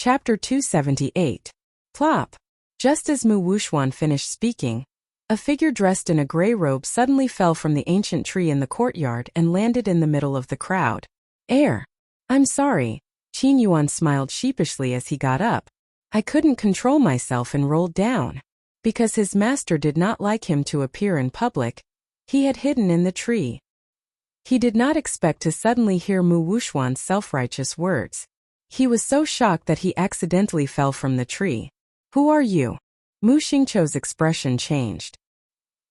Chapter 278. Plop. Just as Mu Wuxuan finished speaking, a figure dressed in a gray robe suddenly fell from the ancient tree in the courtyard and landed in the middle of the crowd. I'm sorry. Qin Yuan smiled sheepishly as he got up. I couldn't control myself and rolled down. Because his master did not like him to appear in public, he had hidden in the tree. He did not expect to suddenly hear Mu Wuxuan's self-righteous words. He was so shocked that he accidentally fell from the tree. Who are you? Mu Xingqiu's expression changed.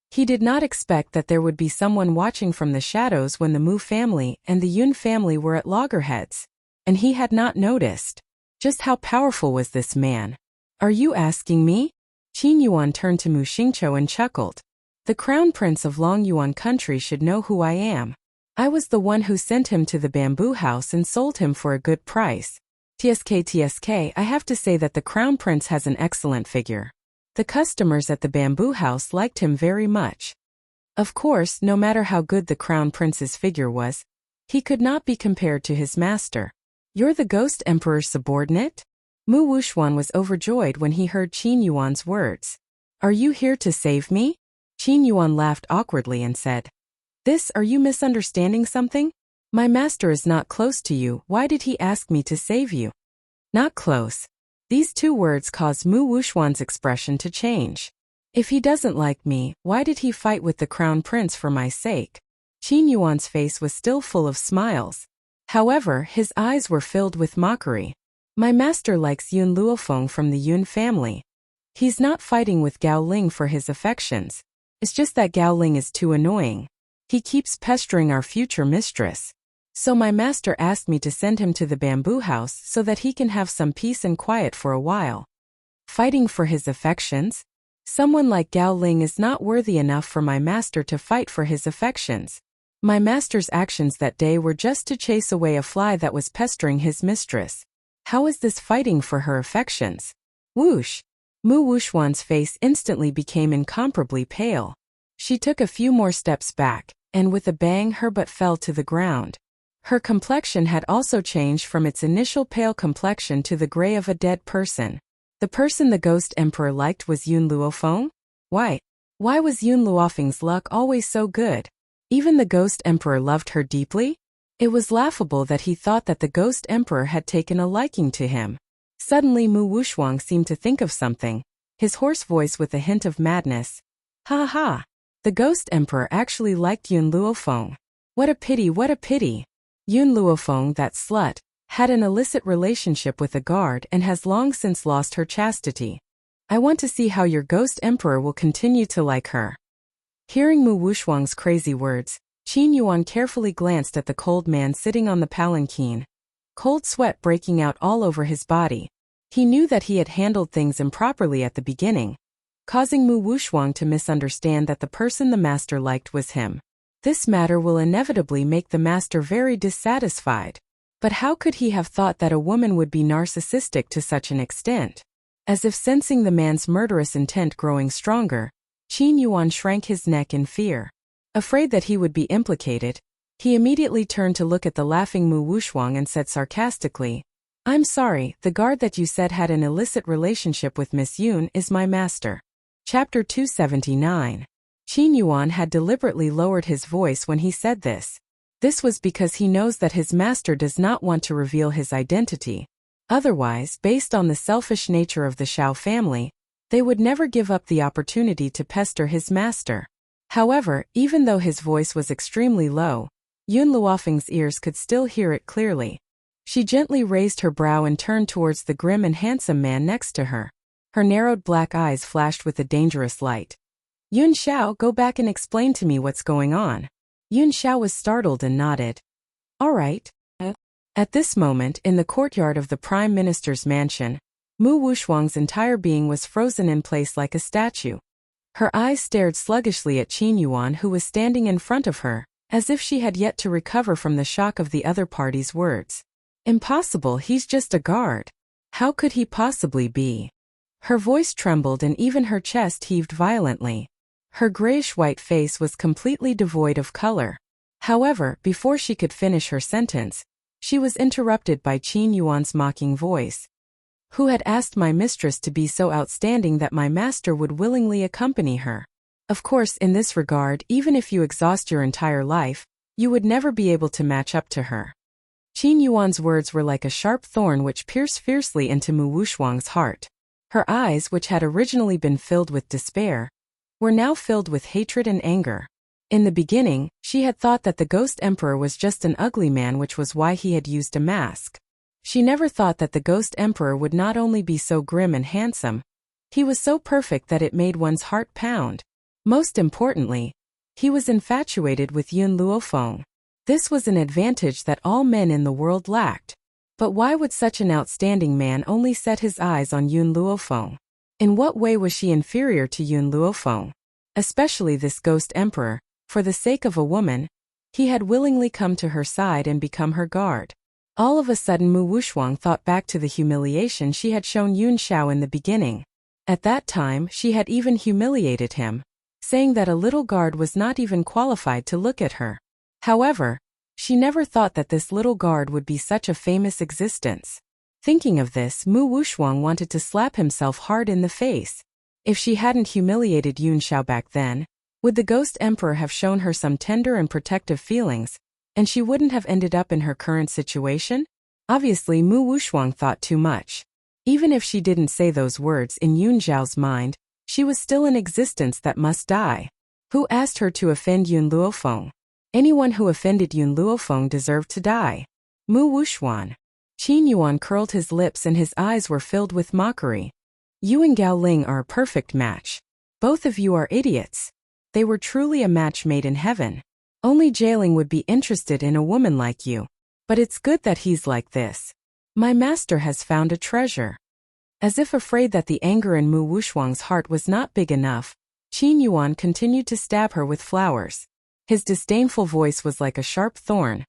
He did not expect that there would be someone watching from the shadows when the Mu family and the Yun family were at loggerheads. And he had not noticed. Just how powerful was this man? Are you asking me? Qin Yuan turned to Mu Xingqiu and chuckled. The crown prince of Long Yuan country should know who I am. I was the one who sent him to the bamboo house and sold him for a good price. TSK, I have to say that the crown prince has an excellent figure. The customers at the bamboo house liked him very much. Of course, no matter how good the crown prince's figure was, he could not be compared to his master. You're the ghost emperor's subordinate? Mu Wuxuan was overjoyed when he heard Qin Yuan's words. Are you here to save me? Qin Yuan laughed awkwardly and said, Are you misunderstanding something? My master is not close to you, why did he ask me to save you? Not close. These two words caused Mu Wuxuan's expression to change. If he doesn't like me, why did he fight with the crown prince for my sake? Qin Yuan's face was still full of smiles. However, his eyes were filled with mockery. My master likes Yun Luofeng from the Yun family. He's not fighting with Gao Ling for his affections. It's just that Gao Ling is too annoying. He keeps pestering our future mistress. So my master asked me to send him to the bamboo house so that he can have some peace and quiet for a while. Fighting for his affections? Someone like Gao Ling is not worthy enough for my master to fight for his affections. My master's actions that day were just to chase away a fly that was pestering his mistress. How is this fighting for her affections? Whoosh! Mu Wuxuan's face instantly became incomparably pale. She took a few more steps back, and with a bang her butt fell to the ground. Her complexion had also changed from its initial pale complexion to the gray of a dead person. The person the ghost emperor liked was Yun Luofeng? Why was Yun Luofeng's luck always so good? Even the ghost emperor loved her deeply? It was laughable that he thought that the ghost emperor had taken a liking to him. Suddenly Mu Wuxuan seemed to think of something, his hoarse voice with a hint of madness. Ha ha! The ghost emperor actually liked Yun Luofeng. What a pity, what a pity! Yun Luofeng, that slut, had an illicit relationship with a guard and has long since lost her chastity. I want to see how your ghost emperor will continue to like her. Hearing Mu Wuxuan's crazy words, Qin Yuan carefully glanced at the cold man sitting on the palanquin. Cold sweat breaking out all over his body. He knew that he had handled things improperly at the beginning, causing Mu Wuxuan to misunderstand that the person the master liked was him. This matter will inevitably make the master very dissatisfied. But how could he have thought that a woman would be narcissistic to such an extent? As if sensing the man's murderous intent growing stronger, Qin Yuan shrank his neck in fear. Afraid that he would be implicated, he immediately turned to look at the laughing Mu Wuxuan and said sarcastically, I'm sorry, the guard that you said had an illicit relationship with Miss Yun is my master. Chapter 279. Qin Yuan had deliberately lowered his voice when he said this. This was because he knows that his master does not want to reveal his identity. Otherwise, based on the selfish nature of the Shao family, they would never give up the opportunity to pester his master. However, even though his voice was extremely low, Yun Luofeng's ears could still hear it clearly. She gently raised her brow and turned towards the grim and handsome man next to her. Her narrowed black eyes flashed with a dangerous light. Yun Xiao, go back and explain to me what's going on. Yun Xiao was startled and nodded. All right. At this moment, in the courtyard of the Prime Minister's mansion, Mu Wuxuan's entire being was frozen in place like a statue. Her eyes stared sluggishly at Qin Yuan, who was standing in front of her, as if she had yet to recover from the shock of the other party's words. Impossible, he's just a guard. How could he possibly be? Her voice trembled and even her chest heaved violently. Her grayish-white face was completely devoid of color. However, before she could finish her sentence, she was interrupted by Qin Yuan's mocking voice. who had asked my mistress to be so outstanding that my master would willingly accompany her. Of course, in this regard, even if you exhaust your entire life, you would never be able to match up to her. Qin Yuan's words were like a sharp thorn which pierced fiercely into Mu Wuxuang's heart. Her eyes, which had originally been filled with despair, were now filled with hatred and anger. In the beginning, she had thought that the Ghost Emperor was just an ugly man, which was why he had used a mask. She never thought that the Ghost Emperor would not only be so grim and handsome, he was so perfect that it made one's heart pound. Most importantly, he was infatuated with Yun Luofeng. This was an advantage that all men in the world lacked. But why would such an outstanding man only set his eyes on Yun Luofeng? In what way was she inferior to Yun Luofeng? Especially this Ghost Emperor, for the sake of a woman, he had willingly come to her side and become her guard. All of a sudden Mu Wuxuang thought back to the humiliation she had shown Yun Xiao in the beginning. At that time she had even humiliated him, saying that a little guard was not even qualified to look at her. However, she never thought that this little guard would be such a famous existence. Thinking of this, Mu Wuxuang wanted to slap himself hard in the face. If she hadn't humiliated Yun Xiao back then, would the Ghost Emperor have shown her some tender and protective feelings, and she wouldn't have ended up in her current situation? Obviously, Mu Wuxuang thought too much. Even if she didn't say those words in Yun Xiao's mind, she was still an existence that must die. Who asked her to offend Yun Luofeng? Anyone who offended Yun Luofeng deserved to die. Mu Wuxuan. Qin Yuan curled his lips and his eyes were filled with mockery. You and Gao Ling are a perfect match. Both of you are idiots. They were truly a match made in heaven. Only Jailing would be interested in a woman like you. But it's good that he's like this. My master has found a treasure. As if afraid that the anger in Mu Wuxuang's heart was not big enough, Qin Yuan continued to stab her with flowers. His disdainful voice was like a sharp thorn,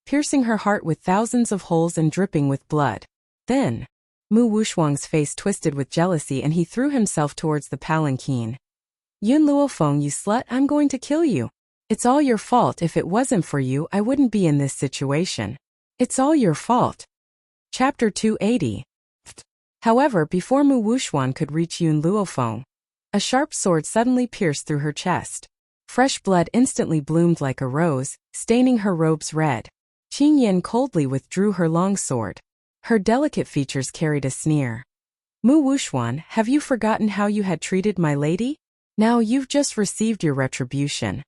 piercing her heart with thousands of holes and dripping with blood. Then, Mu Wuxuang's face twisted with jealousy and he threw himself towards the palanquin. Yun Luofeng, you slut, I'm going to kill you. It's all your fault. If it wasn't for you, I wouldn't be in this situation. It's all your fault. Chapter 280. However, before Mu Wuxuan could reach Yun Luofeng, a sharp sword suddenly pierced through her chest. Fresh blood instantly bloomed like a rose, staining her robes red. Qin Yin coldly withdrew her long sword. Her delicate features carried a sneer. Mu Wuxuan, have you forgotten how you had treated my lady? Now you've just received your retribution.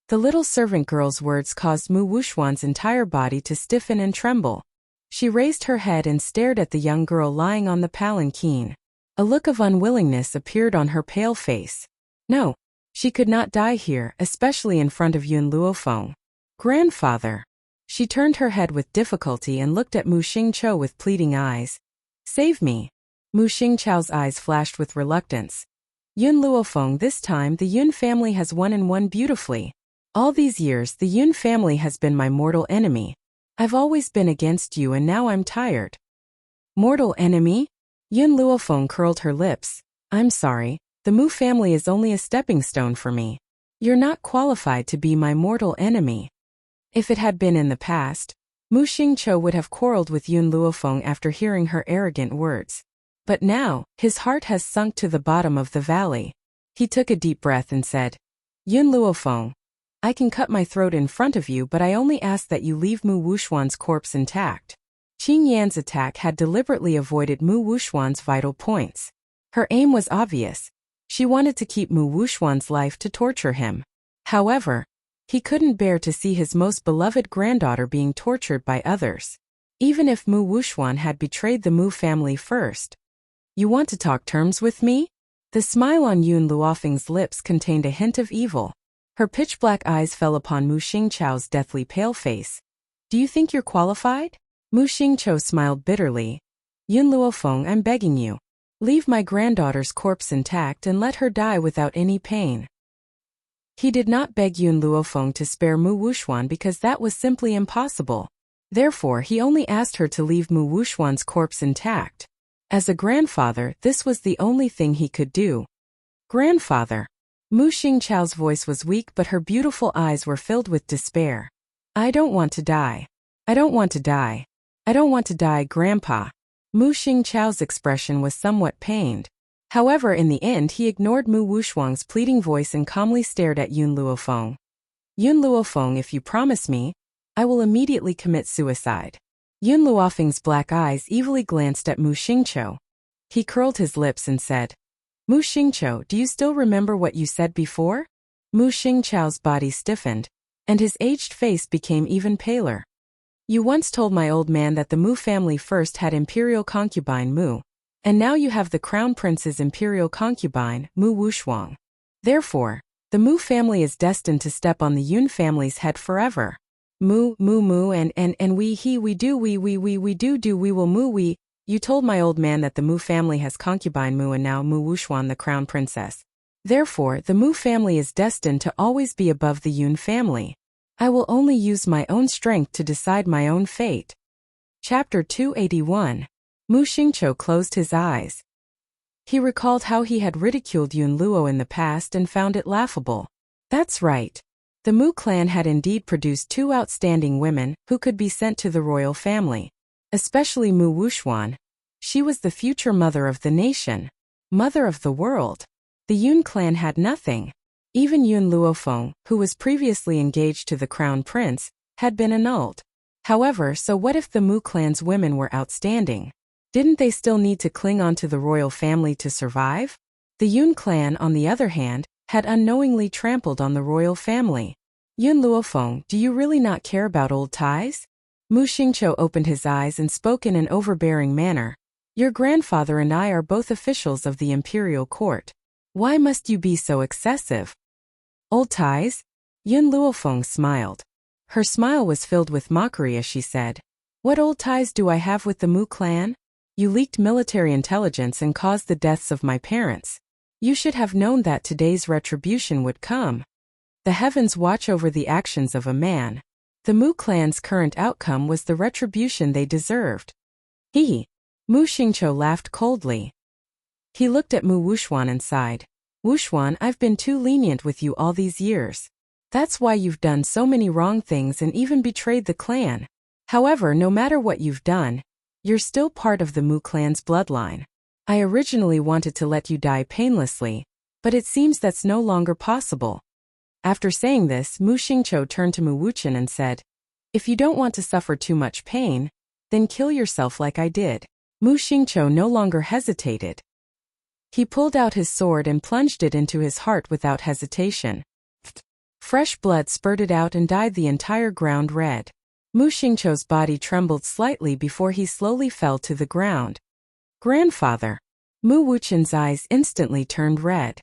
The little servant girl's words caused Mu Wuxuan's entire body to stiffen and tremble. She raised her head and stared at the young girl lying on the palanquin. A look of unwillingness appeared on her pale face. No, she could not die here, especially in front of Yun Luofeng. Grandfather. She turned her head with difficulty and looked at Mu Xingqiu with pleading eyes. Save me. Mu Xingqiu's eyes flashed with reluctance. Yun Luofeng, this time the Yun family has won and won beautifully. All these years the Yun family has been my mortal enemy. I've always been against you and now I'm tired. Mortal enemy? Yun Luofeng curled her lips. I'm sorry, the Mu family is only a stepping stone for me. You're not qualified to be my mortal enemy. If it had been in the past, Mu Xingqiu would have quarreled with Yun Luofeng after hearing her arrogant words. But now, his heart has sunk to the bottom of the valley. He took a deep breath and said, Yun Luofeng, I can cut my throat in front of you, but I only ask that you leave Mu Wuxuan's corpse intact. Qin Yan's attack had deliberately avoided Mu Wuxuan's vital points. Her aim was obvious. She wanted to keep Mu Wuxuan's life to torture him. However, he couldn't bear to see his most beloved granddaughter being tortured by others. Even if Mu Wuxuan had betrayed the Mu family first. You want to talk terms with me? The smile on Yun Luofeng's lips contained a hint of evil. Her pitch-black eyes fell upon Mu Xingqiu's deathly pale face. Do you think you're qualified? Mu Xingqiu smiled bitterly. Yun Luofeng, I'm begging you. Leave my granddaughter's corpse intact and let her die without any pain. He did not beg Yun Luofeng to spare Mu Wuxuan because that was simply impossible. Therefore, he only asked her to leave Mu Wuxuan's corpse intact. As a grandfather, this was the only thing he could do. Grandfather. Mu Xingqiu's voice was weak, but her beautiful eyes were filled with despair. I don't want to die. I don't want to die. I don't want to die, Grandpa. Mu Xingqiao's expression was somewhat pained. However, in the end he ignored Mu Wushuang's pleading voice and calmly stared at Yun Luofeng. Yun Luofeng, if you promise me, I will immediately commit suicide. Yun Luofeng's black eyes evilly glanced at Mu Xingqiao. He curled his lips and said, Mu Xingqiao, do you still remember what you said before? Mu Xingqiao's body stiffened, and his aged face became even paler. You once told my old man that the Mu family first had imperial concubine Mu, and now you have the crown prince's imperial concubine, Mu Wushuang. Therefore, the Mu family is destined to step on the Yun family's head forever. Mu, and we do, we will Mu we. You told my old man that the Mu family has concubine Mu and now Mu Wushuang the crown princess. Therefore, the Mu family is destined to always be above the Yun family. I will only use my own strength to decide my own fate. Chapter 281. Mu Xingqiao closed his eyes. He recalled how he had ridiculed Yun Luo in the past and found it laughable. That's right. The Mu clan had indeed produced two outstanding women who could be sent to the royal family. Especially Mu Wushuang. She was the future mother of the nation. Mother of the world. The Yun clan had nothing. Even Yun Luofeng, who was previously engaged to the crown prince, had been annulled. However, so what if the Mu clan's women were outstanding? Didn't they still need to cling on to the royal family to survive? The Yun clan, on the other hand, had unknowingly trampled on the royal family. Yun Luofeng, do you really not care about old ties? Mu Xingqiao opened his eyes and spoke in an overbearing manner. Your grandfather and I are both officials of the imperial court. Why must you be so excessive? Old ties? Yun Luofeng smiled. Her smile was filled with mockery as she said, What old ties do I have with the Mu clan? You leaked military intelligence and caused the deaths of my parents. You should have known that today's retribution would come. The heavens watch over the actions of a man. The Mu clan's current outcome was the retribution they deserved. Mu Xingqiao laughed coldly. He looked at Mu Wushuang and sighed. Wushuang, I've been too lenient with you all these years. That's why you've done so many wrong things and even betrayed the clan. However, no matter what you've done, you're still part of the Mu clan's bloodline. I originally wanted to let you die painlessly, but it seems that's no longer possible. After saying this, Mu Xingqiao turned to Mu Wuchen and said, If you don't want to suffer too much pain, then kill yourself like I did. Mu Xingqiao no longer hesitated. He pulled out his sword and plunged it into his heart without hesitation. Fresh blood spurted out and dyed the entire ground red. Mu Xingqiao's body trembled slightly before he slowly fell to the ground. Grandfather! Mu Wuchen's eyes instantly turned red.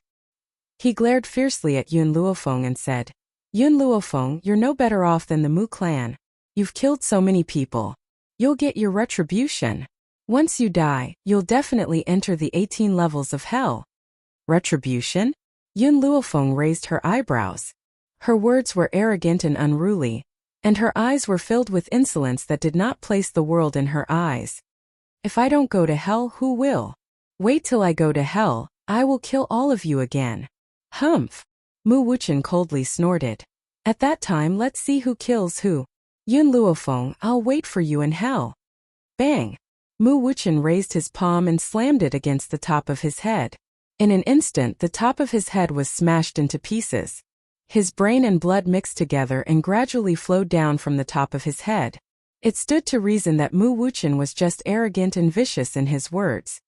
He glared fiercely at Yun Luofeng and said, Yun Luofeng, you're no better off than the Mu clan. You've killed so many people. You'll get your retribution. Once you die, you'll definitely enter the 18 levels of hell. Retribution? Yun Luofeng raised her eyebrows. Her words were arrogant and unruly, and her eyes were filled with insolence that did not place the world in her eyes. If I don't go to hell, who will? Wait till I go to hell, I will kill all of you again. Humph! Mu Wuchen coldly snorted. At that time, let's see who kills who. Yun Luofeng, I'll wait for you in hell. Bang! Mu Wuchen raised his palm and slammed it against the top of his head. In an instant, the top of his head was smashed into pieces. His brain and blood mixed together and gradually flowed down from the top of his head. It stood to reason that Mu Wuchen was just arrogant and vicious in his words.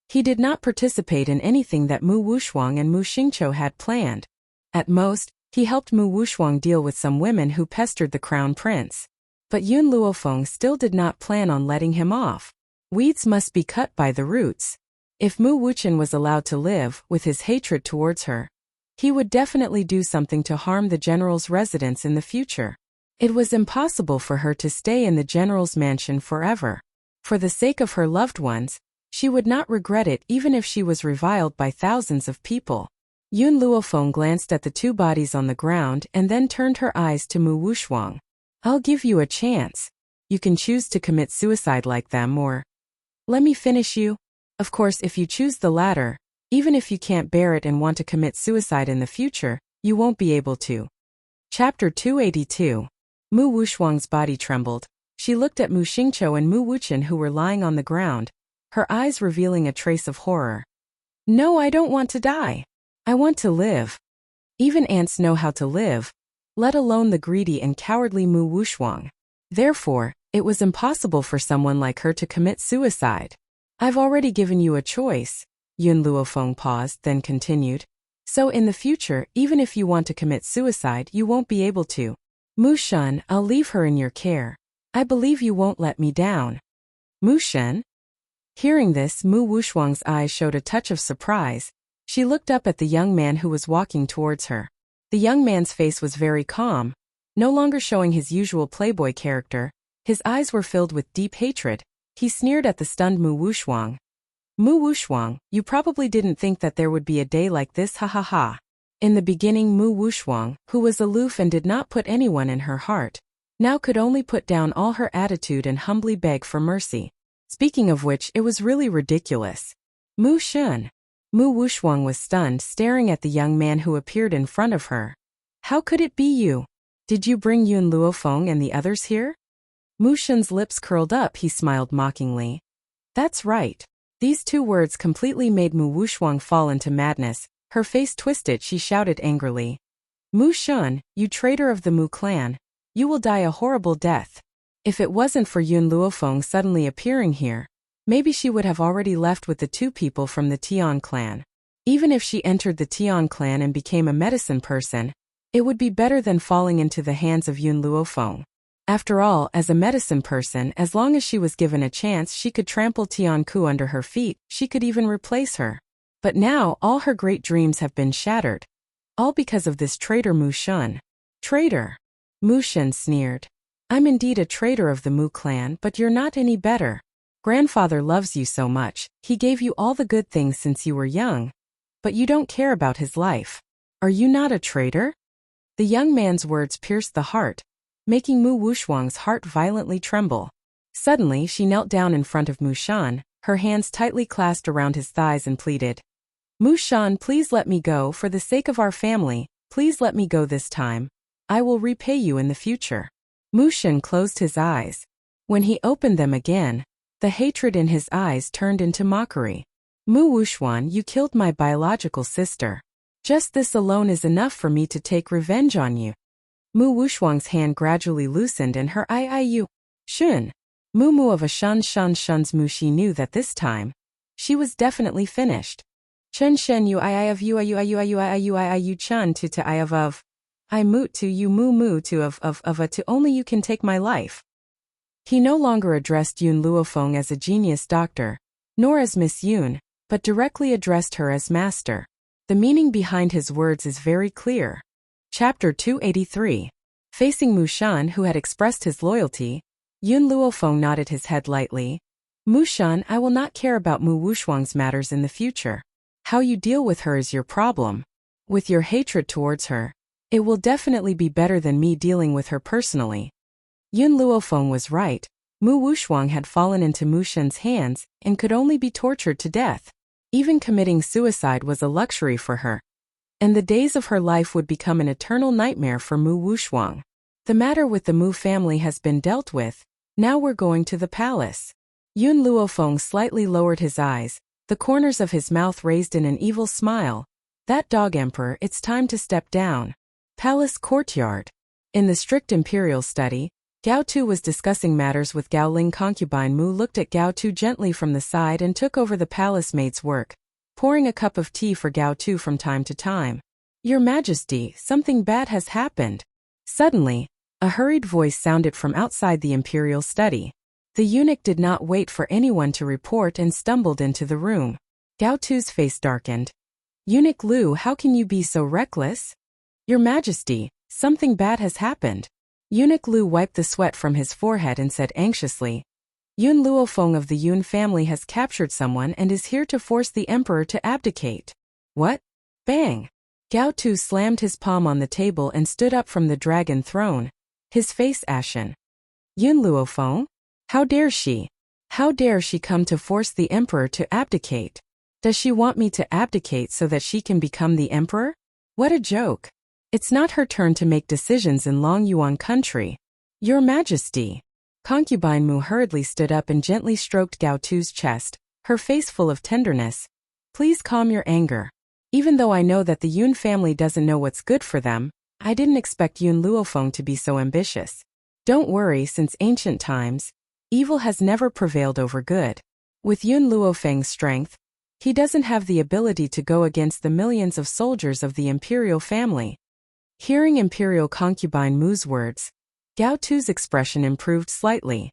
He did not participate in anything that Mu Wushuang and Mu Xingqiao had planned. At most, he helped Mu Wushuang deal with some women who pestered the crown prince. But Yun Luofeng still did not plan on letting him off. Weeds must be cut by the roots. If Mu Wuchen was allowed to live with his hatred towards her, he would definitely do something to harm the general's residence in the future. It was impossible for her to stay in the general's mansion forever. For the sake of her loved ones, she would not regret it even if she was reviled by thousands of people. Yun Luofeng glanced at the two bodies on the ground and then turned her eyes to Mu Wushuang. I'll give you a chance. You can choose to commit suicide like them or let me finish you. Of course, if you choose the latter, even if you can't bear it and want to commit suicide in the future, you won't be able to. Chapter 282. Mu Wushuang's body trembled. She looked at Mu Xingqiu and Mu Wuchen who were lying on the ground, her eyes revealing a trace of horror. No, I don't want to die. I want to live. Even ants know how to live, let alone the greedy and cowardly Mu Wushuang. Therefore, it was impossible for someone like her to commit suicide. I've already given you a choice. Yun Luofeng paused, then continued. So in the future, even if you want to commit suicide, you won't be able to. Mu Shen, I'll leave her in your care. I believe you won't let me down. Mu Shen? Hearing this, Mu Wushuang's eyes showed a touch of surprise. She looked up at the young man who was walking towards her. The young man's face was very calm, no longer showing his usual playboy character. His eyes were filled with deep hatred. He sneered at the stunned Mu Wushuang. Mu Wushuang, you probably didn't think that there would be a day like this, ha ha ha. In the beginning, Mu Wushuang, who was aloof and did not put anyone in her heart, now could only put down all her attitude and humbly beg for mercy. Speaking of which, it was really ridiculous. Mu Shen. Mu Wushuang was stunned, staring at the young man who appeared in front of her. How could it be you? Did you bring Yun Luofeng and the others here? Mu Shen's lips curled up, he smiled mockingly. That's right. These two words completely made Mu Wushuang fall into madness. Her face twisted, she shouted angrily. Mu Shen, you traitor of the Mu clan, you will die a horrible death. If it wasn't for Yun Luofeng suddenly appearing here, maybe she would have already left with the two people from the Tian clan. Even if she entered the Tian clan and became a medicine person, it would be better than falling into the hands of Yun Luofeng. After all, as a medicine person, as long as she was given a chance, she could trample Tianku under her feet, she could even replace her. But now, all her great dreams have been shattered. All because of this traitor Mu Shen. Traitor? Mu Shen sneered. I'm indeed a traitor of the Mu clan, but you're not any better. Grandfather loves you so much, he gave you all the good things since you were young. But you don't care about his life. Are you not a traitor? The young man's words pierced the heart, making Mu Wushuang's heart violently tremble. Suddenly, she knelt down in front of Mu Shen, her hands tightly clasped around his thighs and pleaded. Mu Shen, please let me go for the sake of our family, please let me go this time. I will repay you in the future. Mu Shen closed his eyes. When he opened them again, the hatred in his eyes turned into mockery. Mu Wushuang, you killed my biological sister. Just this alone is enough for me to take revenge on you. Mu Wushuang's hand gradually loosened and her iiu. Shun. Mu of a Shun's Mu, she knew that this time, she was definitely finished. Chen Shen yu I of you chun to I of. I moot to you mu to of a to only you can take my life. He no longer addressed Yun Luofeng as a genius doctor, nor as Miss Yun, but directly addressed her as master. The meaning behind his words is very clear. Chapter 283. Facing Mu Shen, who had expressed his loyalty, Yun Luofeng nodded his head lightly. Mu Shen, I will not care about Mu Wushuang's matters in the future. How you deal with her is your problem. With your hatred towards her, it will definitely be better than me dealing with her personally. Yun Luofeng was right. Mu Wushuang had fallen into Mu Shen's hands and could only be tortured to death. Even committing suicide was a luxury for her. And the days of her life would become an eternal nightmare for Mu Wushuang. The matter with the Mu family has been dealt with. Now we're going to the palace. Yun Luofeng slightly lowered his eyes, the corners of his mouth raised in an evil smile. That dog emperor, it's time to step down. Palace courtyard. In the strict imperial study, Gao Tu was discussing matters with Gao Ling. Concubine Mu looked at Gao Tu gently from the side and took over the palace maid's work, pouring a cup of tea for Gao Tu from time to time. Your Majesty, something bad has happened. Suddenly, a hurried voice sounded from outside the imperial study. The eunuch did not wait for anyone to report and stumbled into the room. Gao Tu's face darkened. Eunuch Lu, how can you be so reckless? Your Majesty, something bad has happened. Eunuch Lu wiped the sweat from his forehead and said anxiously, Yun Luofeng of the Yun family has captured someone and is here to force the emperor to abdicate. What? Bang! Gao Tu slammed his palm on the table and stood up from the dragon throne, his face ashen. Yun Luofeng? How dare she? How dare she come to force the emperor to abdicate? Does she want me to abdicate so that she can become the emperor? What a joke. It's not her turn to make decisions in Long Yuan country. Your Majesty. Concubine Mu hurriedly stood up and gently stroked Gao Tu's chest, her face full of tenderness. Please calm your anger. Even though I know that the Yun family doesn't know what's good for them, I didn't expect Yun Luofeng to be so ambitious. Don't worry, since ancient times, evil has never prevailed over good. With Yun Luofeng's strength, he doesn't have the ability to go against the millions of soldiers of the imperial family. Hearing Imperial Concubine Mu's words, Gao Tu's expression improved slightly.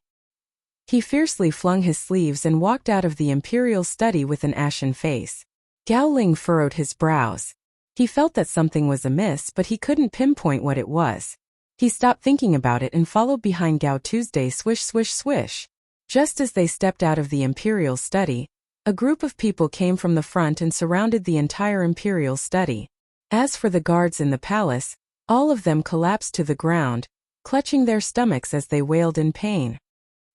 He fiercely flung his sleeves and walked out of the imperial study with an ashen face. Gao Ling furrowed his brows. He felt that something was amiss, but he couldn't pinpoint what it was. He stopped thinking about it and followed behind Gao Tuesday swish swish swish. Just as they stepped out of the imperial study, a group of people came from the front and surrounded the entire imperial study. As for the guards in the palace, all of them collapsed to the ground, clutching their stomachs as they wailed in pain.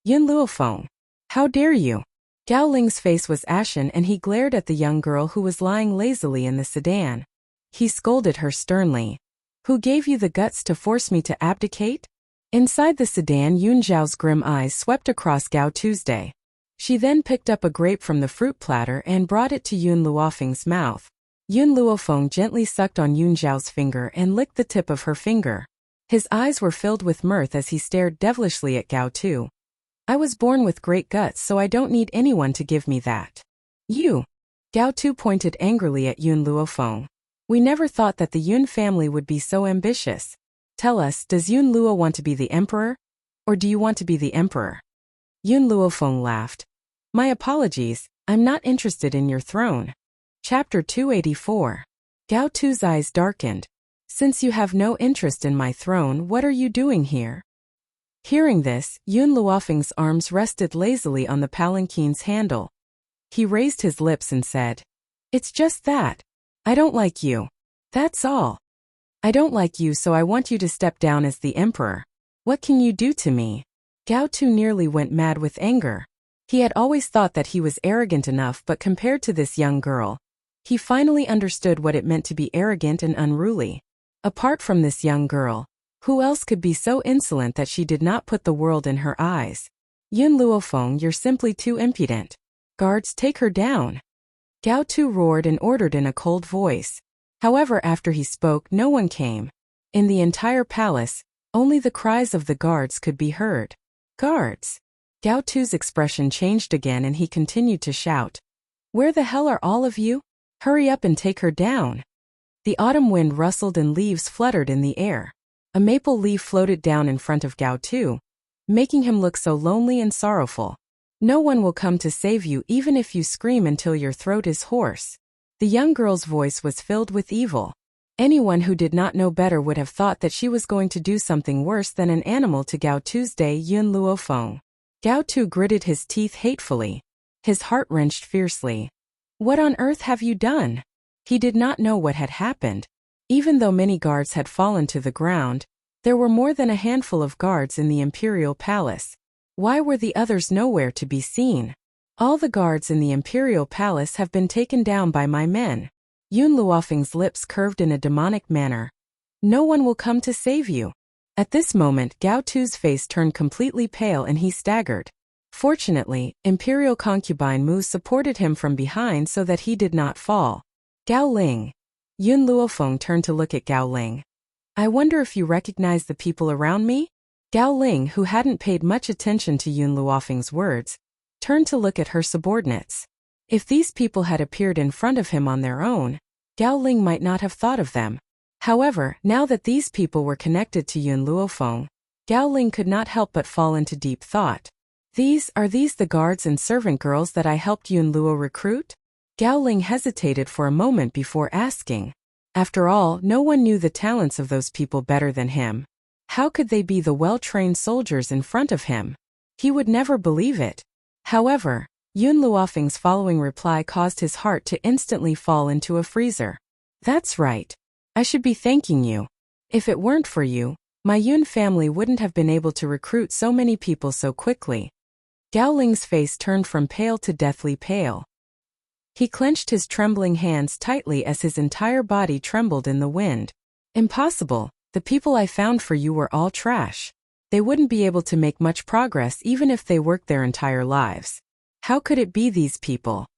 Yun Luofeng, how dare you? Gao Ling's face was ashen and he glared at the young girl who was lying lazily in the sedan. He scolded her sternly. Who gave you the guts to force me to abdicate? Inside the sedan, Yun Zhao's grim eyes swept across Gao Tuesday. She then picked up a grape from the fruit platter and brought it to Yun Luofeng's mouth. Yun Luofeng gently sucked on Yun Zhao's finger and licked the tip of her finger. His eyes were filled with mirth as he stared devilishly at Gao Tu. I was born with great guts, so I don't need anyone to give me that. You. Gao Tu pointed angrily at Yun Luofeng. We never thought that the Yun family would be so ambitious. Tell us, does Yun Luo want to be the emperor? Or do you want to be the emperor? Yun Luofeng laughed. My apologies, I'm not interested in your throne. Chapter 284. Gao Tu's eyes darkened. Since you have no interest in my throne, what are you doing here? Hearing this, Yun Luofeng's arms rested lazily on the palanquin's handle. He raised his lips and said, It's just that. I don't like you. That's all. I don't like you, so I want you to step down as the emperor. What can you do to me? Gao Tu nearly went mad with anger. He had always thought that he was arrogant enough, but compared to this young girl, he finally understood what it meant to be arrogant and unruly. Apart from this young girl, who else could be so insolent that she did not put the world in her eyes? Yun Luofeng, you're simply too impudent. Guards, take her down. Gao Tu roared and ordered in a cold voice. However, after he spoke, no one came. In the entire palace, only the cries of the guards could be heard. Guards! Gao Tu's expression changed again and he continued to shout. Where the hell are all of you? Hurry up and take her down. The autumn wind rustled and leaves fluttered in the air. A maple leaf floated down in front of Gao Tu, making him look so lonely and sorrowful. No one will come to save you even if you scream until your throat is hoarse. The young girl's voice was filled with evil. Anyone who did not know better would have thought that she was going to do something worse than an animal to Gao Tuesday Yun Luofeng. Gao Tu gritted his teeth hatefully. His heart wrenched fiercely. What on earth have you done? He did not know what had happened. Even though many guards had fallen to the ground, there were more than a handful of guards in the imperial palace. Why were the others nowhere to be seen? All the guards in the imperial palace have been taken down by my men. Yun Luofeng's lips curved in a demonic manner. No one will come to save you. At this moment, Gao Tu's face turned completely pale and he staggered. Fortunately, Imperial Concubine Mu supported him from behind so that he did not fall. Gao Ling. Yun Luofeng turned to look at Gao Ling. I wonder if you recognize the people around me? Gao Ling, who hadn't paid much attention to Yun Luofeng's words, turned to look at her subordinates. If these people had appeared in front of him on their own, Gao Ling might not have thought of them. However, now that these people were connected to Yun Luofeng, Gao Ling could not help but fall into deep thought. Are these the guards and servant girls that I helped Yun Luo recruit? Gao Ling hesitated for a moment before asking. After all, no one knew the talents of those people better than him. How could they be the well-trained soldiers in front of him? He would never believe it. However, Yun Luofeng's following reply caused his heart to instantly fall into a freezer. That's right. I should be thanking you. If it weren't for you, my Yun family wouldn't have been able to recruit so many people so quickly. Gao Ling's face turned from pale to deathly pale. He clenched his trembling hands tightly as his entire body trembled in the wind. Impossible. The people I found for you were all trash. They wouldn't be able to make much progress even if they worked their entire lives. How could it be these people?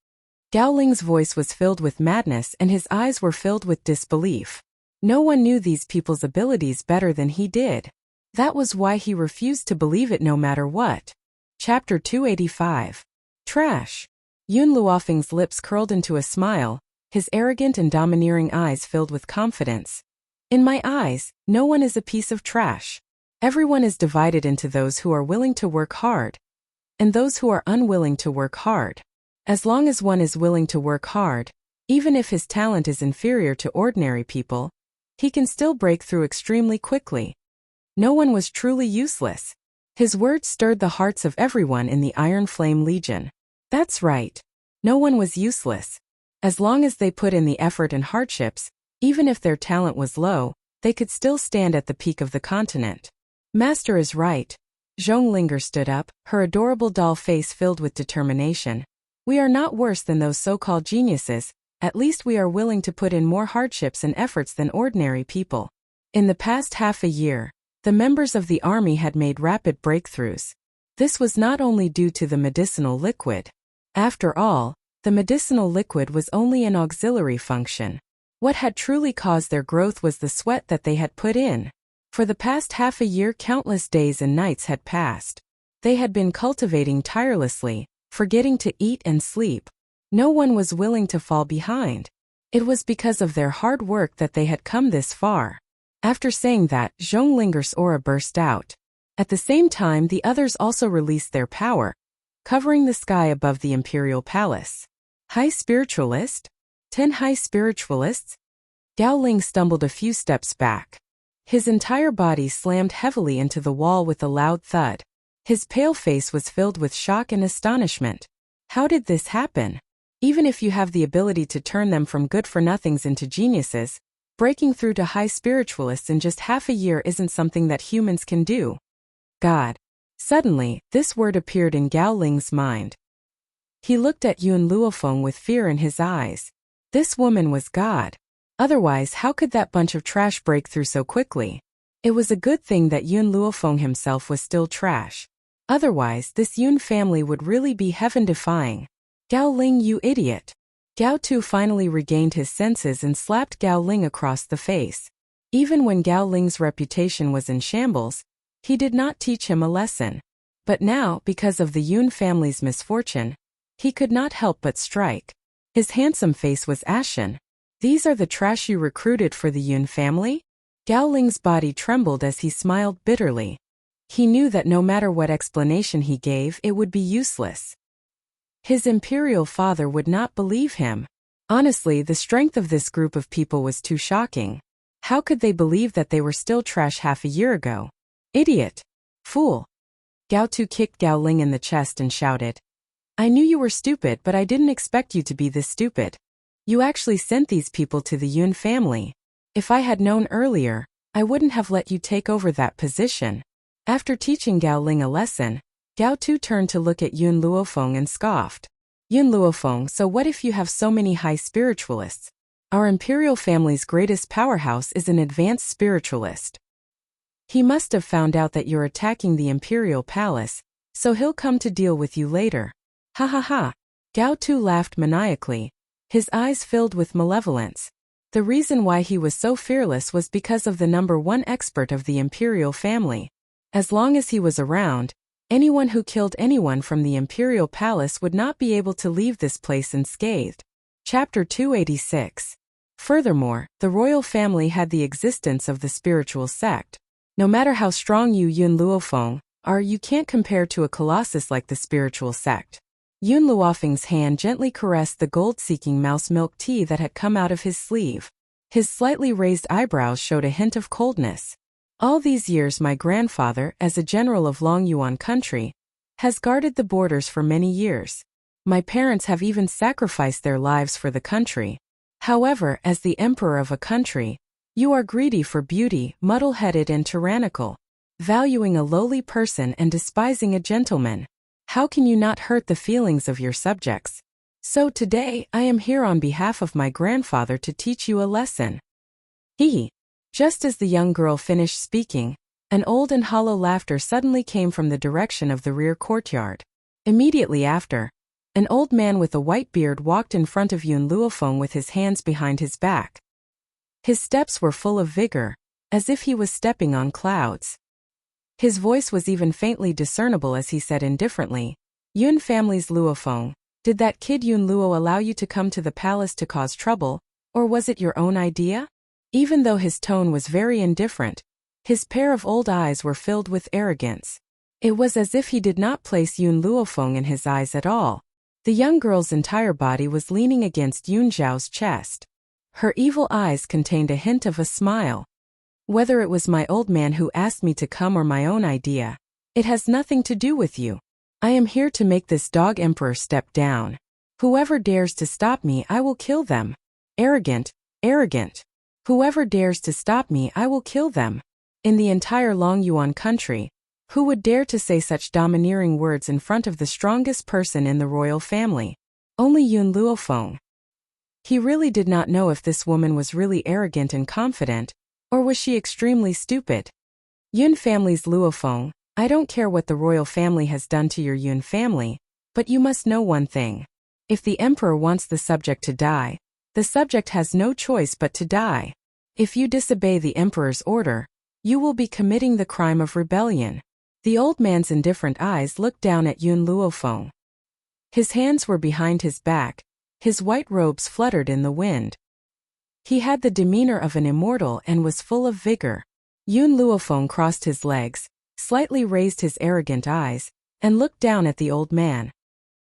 Gao Ling's voice was filled with madness and his eyes were filled with disbelief. No one knew these people's abilities better than he did. That was why he refused to believe it no matter what. Chapter 285. Trash. Yun Luofeng's lips curled into a smile, his arrogant and domineering eyes filled with confidence. In my eyes, no one is a piece of trash. Everyone is divided into those who are willing to work hard and those who are unwilling to work hard. As long as one is willing to work hard, even if his talent is inferior to ordinary people, he can still break through extremely quickly. No one was truly useless. His words stirred the hearts of everyone in the Iron Flame Legion. That's right. No one was useless. As long as they put in the effort and hardships, even if their talent was low, they could still stand at the peak of the continent. Master is right. Zhonglinger stood up, her adorable doll face filled with determination. We are not worse than those so-called geniuses, at least we are willing to put in more hardships and efforts than ordinary people. In the past half a year, the members of the army had made rapid breakthroughs. This was not only due to the medicinal liquid. After all, the medicinal liquid was only an auxiliary function. What had truly caused their growth was the sweat that they had put in. For the past half a year, countless days and nights had passed. They had been cultivating tirelessly, forgetting to eat and sleep. No one was willing to fall behind. It was because of their hard work that they had come this far. After saying that, Zhonglinger's aura burst out. At the same time, the others also released their power, covering the sky above the Imperial Palace. High Spiritualist? 10 High Spiritualists? Gao Ling stumbled a few steps back. His entire body slammed heavily into the wall with a loud thud. His pale face was filled with shock and astonishment. How did this happen? Even if you have the ability to turn them from good-for-nothings into geniuses, breaking through to high spiritualists in just half a year isn't something that humans can do. God. Suddenly, this word appeared in Gao Ling's mind. He looked at Yun Luofeng with fear in his eyes. This woman was God. Otherwise, how could that bunch of trash break through so quickly? It was a good thing that Yun Luofeng himself was still trash. Otherwise, this Yun family would really be heaven-defying. Gao Ling, you idiot. Gao Tu finally regained his senses and slapped Gao Ling across the face. Even when Gao Ling's reputation was in shambles, he did not teach him a lesson. But now, because of the Yun family's misfortune, he could not help but strike. His handsome face was ashen. These are the trash you recruited for the Yun family? Gao Ling's body trembled as he smiled bitterly. He knew that no matter what explanation he gave, it would be useless. His imperial father would not believe him. Honestly, the strength of this group of people was too shocking. How could they believe that they were still trash half a year ago? Idiot! Fool! Gao Tu kicked Gao Ling in the chest and shouted. I knew you were stupid, but I didn't expect you to be this stupid. You actually sent these people to the Yun family. If I had known earlier, I wouldn't have let you take over that position. After teaching Gao Ling a lesson, Gao Tu turned to look at Yun Luofeng and scoffed. Yun Luofeng, so what if you have so many high spiritualists? Our imperial family's greatest powerhouse is an advanced spiritualist. He must have found out that you're attacking the imperial palace, so he'll come to deal with you later. Ha ha ha. Gao Tu laughed maniacally, his eyes filled with malevolence. The reason why he was so fearless was because of the #1 expert of the imperial family. As long as he was around, anyone who killed anyone from the imperial palace would not be able to leave this place unscathed. Chapter 286. Furthermore, the royal family had the existence of the spiritual sect. No matter how strong you Yun Luofeng are, you can't compare to a colossus like the spiritual sect. Yun Luofeng's hand gently caressed the gold-seeking mouse milk tea that had come out of his sleeve. His slightly raised eyebrows showed a hint of coldness. All these years my grandfather, as a general of Long Yuan country, has guarded the borders for many years. My parents have even sacrificed their lives for the country. However, as the emperor of a country, you are greedy for beauty, muddle-headed and tyrannical, valuing a lowly person and despising a gentleman. How can you not hurt the feelings of your subjects? So today, I am here on behalf of my grandfather to teach you a lesson. Just as the young girl finished speaking, An old and hollow laughter suddenly came from the direction of the rear courtyard. Immediately after, an old man with a white beard walked in front of Yun Luofeng with his hands behind his back. His steps were full of vigor, as if he was stepping on clouds. His voice was even faintly discernible as he said indifferently, "Yun family's Luofeng, did that kid Yun Luo allow you to come to the palace to cause trouble, or was it your own idea?" Even though his tone was very indifferent, his pair of old eyes were filled with arrogance. It was as if he did not place Yun Luofeng in his eyes at all. The young girl's entire body was leaning against Yun Zhao's chest. Her evil eyes contained a hint of a smile. "Whether it was my old man who asked me to come or my own idea, it has nothing to do with you. I am here to make this dog emperor step down. Whoever dares to stop me, I will kill them. Arrogant, arrogant. Whoever dares to stop me, I will kill them." In the entire Long Yuan country, who would dare to say such domineering words in front of the strongest person in the royal family? Only Yun Luofeng. He really did not know if this woman was really arrogant and confident, or was she extremely stupid. "Yun family's Luofeng, I don't care what the royal family has done to your Yun family, but you must know one thing. If the emperor wants the subject to die, the subject has no choice but to die. If you disobey the emperor's order, you will be committing the crime of rebellion." The old man's indifferent eyes looked down at Yun Luofeng. His hands were behind his back, his white robes fluttered in the wind. He had the demeanor of an immortal and was full of vigor. Yun Luofeng crossed his legs, slightly raised his arrogant eyes, and looked down at the old man.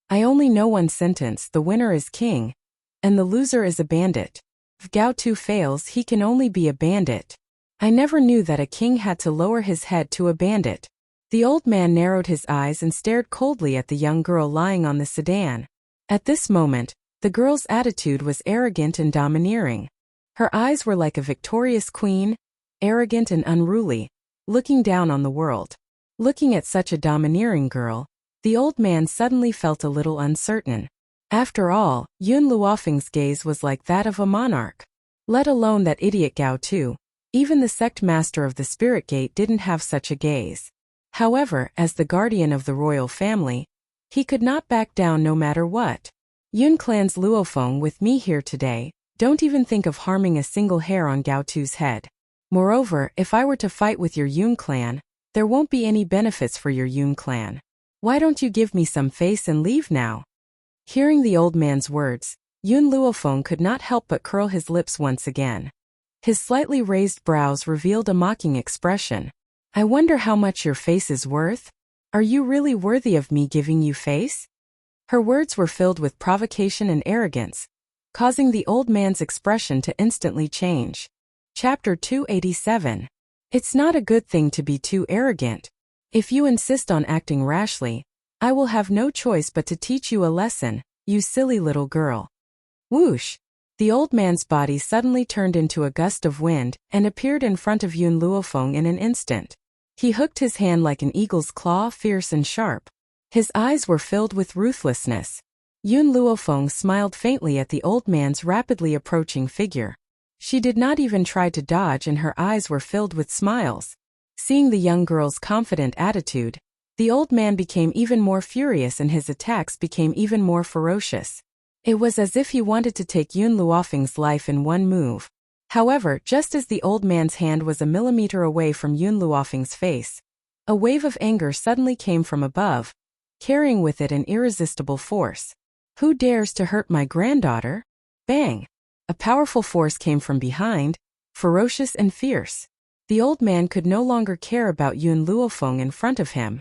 "I only know one sentence: the winner is king, and the loser is a bandit. If Gao Tu fails, he can only be a bandit. I never knew that a king had to lower his head to a bandit." The old man narrowed his eyes and stared coldly at the young girl lying on the sedan. At this moment, the girl's attitude was arrogant and domineering. Her eyes were like a victorious queen, arrogant and unruly, looking down on the world. Looking at such a domineering girl, the old man suddenly felt a little uncertain. After all, Yun Luofeng's gaze was like that of a monarch. Let alone that idiot Gao Tu. Even the sect master of the Spirit Gate didn't have such a gaze. However, as the guardian of the royal family, he could not back down no matter what. "Yun clan's Luofeng with me here today, don't even think of harming a single hair on Gao Tu's head. Moreover, if I were to fight with your Yun clan, there won't be any benefits for your Yun clan. Why don't you give me some face and leave now?" Hearing the old man's words, Yun Luofeng could not help but curl his lips once again. His slightly raised brows revealed a mocking expression. "I wonder how much your face is worth? Are you really worthy of me giving you face?" Her words were filled with provocation and arrogance, causing the old man's expression to instantly change. Chapter 287. It's not a good thing to be too arrogant. If you insist on acting rashly, I will have no choice but to teach you a lesson, you silly little girl. Whoosh! The old man's body suddenly turned into a gust of wind and appeared in front of Yun Luofeng in an instant. He hooked his hand like an eagle's claw, fierce and sharp. His eyes were filled with ruthlessness. Yun Luofeng smiled faintly at the old man's rapidly approaching figure. She did not even try to dodge, and her eyes were filled with smiles. Seeing the young girl's confident attitude, the old man became even more furious and his attacks became even more ferocious. It was as if he wanted to take Yun Luofeng's life in one move. However, just as the old man's hand was a millimeter away from Yun Luofeng's face, a wave of anger suddenly came from above, carrying with it an irresistible force. "Who dares to hurt my granddaughter?" Bang! A powerful force came from behind, ferocious and fierce. The old man could no longer care about Yun Luofeng in front of him.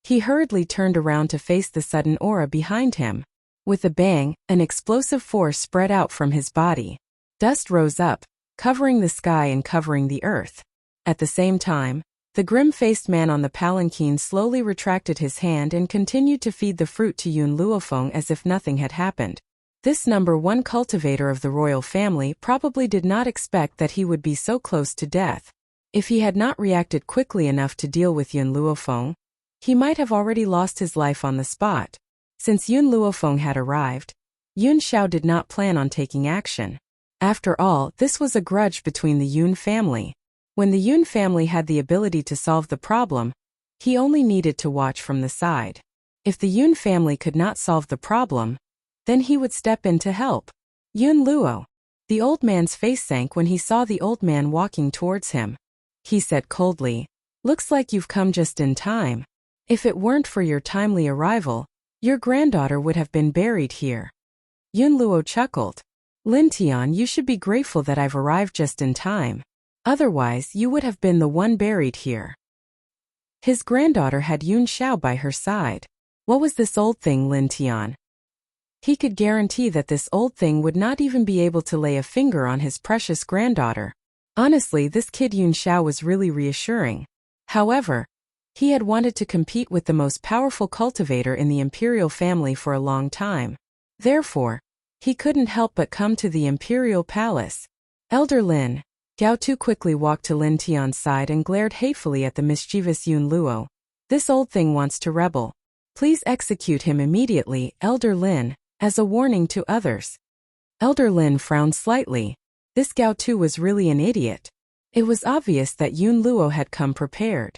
He hurriedly turned around to face the sudden aura behind him. With a bang, an explosive force spread out from his body. Dust rose up, covering the sky and covering the earth. At the same time, the grim-faced man on the palanquin slowly retracted his hand and continued to feed the fruit to Yun Luofeng as if nothing had happened. This number one cultivator of the royal family probably did not expect that he would be so close to death. If he had not reacted quickly enough to deal with Yun Luofeng, he might have already lost his life on the spot. Since Yun Luofeng had arrived, Yun Xiao did not plan on taking action. After all, this was a grudge between the Yun family. When the Yun family had the ability to solve the problem, he only needed to watch from the side. If the Yun family could not solve the problem, then he would step in to help. Yun Luo. The old man's face sank when he saw the old man walking towards him. He said coldly, "Looks like you've come just in time. If it weren't for your timely arrival, your granddaughter would have been buried here." Yun Luo chuckled. "Lin Tian, you should be grateful that I've arrived just in time. Otherwise, you would have been the one buried here." His granddaughter had Yun Xiao by her side. What was this old thing, Lin Tian? He could guarantee that this old thing would not even be able to lay a finger on his precious granddaughter. Honestly, this kid Yun Xiao was really reassuring. However, he had wanted to compete with the most powerful cultivator in the imperial family for a long time. Therefore, he couldn't help but come to the imperial palace. Elder Lin. Gao Tu quickly walked to Lin Tian's side and glared hatefully at the mischievous Yun Luo. "This old thing wants to rebel. Please execute him immediately, Elder Lin, as a warning to others." Elder Lin frowned slightly. This Gao Tu was really an idiot. It was obvious that Yun Luo had come prepared.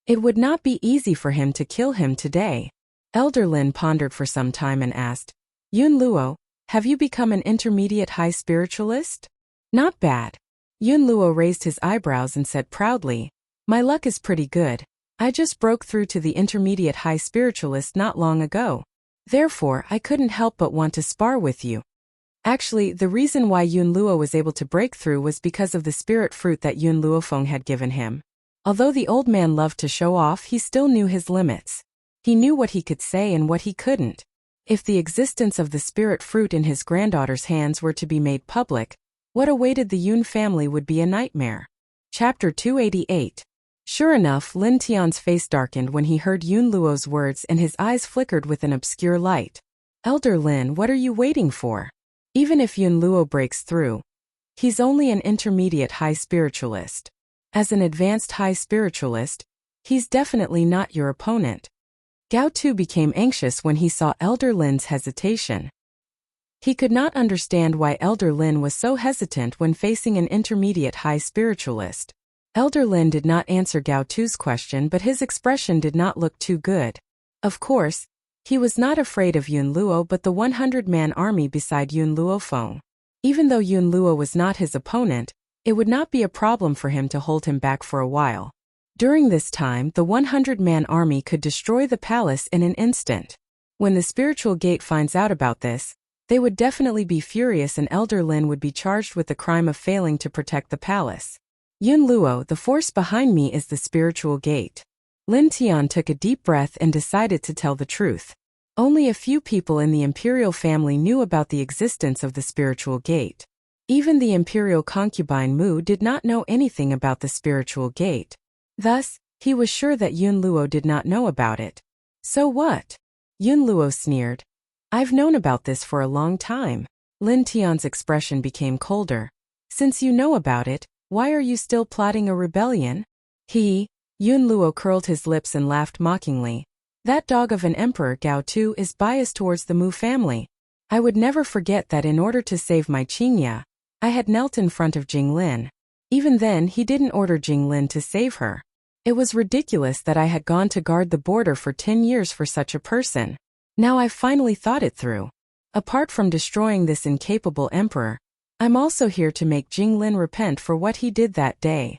It would not be easy for him to kill him today. Elder Lin pondered for some time and asked, "Yun Luo, have you become an intermediate high spiritualist?" "Not bad." Yun Luo raised his eyebrows and said proudly, "My luck is pretty good. I just broke through to the intermediate high spiritualist not long ago. Therefore, I couldn't help but want to spar with you." Actually, the reason why Yun Luo was able to break through was because of the spirit fruit that Yun Luofeng had given him. Although the old man loved to show off, he still knew his limits. He knew what he could say and what he couldn't. If the existence of the spirit fruit in his granddaughter's hands were to be made public, what awaited the Yun family would be a nightmare. Chapter 288. Sure enough, Lin Tian's face darkened when he heard Yun Luo's words and his eyes flickered with an obscure light. "Elder Lin, what are you waiting for? Even if Yun Luo breaks through, he's only an intermediate high spiritualist. As an advanced high spiritualist, he's definitely not your opponent." Gao Tu became anxious when he saw Elder Lin's hesitation. He could not understand why Elder Lin was so hesitant when facing an intermediate high spiritualist. Elder Lin did not answer Gao Tu's question, but his expression did not look too good. Of course, he was not afraid of Yun Luo but the 100-man army beside Yun Luofeng. Even though Yun Luo was not his opponent, it would not be a problem for him to hold him back for a while. During this time, the 100-man army could destroy the palace in an instant. When the spiritual gate finds out about this, they would definitely be furious and Elder Lin would be charged with the crime of failing to protect the palace. "Yun Luo, the force behind me is the spiritual gate." Lin Tian took a deep breath and decided to tell the truth. Only a few people in the imperial family knew about the existence of the spiritual gate. Even the imperial concubine Mu did not know anything about the spiritual gate. Thus, he was sure that Yun Luo did not know about it. "So what?" Yun Luo sneered. "I've known about this for a long time." Lin Tian's expression became colder. "Since you know about it, why are you still plotting a rebellion?" Yun Luo curled his lips and laughed mockingly. "That dog of an emperor Gao Tu is biased towards the Mu family. I would never forget that in order to save my Qingya, I had knelt in front of Jinglin. Even then he didn't order Jinglin to save her. It was ridiculous that I had gone to guard the border for 10 years for such a person. Now I've finally thought it through. Apart from destroying this incapable emperor, I'm also here to make Jinglin repent for what he did that day."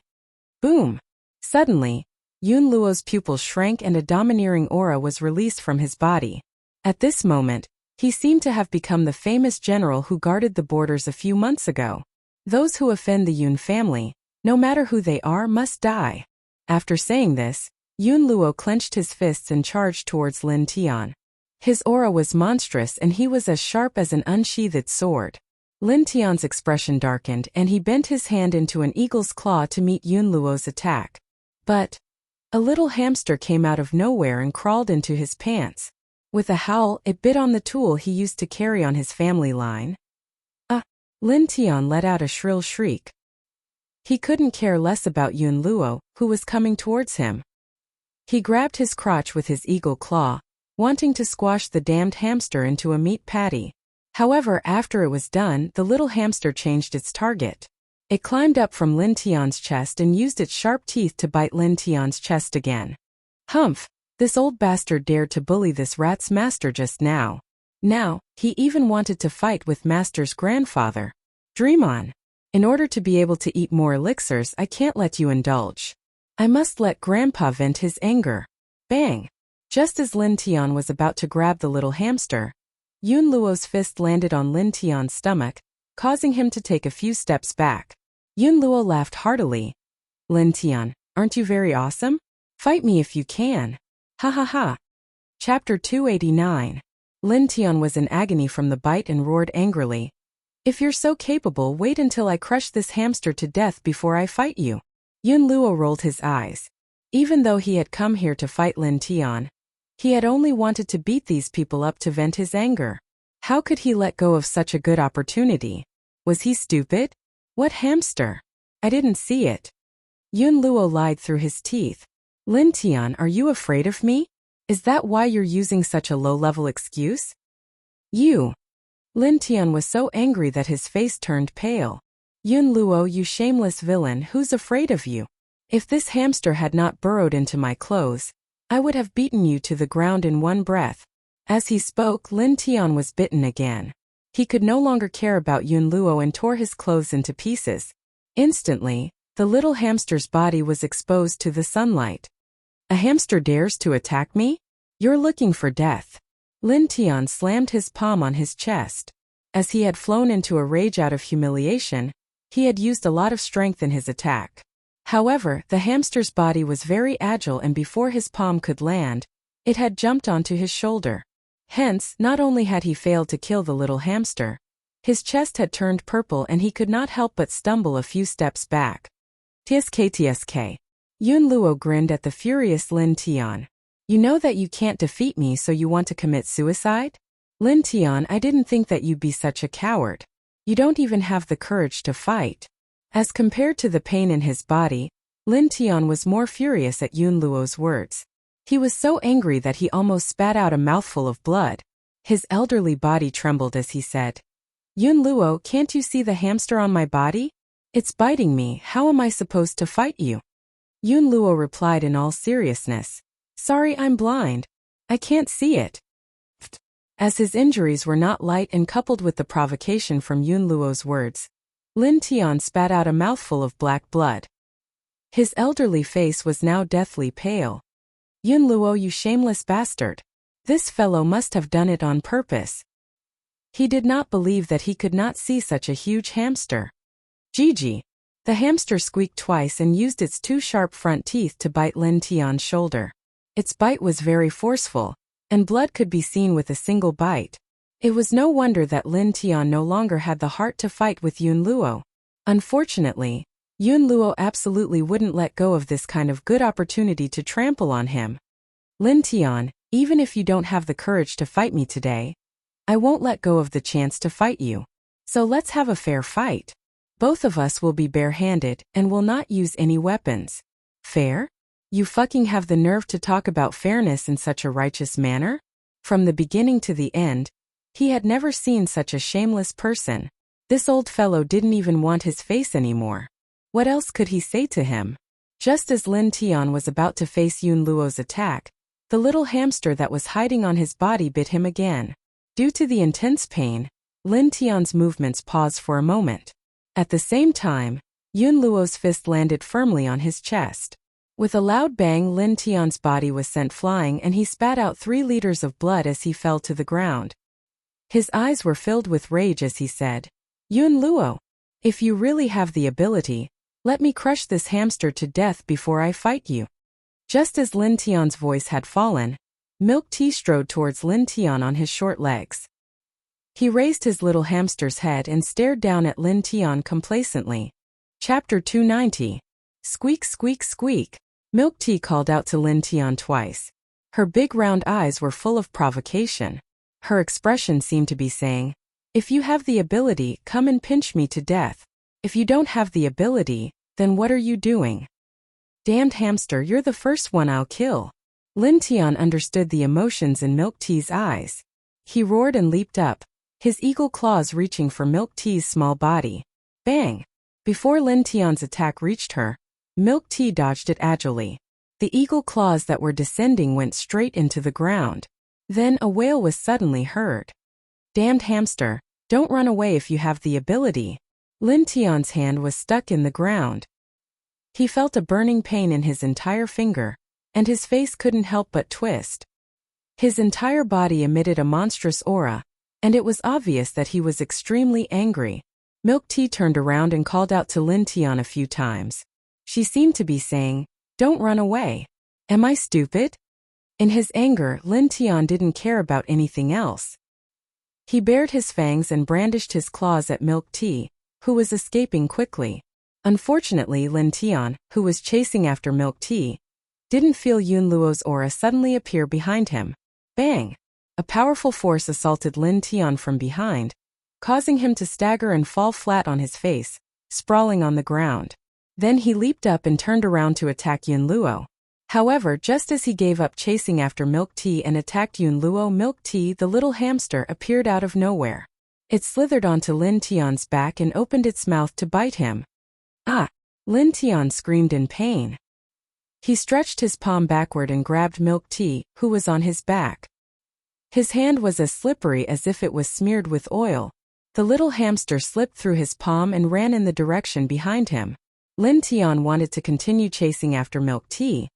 Boom! Suddenly, Yun Luo's pupils shrank and a domineering aura was released from his body. At this moment, he seemed to have become the famous general who guarded the borders a few months ago. Those who offend the Yun family, no matter who they are, must die. After saying this, Yun Luo clenched his fists and charged towards Lin Tian. His aura was monstrous and he was as sharp as an unsheathed sword. Lin Tian's expression darkened and he bent his hand into an eagle's claw to meet Yun Luo's attack. But a little hamster came out of nowhere and crawled into his pants. With a howl, it bit on the tool he used to carry on his family line. Lin Tian let out a shrill shriek. He couldn't care less about Yun Luo, who was coming towards him. He grabbed his crotch with his eagle claw, wanting to squash the damned hamster into a meat patty. However, after it was done, the little hamster changed its target. It climbed up from Lin Tian's chest and used its sharp teeth to bite Lin Tian's chest again. Humph! This old bastard dared to bully this rat's master just now. Now, he even wanted to fight with master's grandfather. Dream on. In order to be able to eat more elixirs, I can't let you indulge. I must let grandpa vent his anger. Bang! Just as Lin Tian was about to grab the little hamster, Yun Luo's fist landed on Lin Tian's stomach, causing him to take a few steps back. Yun Luo laughed heartily. Lin Tian, aren't you very awesome? Fight me if you can. Ha ha ha. Chapter 289. Lin Tian was in agony from the bite and roared angrily. If you're so capable, wait until I crush this hamster to death before I fight you. Yun Luo rolled his eyes. Even though he had come here to fight Lin Tian, he had only wanted to beat these people up to vent his anger. How could he let go of such a good opportunity? Was he stupid? What hamster? I didn't see it. Yun Luo lied through his teeth. Lin Tian, are you afraid of me? Is that why you're using such a low-level excuse? You. Lin Tian was so angry that his face turned pale. Yun Luo, you shameless villain, who's afraid of you? If this hamster had not burrowed into my clothes, I would have beaten you to the ground in one breath. As he spoke, Lin Tian was bitten again. He could no longer care about Yun Luo and tore his clothes into pieces. Instantly, the little hamster's body was exposed to the sunlight. A hamster dares to attack me? You're looking for death. Lin Tian slammed his palm on his chest. As he had flown into a rage out of humiliation, he had used a lot of strength in his attack. However, the hamster's body was very agile, and before his palm could land, it had jumped onto his shoulder. Hence, not only had he failed to kill the little hamster, his chest had turned purple and he could not help but stumble a few steps back. TSK. Yun Luo grinned at the furious Lin Tian. You know that you can't defeat me, so you want to commit suicide? Lin Tian, I didn't think that you'd be such a coward. You don't even have the courage to fight. As compared to the pain in his body, Lin Tian was more furious at Yun Luo's words. He was so angry that he almost spat out a mouthful of blood. His elderly body trembled as he said, Yun Luo, can't you see the hamster on my body? It's biting me, how am I supposed to fight you? Yun Luo replied in all seriousness, Sorry, I'm blind. I can't see it. As his injuries were not light and coupled with the provocation from Yun Luo's words, Lin Tian spat out a mouthful of black blood. His elderly face was now deathly pale. Yun Luo, you shameless bastard. This fellow must have done it on purpose. He did not believe that he could not see such a huge hamster. Gigi. The hamster squeaked twice and used its two sharp front teeth to bite Lin Tian's shoulder. Its bite was very forceful, and blood could be seen with a single bite. It was no wonder that Lin Tian no longer had the heart to fight with Yun Luo. Unfortunately, Yun Luo absolutely wouldn't let go of this kind of good opportunity to trample on him. Lin Tian, even if you don't have the courage to fight me today, I won't let go of the chance to fight you. So let's have a fair fight. Both of us will be barehanded and will not use any weapons. Fair? You fucking have the nerve to talk about fairness in such a righteous manner? From the beginning to the end, he had never seen such a shameless person. This old fellow didn't even want his face anymore. What else could he say to him? Just as Lin Tian was about to face Yun Luo's attack, the little hamster that was hiding on his body bit him again. Due to the intense pain, Lin Tian's movements paused for a moment. At the same time, Yun Luo's fist landed firmly on his chest. With a loud bang, Lin Tian's body was sent flying and he spat out 3 liters of blood as he fell to the ground. His eyes were filled with rage as he said, Yun Luo, if you really have the ability, let me crush this hamster to death before I fight you. Just as Lin Tian's voice had fallen, Milk Tea strode towards Lin Tian on his short legs. He raised his little hamster's head and stared down at Lin Tian complacently. Chapter 290. Squeak, squeak, squeak. Milk Tea called out to Lin Tian twice. Her big round eyes were full of provocation. Her expression seemed to be saying, if you have the ability, come and pinch me to death. If you don't have the ability, then what are you doing? Damned hamster, you're the first one I'll kill. Lin Tian understood the emotions in Milk Tea's eyes. He roared and leaped up, his eagle claws reaching for Milk Tea's small body. Bang! Before Lin Tian's attack reached her, Milk Tea dodged it agilely. The eagle claws that were descending went straight into the ground. Then a wail was suddenly heard. "Damned hamster, don't run away if you have the ability." Lin Tian's hand was stuck in the ground. He felt a burning pain in his entire finger, and his face couldn't help but twist. His entire body emitted a monstrous aura, and it was obvious that he was extremely angry. Milk Tea turned around and called out to Lin Tian a few times. She seemed to be saying, "Don't run away. Am I stupid?" In his anger, Lin Tian didn't care about anything else. He bared his fangs and brandished his claws at Milk Tea, who was escaping quickly. Unfortunately, Lin Tian, who was chasing after Milk Tea, didn't feel Yun Luo's aura suddenly appear behind him. Bang! A powerful force assaulted Lin Tian from behind, causing him to stagger and fall flat on his face, sprawling on the ground. Then he leaped up and turned around to attack Yun Luo. However, just as he gave up chasing after Milk Tea and attacked Yun Luo, Milk Tea, the little hamster, appeared out of nowhere. It slithered onto Lin Tian's back and opened its mouth to bite him. "Ah!" Lin Tian screamed in pain. He stretched his palm backward and grabbed Milk Tea, who was on his back. His hand was as slippery as if it was smeared with oil. The little hamster slipped through his palm and ran in the direction behind him. Lin Tian wanted to continue chasing after Milk Tea,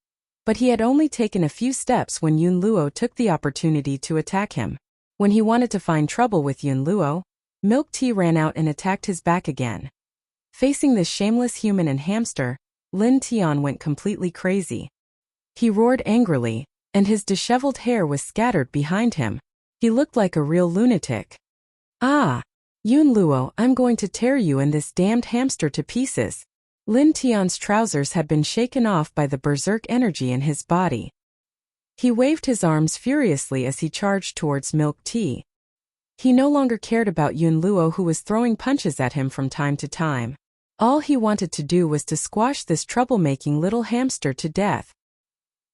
but he had only taken a few steps when Yun Luo took the opportunity to attack him. When he wanted to find trouble with Yun Luo, Milk Tea ran out and attacked his back again. Facing this shameless human and hamster, Lin Tian went completely crazy. He roared angrily, and his disheveled hair was scattered behind him. He looked like a real lunatic. "Ah! Yun Luo, I'm going to tear you and this damned hamster to pieces." Lin Tian's trousers had been shaken off by the berserk energy in his body. He waved his arms furiously as he charged towards Milk Tea. He no longer cared about Yun Luo, who was throwing punches at him from time to time. All he wanted to do was to squash this troublemaking little hamster to death.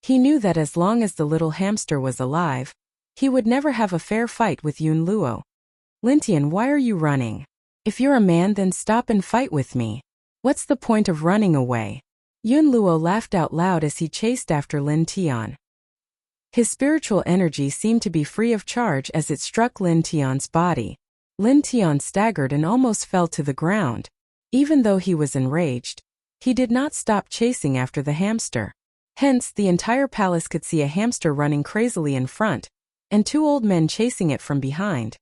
He knew that as long as the little hamster was alive, he would never have a fair fight with Yun Luo. "Lin Tian, why are you running? If you're a man, then stop and fight with me. What's the point of running away?" Yun Luo laughed out loud as he chased after Lin Tian. His spiritual energy seemed to be free of charge as it struck Lin Tian's body. Lin Tian staggered and almost fell to the ground. Even though he was enraged, he did not stop chasing after the hamster. Hence, the entire palace could see a hamster running crazily in front, and two old men chasing it from behind.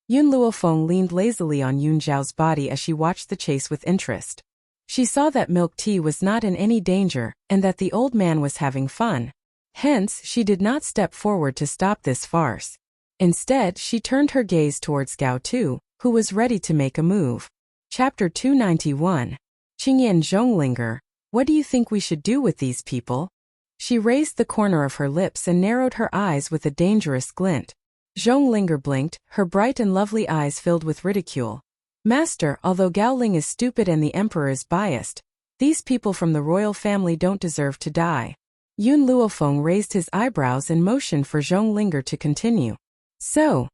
Yun Luofeng leaned lazily on Yun Zhao's body as she watched the chase with interest. She saw that Milk Tea was not in any danger, and that the old man was having fun. Hence, she did not step forward to stop this farce. Instead, she turned her gaze towards Gao Tu, who was ready to make a move. Chapter 291. Qingyan Zhonglinger, what do you think we should do with these people? She raised the corner of her lips and narrowed her eyes with a dangerous glint. Zhonglinger blinked, her bright and lovely eyes filled with ridicule. "Master, although Gaoling is stupid and the emperor is biased, these people from the royal family don't deserve to die." Yun Luofeng raised his eyebrows and motioned for Zhonglinger to continue. "So?"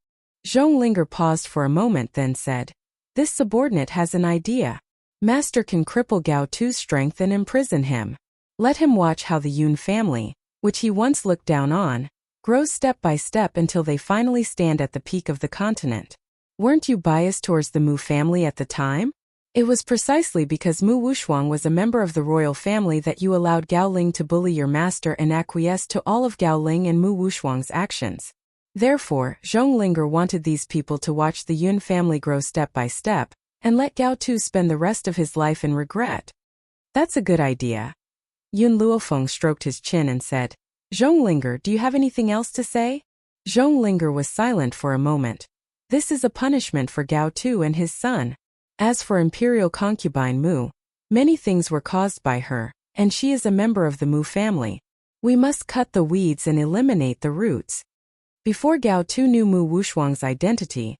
Zhonglinger paused for a moment, then said, "This subordinate has an idea. Master can cripple Gao Tu's strength and imprison him. Let him watch how the Yun family, which he once looked down on, grows step by step until they finally stand at the peak of the continent. Weren't you biased towards the Mu family at the time? It was precisely because Mu Wushuang was a member of the royal family that you allowed Gao Ling to bully your master and acquiesce to all of Gao Ling and Mu Wushuang's actions. Therefore, Zhonglinger wanted these people to watch the Yun family grow step by step, and let Gao Tu spend the rest of his life in regret." "That's a good idea." Yun Luofeng stroked his chin and said, "Zhonglinger, do you have anything else to say?" Zhonglinger was silent for a moment. "This is a punishment for Gao Tu and his son. As for imperial concubine Mu, many things were caused by her, and she is a member of the Mu family. We must cut the weeds and eliminate the roots." Before Gao Tu knew Mu Wushuang's identity,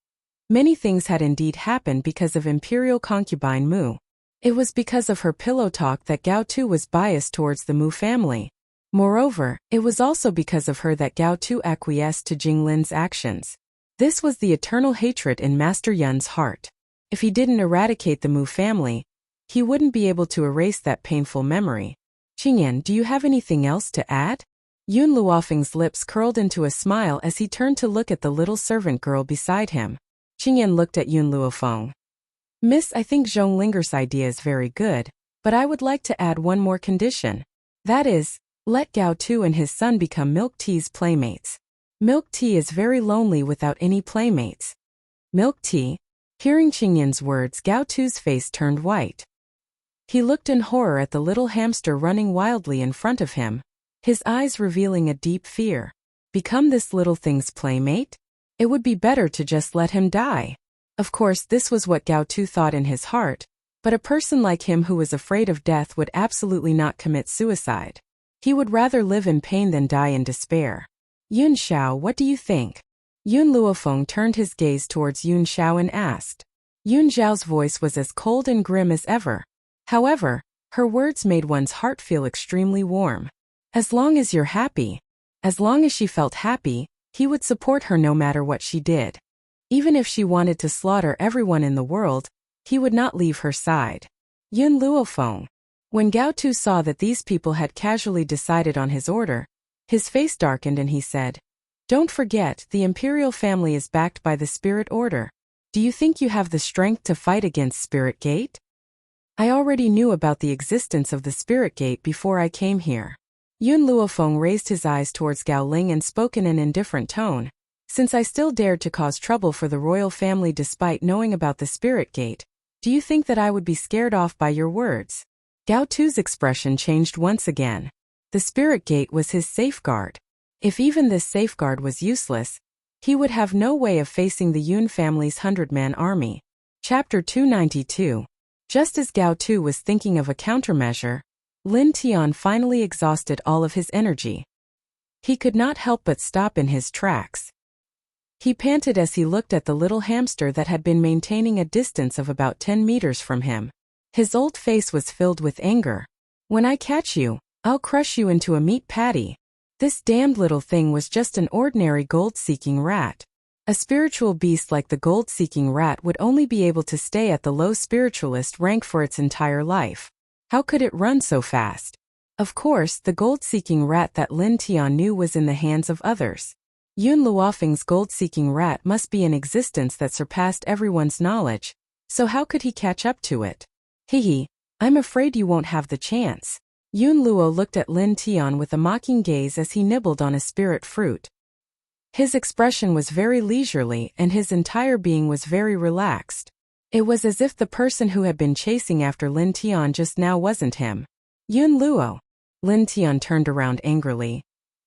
many things had indeed happened because of imperial concubine Mu. It was because of her pillow talk that Gao Tu was biased towards the Mu family. Moreover, it was also because of her that Gao Tu acquiesced to Jinglin's actions. This was the eternal hatred in Master Yun's heart. If he didn't eradicate the Mu family, he wouldn't be able to erase that painful memory. Qingyan, do you have anything else to add? Yun Luofeng's lips curled into a smile as he turned to look at the little servant girl beside him. Qingyan looked at Yun Luofeng. Miss, I think Zhonglinger's idea is very good, but I would like to add one more condition. That is, let Gao Tu and his son become Milk Tea's playmates. Milk Tea is very lonely without any playmates. Milk Tea? Hearing Qingyan's words, Gao Tu's face turned white. He looked in horror at the little hamster running wildly in front of him, his eyes revealing a deep fear. Become this little thing's playmate? It would be better to just let him die. Of course, this was what Gao Tu thought in his heart, but a person like him who was afraid of death would absolutely not commit suicide. He would rather live in pain than die in despair. Yun Xiao, what do you think? Yun Luofeng turned his gaze towards Yun Xiao and asked. Yun Xiao's voice was as cold and grim as ever. However, her words made one's heart feel extremely warm. As long as you're happy. As long as she felt happy, he would support her no matter what she did. Even if she wanted to slaughter everyone in the world, he would not leave her side. Yun Luofeng. When Gao Tu saw that these people had casually decided on his order, his face darkened and he said, Don't forget, the imperial family is backed by the Spirit Order. Do you think you have the strength to fight against Spirit Gate? I already knew about the existence of the Spirit Gate before I came here. Yun Luofeng raised his eyes towards Gao Ling and spoke in an indifferent tone. Since I still dared to cause trouble for the royal family despite knowing about the Spirit Gate, do you think that I would be scared off by your words? Gao Tu's expression changed once again. The Spirit Gate was his safeguard. If even this safeguard was useless, he would have no way of facing the Yun family's 100-man army. Chapter 292. Just as Gao Tu was thinking of a countermeasure, Lin Tian finally exhausted all of his energy. He could not help but stop in his tracks. He panted as he looked at the little hamster that had been maintaining a distance of about 10 meters from him. His old face was filled with anger. When I catch you, I'll crush you into a meat patty. This damned little thing was just an ordinary gold-seeking rat. A spiritual beast like the gold-seeking rat would only be able to stay at the low spiritualist rank for its entire life. How could it run so fast? Of course, the gold-seeking rat that Lin Tian knew was in the hands of others. Yun Luofeng's gold-seeking rat must be an existence that surpassed everyone's knowledge, so how could he catch up to it? Hehe, I'm afraid you won't have the chance. Yun Luo looked at Lin Tian with a mocking gaze as he nibbled on a spirit fruit. His expression was very leisurely and his entire being was very relaxed. It was as if the person who had been chasing after Lin Tian just now wasn't him. Yun Luo. Lin Tian turned around angrily.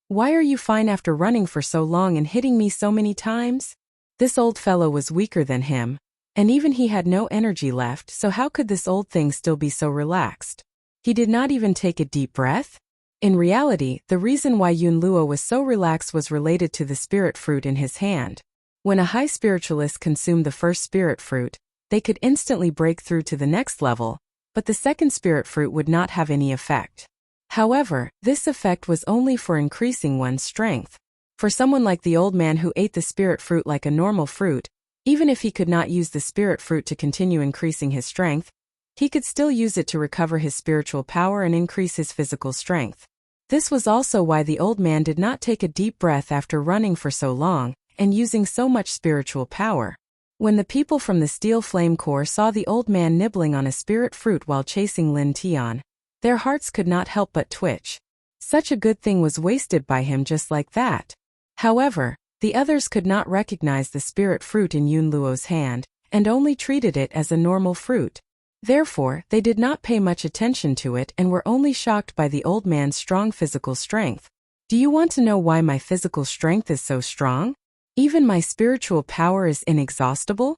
Why are you fine after running for so long and hitting me so many times? This old fellow was weaker than him, and even he had no energy left, so how could this old thing still be so relaxed? He did not even take a deep breath? In reality, the reason why Yun Luo was so relaxed was related to the spirit fruit in his hand. When a high spiritualist consumed the first spirit fruit, they could instantly break through to the next level, but the second spirit fruit would not have any effect. However, this effect was only for increasing one's strength. For someone like the old man who ate the spirit fruit like a normal fruit, even if he could not use the spirit fruit to continue increasing his strength, he could still use it to recover his spiritual power and increase his physical strength. This was also why the old man did not take a deep breath after running for so long and using so much spiritual power. When the people from the Steel Flame Corps saw the old man nibbling on a spirit fruit while chasing Lin Tian, their hearts could not help but twitch. Such a good thing was wasted by him just like that. However, the others could not recognize the spirit fruit in Yun Luo's hand, and only treated it as a normal fruit. Therefore, they did not pay much attention to it and were only shocked by the old man's strong physical strength. Do you want to know why my physical strength is so strong? Even my spiritual power is inexhaustible?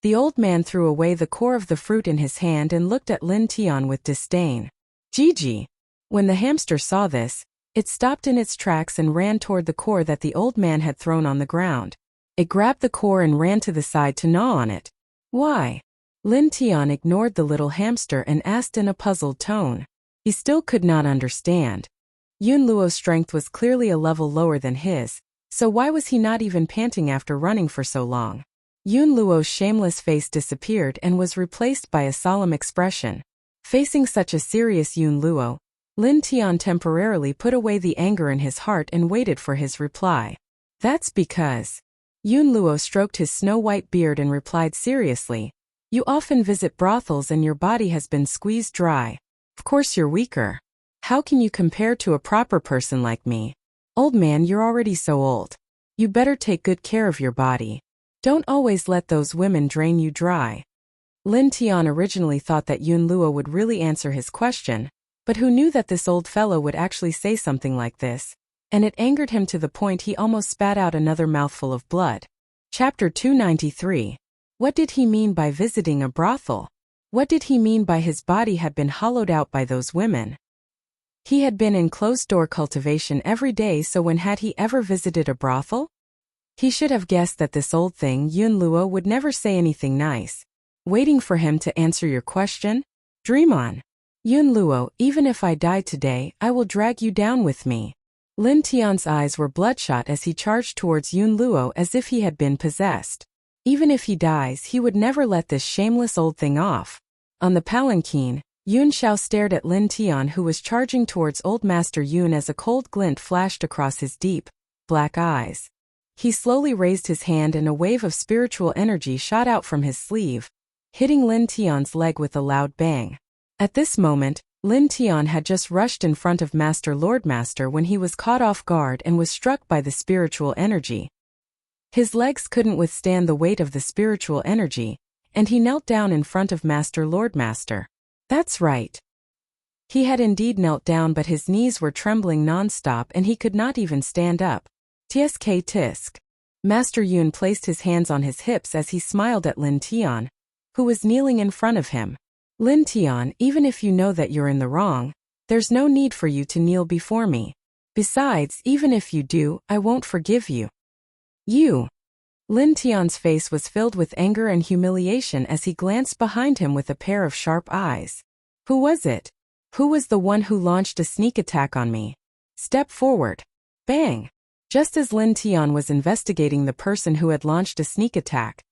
The old man threw away the core of the fruit in his hand and looked at Lin Tian with disdain. Gigi. When the hamster saw this, it stopped in its tracks and ran toward the core that the old man had thrown on the ground. It grabbed the core and ran to the side to gnaw on it. Why? Lin Tian ignored the little hamster and asked in a puzzled tone. He still could not understand. Yun Luo's strength was clearly a level lower than his, so why was he not even panting after running for so long? Yun Luo's shameless face disappeared and was replaced by a solemn expression. Facing such a serious Yun Luo, Lin Tian temporarily put away the anger in his heart and waited for his reply. That's because. Yun Luo stroked his snow-white beard and replied seriously, you often visit brothels and your body has been squeezed dry. Of course you're weaker. How can you compare to a proper person like me? Old man, you're already so old. You better take good care of your body. Don't always let those women drain you dry. Lin Tian originally thought that Yun Luo would really answer his question, but who knew that this old fellow would actually say something like this? And it angered him to the point he almost spat out another mouthful of blood. Chapter 293. What did he mean by visiting a brothel? What did he mean by his body had been hollowed out by those women? He had been in closed-door cultivation every day, so when had he ever visited a brothel? He should have guessed that this old thing Yun Luo would never say anything nice. Waiting for him to answer your question? Dream on. Yun Luo, even if I die today, I will drag you down with me. Lin Tian's eyes were bloodshot as he charged towards Yun Luo as if he had been possessed. Even if he dies, he would never let this shameless old thing off. On the palanquin, Yun Xiao stared at Lin Tian, who was charging towards Old Master Yun, as a cold glint flashed across his deep, black eyes. He slowly raised his hand and a wave of spiritual energy shot out from his sleeve, hitting Lin Tian's leg with a loud bang. At this moment, Lin Tian had just rushed in front of Lordmaster when he was caught off guard and was struck by the spiritual energy. His legs couldn't withstand the weight of the spiritual energy, and he knelt down in front of Lordmaster. That's right. He had indeed knelt down, but his knees were trembling non-stop and he could not even stand up. Tsk tisk. Master Yun placed his hands on his hips as he smiled at Lin Tian, who was kneeling in front of him. Lin Tian, even if you know that you're in the wrong, there's no need for you to kneel before me. Besides, even if you do, I won't forgive you. You. Lin Tian's face was filled with anger and humiliation as he glanced behind him with a pair of sharp eyes. Who was it? Who was the one who launched a sneak attack on me? Step forward. Bang! Just as Lin Tian was investigating the person who had launched a sneak attack,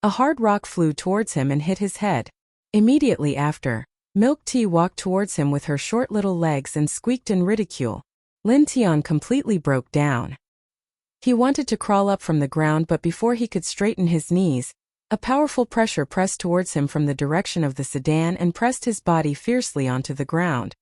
a hard rock flew towards him and hit his head. Immediately after, Milk Tea walked towards him with her short little legs and squeaked in ridicule. Lin Tian completely broke down. He wanted to crawl up from the ground, but before he could straighten his knees, a powerful pressure pressed towards him from the direction of the sedan and pressed his body fiercely onto the ground.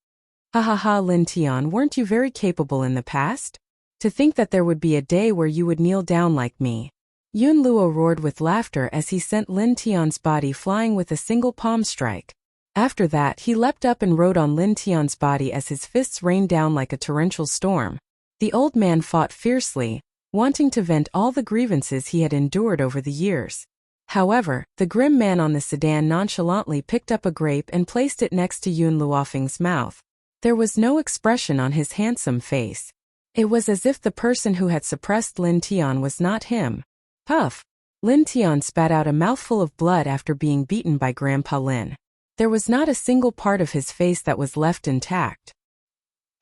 Ha ha ha, Lin Tian, weren't you very capable in the past? To think that there would be a day where you would kneel down like me. Yun Luo roared with laughter as he sent Lin Tian's body flying with a single palm strike. After that, he leapt up and rode on Lin Tian's body as his fists rained down like a torrential storm. The old man fought fiercely, wanting to vent all the grievances he had endured over the years. However, the grim man on the sedan nonchalantly picked up a grape and placed it next to Yun Luofeng's mouth. There was no expression on his handsome face. It was as if the person who had suppressed Lin Tian was not him. Puff! Lin Tian spat out a mouthful of blood after being beaten by Grandpa Lin. There was not a single part of his face that was left intact.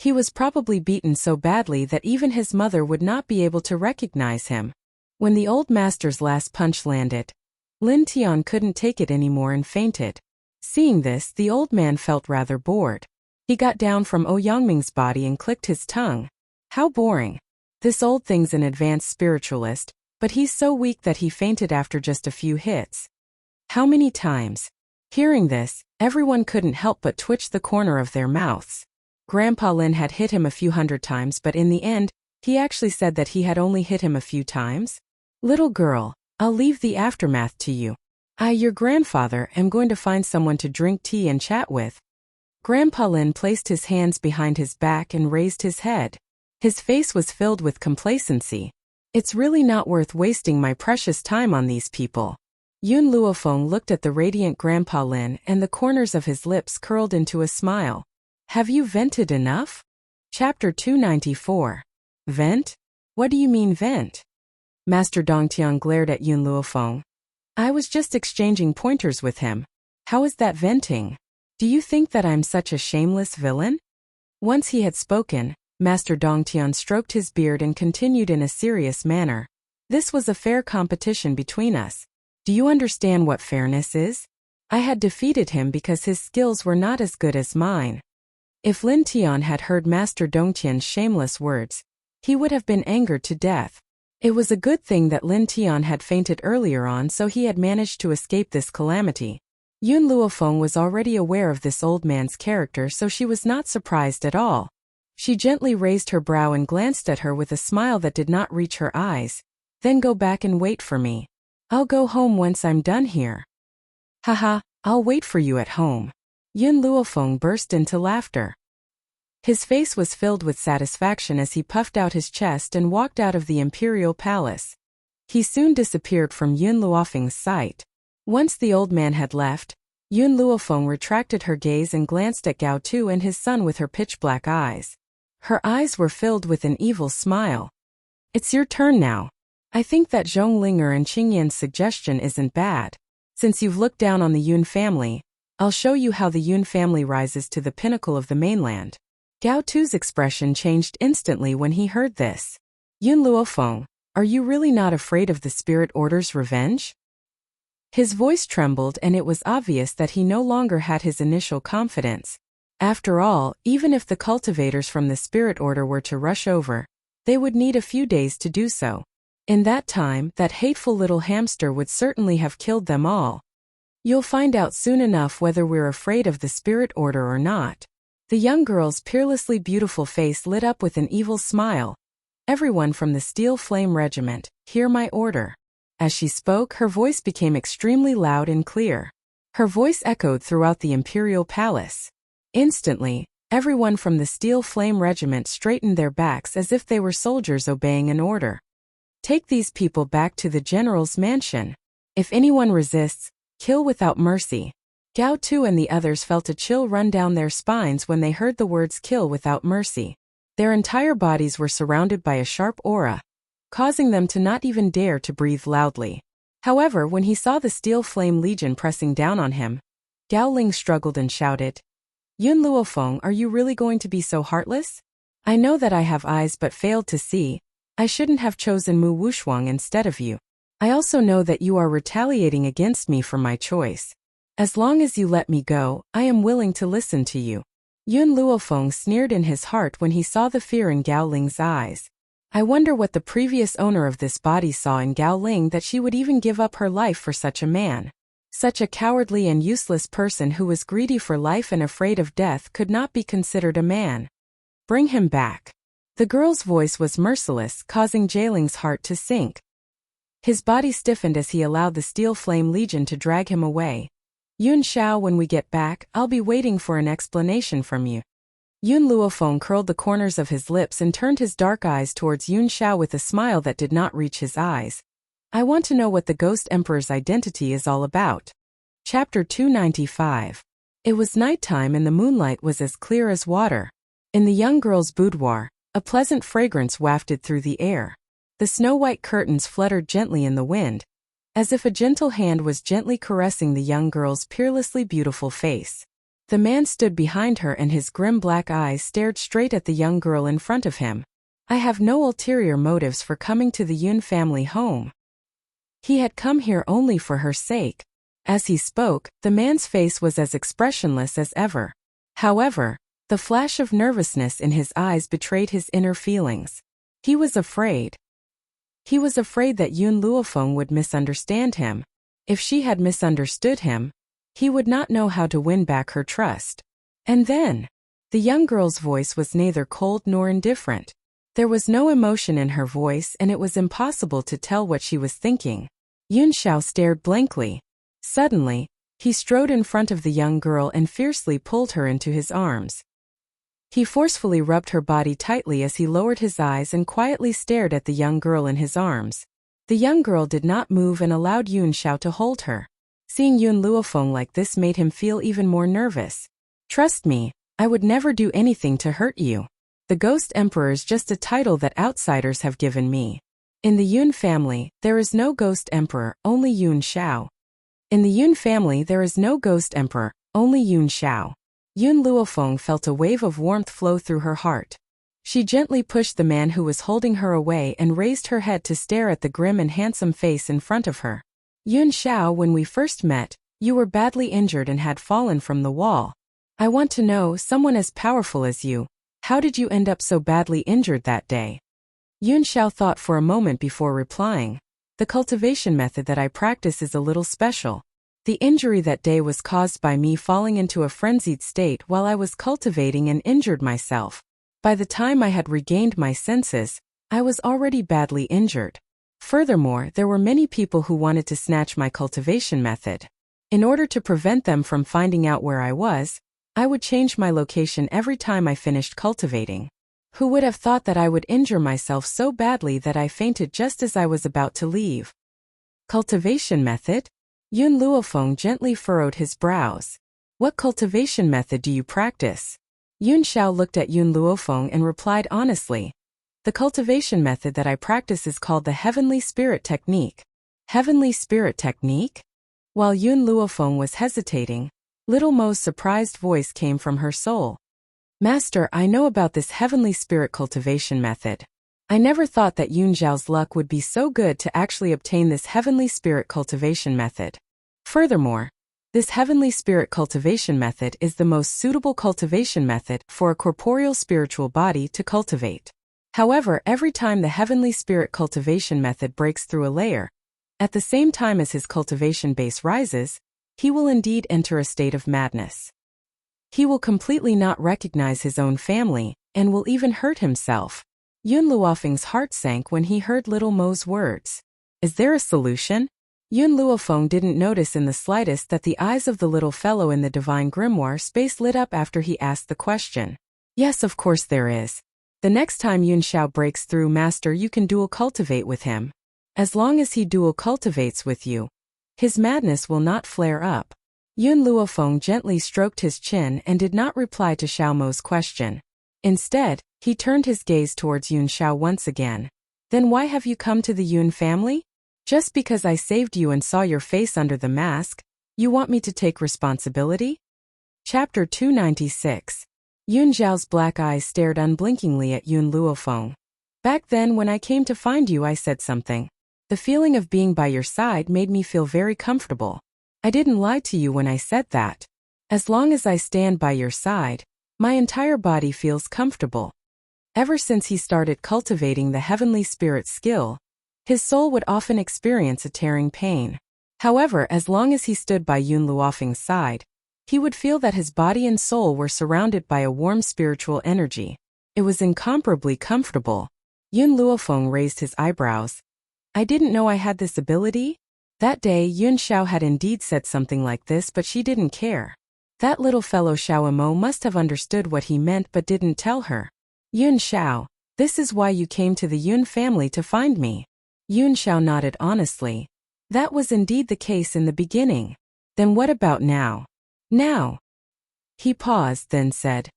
He was probably beaten so badly that even his mother would not be able to recognize him. When the old master's last punch landed, Lin Tian couldn't take it anymore and fainted. Seeing this, the old man felt rather bored. He got down from Ouyangming's body and clicked his tongue. How boring. This old thing's an advanced spiritualist, but he's so weak that he fainted after just a few hits. How many times? Hearing this, everyone couldn't help but twitch the corner of their mouths. Grandpa Lin had hit him a few hundred times, but in the end, he actually said that he had only hit him a few times. Little girl, I'll leave the aftermath to you. I, your grandfather, am going to find someone to drink tea and chat with. Grandpa Lin placed his hands behind his back and raised his head. His face was filled with complacency. It's really not worth wasting my precious time on these people. Yun Luofeng looked at the radiant Grandpa Lin and the corners of his lips curled into a smile. Have you vented enough? Chapter 294. Vent? What do you mean vent? Master Dongtian glared at Yun Luofeng. I was just exchanging pointers with him. How is that venting? Do you think that I'm such a shameless villain? Once he had spoken, Master Dongtian stroked his beard and continued in a serious manner. This was a fair competition between us. Do you understand what fairness is? I had defeated him because his skills were not as good as mine. If Lin Tian had heard Master Dongtian's shameless words, he would have been angered to death. It was a good thing that Lin Tian had fainted earlier on, so he had managed to escape this calamity. Yun Luofeng was already aware of this old man's character, so she was not surprised at all. She gently raised her brow and glanced at her with a smile that did not reach her eyes. Then go back and wait for me. I'll go home once I'm done here. Haha, I'll wait for you at home. Yun Luofeng burst into laughter. His face was filled with satisfaction as he puffed out his chest and walked out of the imperial palace. He soon disappeared from Yun Luofeng's sight. Once the old man had left, Yun Luofeng retracted her gaze and glanced at Gao Tu and his son with her pitch-black eyes. Her eyes were filled with an evil smile. It's your turn now. I think that Zhong Linger and Qingyan's suggestion isn't bad. Since you've looked down on the Yun family, I'll show you how the Yun family rises to the pinnacle of the mainland. Gao Tu's expression changed instantly when he heard this. Yun Luofeng, are you really not afraid of the Spirit Order's revenge? His voice trembled, and it was obvious that he no longer had his initial confidence. After all, even if the cultivators from the Spirit Order were to rush over, they would need a few days to do so. In that time, that hateful little hamster would certainly have killed them all. You'll find out soon enough whether we're afraid of the Spirit Order or not. The young girl's peerlessly beautiful face lit up with an evil smile. Everyone from the Steel Flame Regiment, hear my order. As she spoke, her voice became extremely loud and clear. Her voice echoed throughout the imperial palace. Instantly, everyone from the Steel Flame Regiment straightened their backs as if they were soldiers obeying an order. Take these people back to the general's mansion. If anyone resists, kill without mercy. Gao Tu and the others felt a chill run down their spines when they heard the words kill without mercy. Their entire bodies were surrounded by a sharp aura, causing them to not even dare to breathe loudly. However, when he saw the Steel Flame Legion pressing down on him, Gao Ling struggled and shouted, Yun Luofeng, are you really going to be so heartless? I know that I have eyes but failed to see. I shouldn't have chosen Mu Wushuang instead of you. I also know that you are retaliating against me for my choice. As long as you let me go, I am willing to listen to you. Yun Luofeng sneered in his heart when he saw the fear in Gao Ling's eyes. I wonder what the previous owner of this body saw in Gao Ling that she would even give up her life for such a man. Such a cowardly and useless person who was greedy for life and afraid of death could not be considered a man. Bring him back. The girl's voice was merciless, causing Jailing's heart to sink. His body stiffened as he allowed the Steel Flame Legion to drag him away. Yun Xiao, when we get back, I'll be waiting for an explanation from you. Yun Luofeng curled the corners of his lips and turned his dark eyes towards Yun Xiao with a smile that did not reach his eyes. I want to know what the Ghost Emperor's identity is all about. Chapter 295. It was nighttime and the moonlight was as clear as water. In the young girl's boudoir, a pleasant fragrance wafted through the air. The snow-white curtains fluttered gently in the wind, as if a gentle hand was gently caressing the young girl's peerlessly beautiful face. The man stood behind her and his grim black eyes stared straight at the young girl in front of him. I have no ulterior motives for coming to the Yun family home. He had come here only for her sake. As he spoke, the man's face was as expressionless as ever. However, the flash of nervousness in his eyes betrayed his inner feelings. He was afraid. He was afraid that Yun Luofeng would misunderstand him. If she had misunderstood him, he would not know how to win back her trust. And then, the young girl's voice was neither cold nor indifferent. There was no emotion in her voice and it was impossible to tell what she was thinking. Yun Xiao stared blankly. Suddenly, he strode in front of the young girl and fiercely pulled her into his arms. He forcefully rubbed her body tightly as he lowered his eyes and quietly stared at the young girl in his arms. The young girl did not move and allowed Yun Xiao to hold her. Seeing Yun Luofeng like this made him feel even more nervous. Trust me, I would never do anything to hurt you. The Ghost Emperor is just a title that outsiders have given me. In the Yun family, there is no Ghost Emperor, only Yun Xiao. In the Yun family there is no Ghost Emperor, only Yun Xiao. Yun Luofeng felt a wave of warmth flow through her heart. She gently pushed the man who was holding her away and raised her head to stare at the grim and handsome face in front of her. Yun Xiao, when we first met, You were badly injured and had fallen from the wall. I want to know, someone as powerful as you, how did you end up so badly injured that day? Yun Xiao thought for a moment before replying. The cultivation method that I practice is a little special. The injury that day was caused by me falling into a frenzied state while I was cultivating and injured myself. By the time I had regained my senses, I was already badly injured. Furthermore, there were many people who wanted to snatch my cultivation method. In order to prevent them from finding out where I was, I would change my location every time I finished cultivating. Who would have thought that I would injure myself so badly that I fainted just as I was about to leave? Cultivation method? Yun Luofeng gently furrowed his brows. What cultivation method do you practice? Yun Xiao looked at Yun Luofeng and replied honestly. The cultivation method that I practice is called the Heavenly Spirit Technique. Heavenly Spirit Technique? While Yun Luofeng was hesitating, Little Mo's surprised voice came from her soul. Master, I know about this Heavenly Spirit cultivation method. I never thought that Yun Xiao's luck would be so good to actually obtain this Heavenly Spirit cultivation method. Furthermore, this Heavenly Spirit cultivation method is the most suitable cultivation method for a corporeal spiritual body to cultivate. However, every time the Heavenly Spirit cultivation method breaks through a layer, at the same time as his cultivation base rises, he will indeed enter a state of madness. He will completely not recognize his own family, and will even hurt himself. Yun Luofeng's heart sank when he heard Little Mo's words. Is there a solution? Yun Luofeng didn't notice in the slightest that the eyes of the little fellow in the divine grimoire space lit up after he asked the question. Yes, of course there is. The next time Yun Xiao breaks through, Master, you can dual cultivate with him. As long as he dual cultivates with you, his madness will not flare up. Yun Luofeng gently stroked his chin and did not reply to Xiao Mo's question. Instead, he turned his gaze towards Yun Xiao once again. Then why have you come to the Yun family? Just because I saved you and saw your face under the mask, you want me to take responsibility? Chapter 296. Yun Xiao's black eyes stared unblinkingly at Yun Luofeng. Back then when I came to find you, I said something. The feeling of being by your side made me feel very comfortable. I didn't lie to you when I said that. As long as I stand by your side, my entire body feels comfortable. Ever since he started cultivating the Heavenly Spirit skill, his soul would often experience a tearing pain. However, as long as he stood by Yun Luofeng's side, he would feel that his body and soul were surrounded by a warm spiritual energy. It was incomparably comfortable. Yun Luofeng raised his eyebrows. I didn't know I had this ability? That day, Yun Xiao had indeed said something like this, but she didn't care. That little fellow Xiao Mo must have understood what he meant but didn't tell her. Yun Xiao, this is why you came to the Yun family to find me. Yun Xiao nodded honestly. That was indeed the case in the beginning. Then what about now? Now. He paused, then said,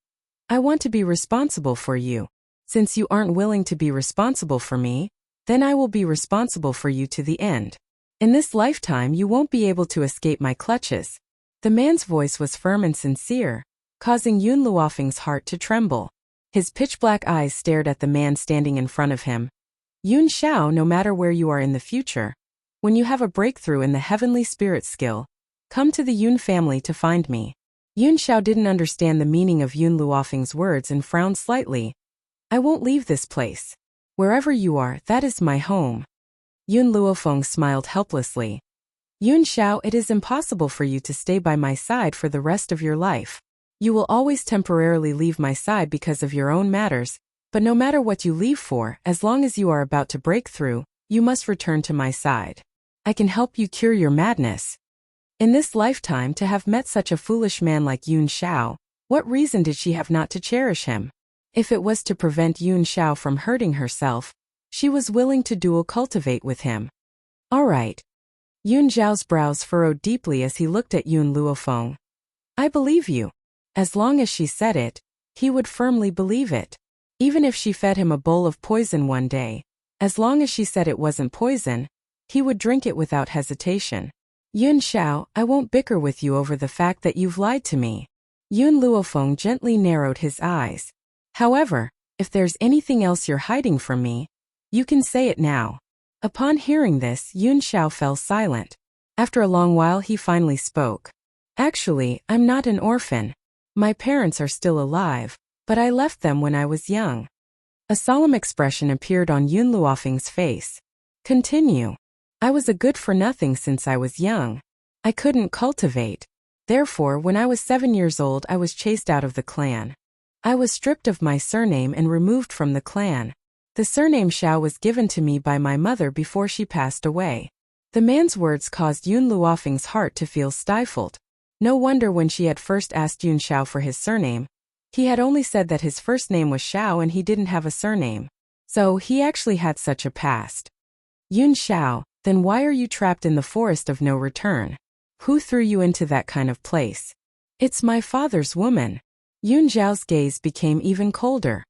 I want to be responsible for you. Since you aren't willing to be responsible for me, then I will be responsible for you to the end. In this lifetime you won't be able to escape my clutches. The man's voice was firm and sincere, causing Yun Luofeng's heart to tremble. His pitch-black eyes stared at the man standing in front of him. Yun Xiao, no matter where you are in the future, when you have a breakthrough in the Heavenly Spirit skill, come to the Yun family to find me. Yun Xiao didn't understand the meaning of Yun Luofeng's words and frowned slightly. I won't leave this place. Wherever you are, that is my home. Yun Luofeng smiled helplessly. Yun Xiao, it is impossible for you to stay by my side for the rest of your life. You will always temporarily leave my side because of your own matters, but no matter what you leave for, as long as you are about to break through, you must return to my side. I can help you cure your madness. In this lifetime, to have met such a foolish man like Yun Xiao, what reason did she have not to cherish him? If it was to prevent Yun Xiao from hurting herself, she was willing to dual cultivate with him. All right. Yun Xiao's brows furrowed deeply as he looked at Yun Luofeng. I believe you. As long as she said it, he would firmly believe it. Even if she fed him a bowl of poison one day, as long as she said it wasn't poison, he would drink it without hesitation. Yun Xiao, I won't bicker with you over the fact that you've lied to me. Yun Luofeng gently narrowed his eyes. However, if there's anything else you're hiding from me, you can say it now. Upon hearing this, Yun Xiao fell silent. After a long while he finally spoke. Actually, I'm not an orphan. My parents are still alive, but I left them when I was young. A solemn expression appeared on Yun Luofeng's face. Continue. I was a good-for-nothing since I was young. I couldn't cultivate. Therefore, when I was 7 years old I was chased out of the clan. I was stripped of my surname and removed from the clan. The surname Xiao was given to me by my mother before she passed away. The man's words caused Yun Luofeng's heart to feel stifled. No wonder when she had first asked Yun Xiao for his surname, he had only said that his first name was Xiao and he didn't have a surname. So, he actually had such a past. Yun Xiao, then why are you trapped in the forest of no return? Who threw you into that kind of place? It's my father's woman. Yun Xiao's gaze became even colder.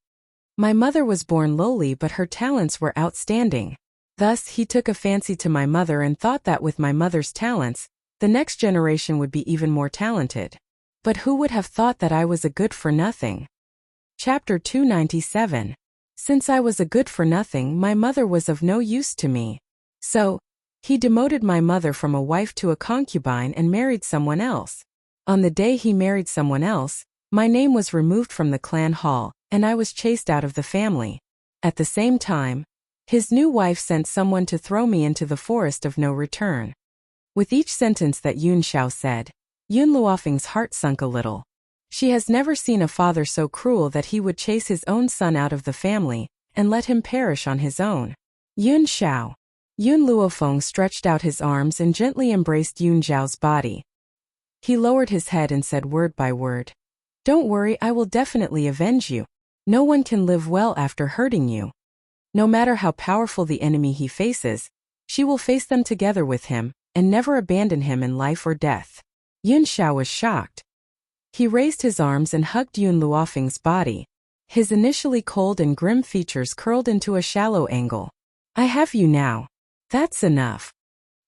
My mother was born lowly but her talents were outstanding. Thus, he took a fancy to my mother and thought that with my mother's talents, the next generation would be even more talented. But who would have thought that I was a good-for-nothing? Chapter 297. Since I was a good-for-nothing, my mother was of no use to me. So, he demoted my mother from a wife to a concubine and married someone else. On the day he married someone else, my name was removed from the clan hall, and I was chased out of the family. At the same time, his new wife sent someone to throw me into the forest of no return. With each sentence that Yun Xiao said, Yun Luofeng's heart sunk a little. She has never seen a father so cruel that he would chase his own son out of the family and let him perish on his own. Yun Xiao. Yun Luofeng stretched out his arms and gently embraced Yun Xiao's body. He lowered his head and said word by word, "Don't worry, I will definitely avenge you. No one can live well after hurting you. No matter how powerful the enemy he faces, she will face them together with him and never abandon him in life or death." Yun Xiao was shocked. He raised his arms and hugged Yun Luofeng's body. His initially cold and grim features curled into a shallow angle. "I have you now. That's enough."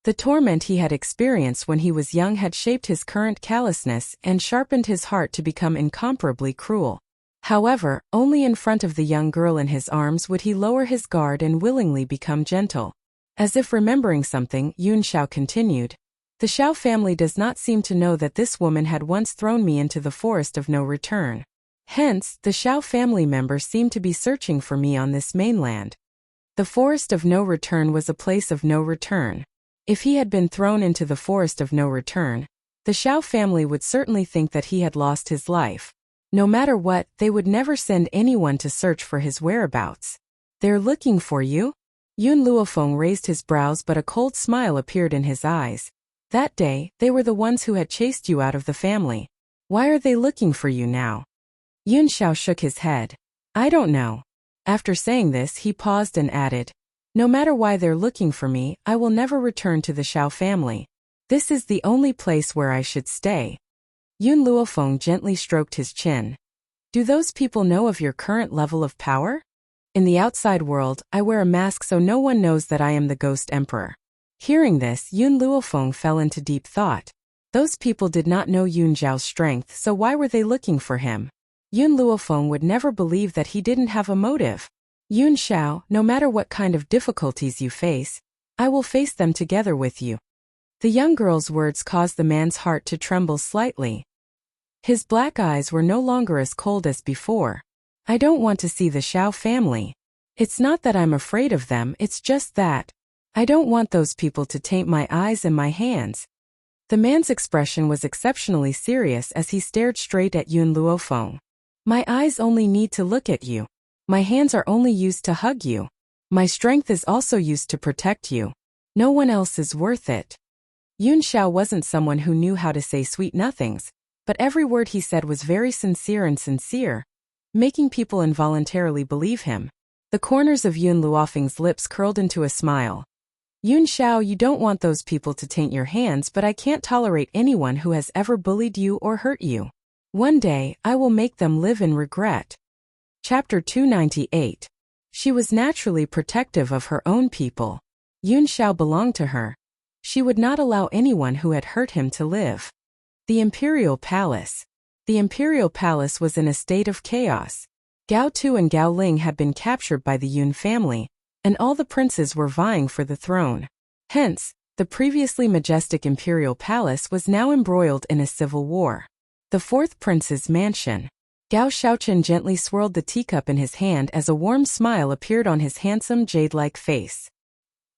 The torment he had experienced when he was young had shaped his current callousness and sharpened his heart to become incomparably cruel. However, only in front of the young girl in his arms would he lower his guard and willingly become gentle. As if remembering something, Yun Xiao continued, "The Xiao family does not seem to know that this woman had once thrown me into the forest of no return. Hence, the Xiao family members seem to be searching for me on this mainland." The forest of no return was a place of no return. If he had been thrown into the forest of no return, the Xiao family would certainly think that he had lost his life. No matter what, they would never send anyone to search for his whereabouts. "They're looking for you?" Yun Luofeng raised his brows but a cold smile appeared in his eyes. "That day, they were the ones who had chased you out of the family. Why are they looking for you now?" Yun Xiao shook his head. "I don't know." After saying this, he paused and added, "No matter why they're looking for me, I will never return to the Xiao family. This is the only place where I should stay." Yun Luofeng gently stroked his chin. "Do those people know of your current level of power?" "In the outside world, I wear a mask so no one knows that I am the Ghost Emperor." Hearing this, Yun Luofeng fell into deep thought. Those people did not know Yun Xiao's strength, so why were they looking for him? Yun Luofeng would never believe that he didn't have a motive. "Yun Xiao, no matter what kind of difficulties you face, I will face them together with you." The young girl's words caused the man's heart to tremble slightly. His black eyes were no longer as cold as before. "I don't want to see the Xiao family. It's not that I'm afraid of them, it's just that I don't want those people to taint my eyes and my hands." The man's expression was exceptionally serious as he stared straight at Yun Luofeng. "My eyes only need to look at you. My hands are only used to hug you. My strength is also used to protect you. No one else is worth it." Yun Xiao wasn't someone who knew how to say sweet nothings, but every word he said was very sincere, making people involuntarily believe him. The corners of Yun Luofeng's lips curled into a smile. "Yun Xiao, you don't want those people to taint your hands, but I can't tolerate anyone who has ever bullied you or hurt you. One day, I will make them live in regret." Chapter 298. She was naturally protective of her own people. Yun Xiao belonged to her. She would not allow anyone who had hurt him to live. The Imperial Palace. The Imperial Palace was in a state of chaos. Gao Tu and Gao Ling had been captured by the Yun family, and all the princes were vying for the throne. Hence, The previously majestic imperial palace was now embroiled in a civil war. The fourth prince's mansion. Gao Xiaochen gently swirled the teacup in his hand as a warm smile appeared on his handsome jade-like face.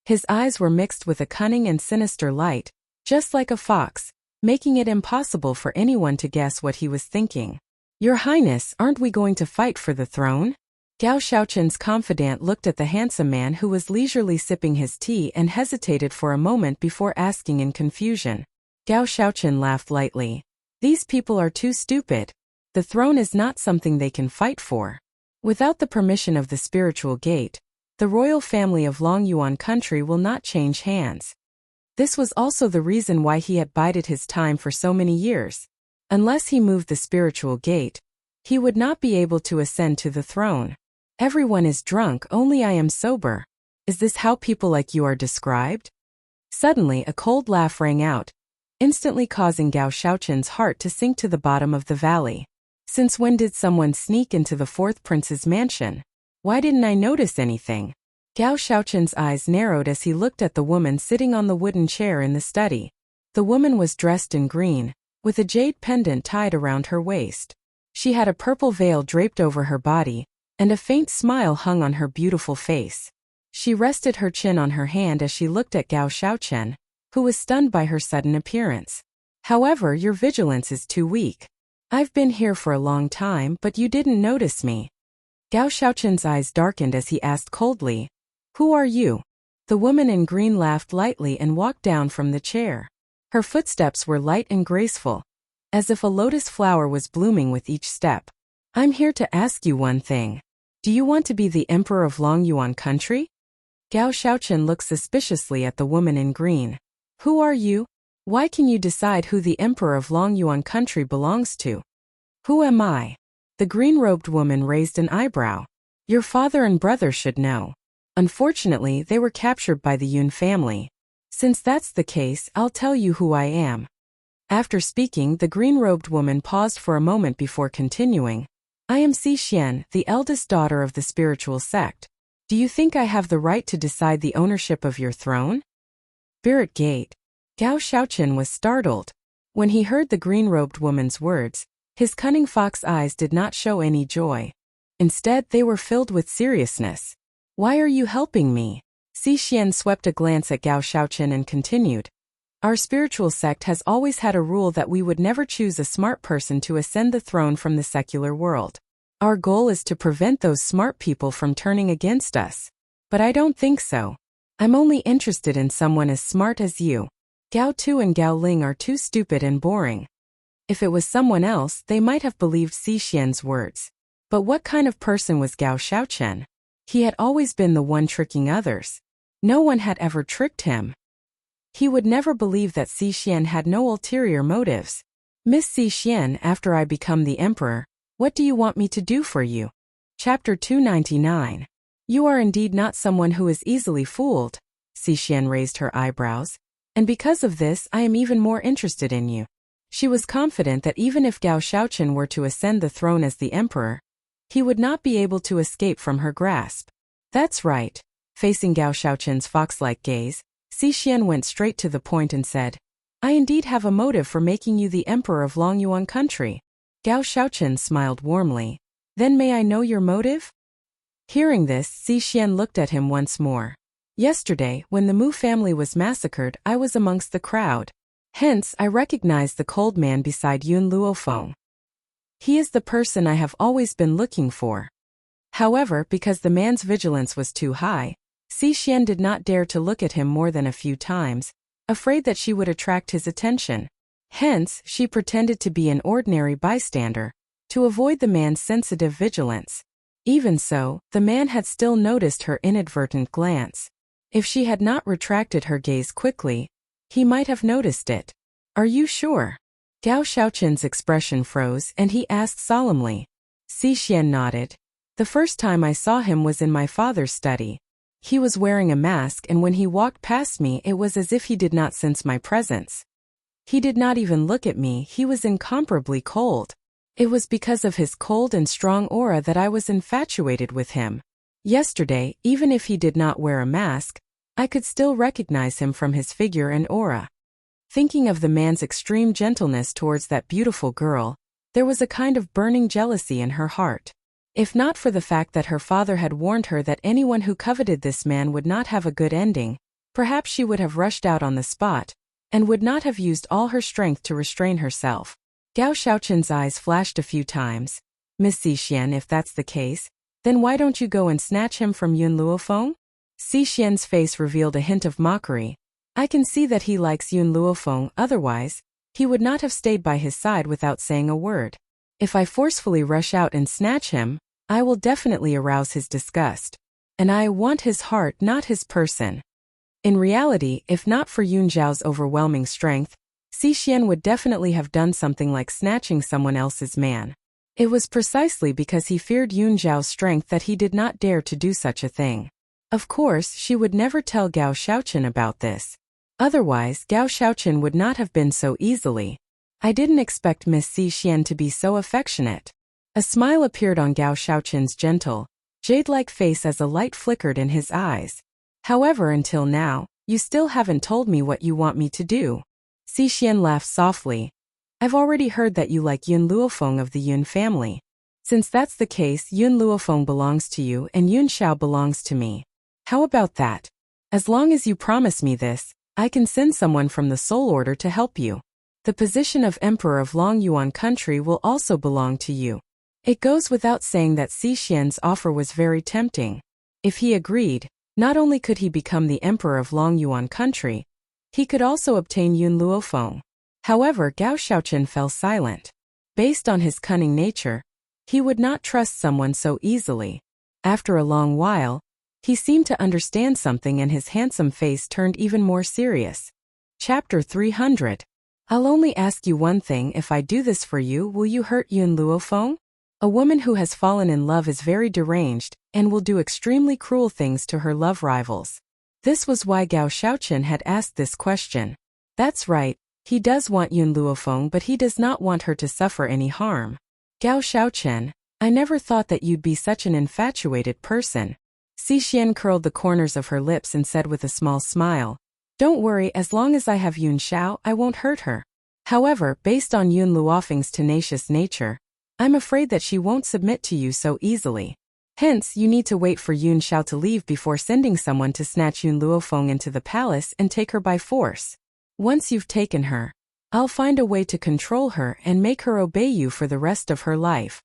His eyes were mixed with a cunning and sinister light, just like a fox, making it impossible for anyone to guess what he was thinking. Your Highness, aren't we going to fight for the throne? Gao Xiaochen's confidant looked at the handsome man who was leisurely sipping his tea and hesitated for a moment before asking in confusion. Gao Xiaochen laughed lightly. These people are too stupid. The throne is not something they can fight for. Without the permission of the spiritual gate, the royal family of Longyuan country will not change hands. This was also the reason why he had bided his time for so many years. Unless he moved the spiritual gate, he would not be able to ascend to the throne. Everyone is drunk, only I am sober. Is this how people like you are described? Suddenly a cold laugh rang out, instantly causing Gao Xiaochen's heart to sink to the bottom of the valley. Since when did someone sneak into the fourth prince's mansion? Why didn't I notice anything? Gao Xiaochen's eyes narrowed as he looked at the woman sitting on the wooden chair in the study. The woman was dressed in green, with a jade pendant tied around her waist. She had a purple veil draped over her body, and a faint smile hung on her beautiful face. She rested her chin on her hand as she looked at Gao Xiaochen, who was stunned by her sudden appearance. However, your vigilance is too weak. I've been here for a long time, but you didn't notice me. Gao Xiaochen's eyes darkened as he asked coldly, Who are you? The woman in green laughed lightly and walked down from the chair. Her footsteps were light and graceful, as if a lotus flower was blooming with each step. I'm here to ask you one thing. Do you want to be the emperor of Longyuan country? Gao Xiaochen looked suspiciously at the woman in green. Who are you? Why can you decide who the emperor of Longyuan country belongs to? Who am I? The green-robed woman raised an eyebrow. Your father and brother should know. Unfortunately, they were captured by the Yun family. Since that's the case, I'll tell you who I am. After speaking, the green-robed woman paused for a moment before continuing. I am Xixian, the eldest daughter of the spiritual sect. Do you think I have the right to decide the ownership of your throne? Spirit Gate. Gao Xiaochen was startled. When he heard the green-robed woman's words, his cunning fox eyes did not show any joy. Instead, they were filled with seriousness. Why are you helping me? Xixian swept a glance at Gao Xiaochen and continued. Our spiritual sect has always had a rule that we would never choose a smart person to ascend the throne from the secular world. Our goal is to prevent those smart people from turning against us. But I don't think so. I'm only interested in someone as smart as you. Gao Tu and Gao Ling are too stupid and boring. If it was someone else, they might have believed Xixian's words. But what kind of person was Gao Xiaochen? He had always been the one tricking others. No one had ever tricked him. He would never believe that Xixian had no ulterior motives. Miss Xixian, after I become the emperor, what do you want me to do for you? Chapter 299. You are indeed not someone who is easily fooled. Xixian raised her eyebrows. And because of this, I am even more interested in you. She was confident that even if Gao Xiaochen were to ascend the throne as the emperor, he would not be able to escape from her grasp. That's right. Facing Gao Xiaochen's fox-like gaze, Xixian went straight to the point and said, I indeed have a motive for making you the emperor of Longyuan country. Gao Xiaochen smiled warmly. Then may I know your motive? Hearing this, Xixian looked at him once more. Yesterday, when the Mu family was massacred, I was amongst the crowd. Hence, I recognized the cold man beside Yun Luofeng. He is the person I have always been looking for. However, because the man's vigilance was too high, Xixian did not dare to look at him more than a few times, afraid that she would attract his attention. Hence, she pretended to be an ordinary bystander, to avoid the man's sensitive vigilance. Even so, the man had still noticed her inadvertent glance. If she had not retracted her gaze quickly, he might have noticed it. Are you sure? Gao Xiaochen's expression froze and he asked solemnly. Xixian nodded. The first time I saw him was in my father's study. He was wearing a mask and when he walked past me it was as if he did not sense my presence. He did not even look at me, he was incomparably cold. It was because of his cold and strong aura that I was infatuated with him. Yesterday, even if he did not wear a mask, I could still recognize him from his figure and aura. Thinking of the man's extreme gentleness towards that beautiful girl, there was a kind of burning jealousy in her heart. If not for the fact that her father had warned her that anyone who coveted this man would not have a good ending, perhaps she would have rushed out on the spot, and would not have used all her strength to restrain herself. Gao Xiaoqin's eyes flashed a few times. Miss Xian, if that's the case, then why don't you go and snatch him from Yun Luofeng? Xian's face revealed a hint of mockery. I can see that he likes Yun Luofeng, otherwise, he would not have stayed by his side without saying a word. If I forcefully rush out and snatch him, I will definitely arouse his disgust. And I want his heart, not his person. In reality, if not for Yun Zhao's overwhelming strength, Xian would definitely have done something like snatching someone else's man. It was precisely because he feared Yun Zhao's strength that he did not dare to do such a thing. Of course, she would never tell Gao Xiaoqin about this. Otherwise, Gao Xiaoqin would not have been so easily. I didn't expect Miss Xian to be so affectionate. A smile appeared on Gao Xiaoqin's gentle, jade-like face as a light flickered in his eyes. However, until now, you still haven't told me what you want me to do. Xian laughed softly. I've already heard that you like Yun Luofeng of the Yun family. Since that's the case, Yun Luofeng belongs to you and Yun Xiao belongs to me. How about that? As long as you promise me this, I can send someone from the Soul Order to help you. The position of Emperor of Long Yuan country will also belong to you. It goes without saying that Xian's offer was very tempting. If he agreed, not only could he become the Emperor of Long Yuan country, he could also obtain Yun Luofeng. However, Gao Xiaoqin fell silent. Based on his cunning nature, he would not trust someone so easily. After a long while, he seemed to understand something and his handsome face turned even more serious. Chapter 300. I'll only ask you one thing. If I do this for you, will you hurt Yun Luofeng? A woman who has fallen in love is very deranged and will do extremely cruel things to her love rivals. This was why Gao Xiaoqin had asked this question. That's right, he does want Yun Luofeng, but he does not want her to suffer any harm. Gao Xiaoqin, I never thought that you'd be such an infatuated person. Xian curled the corners of her lips and said with a small smile, don't worry, as long as I have Yun Xiao, I won't hurt her. However, based on Yun Luofeng's tenacious nature, I'm afraid that she won't submit to you so easily. Hence, you need to wait for Yun Xiao to leave before sending someone to snatch Yun Luofeng into the palace and take her by force. Once you've taken her, I'll find a way to control her and make her obey you for the rest of her life.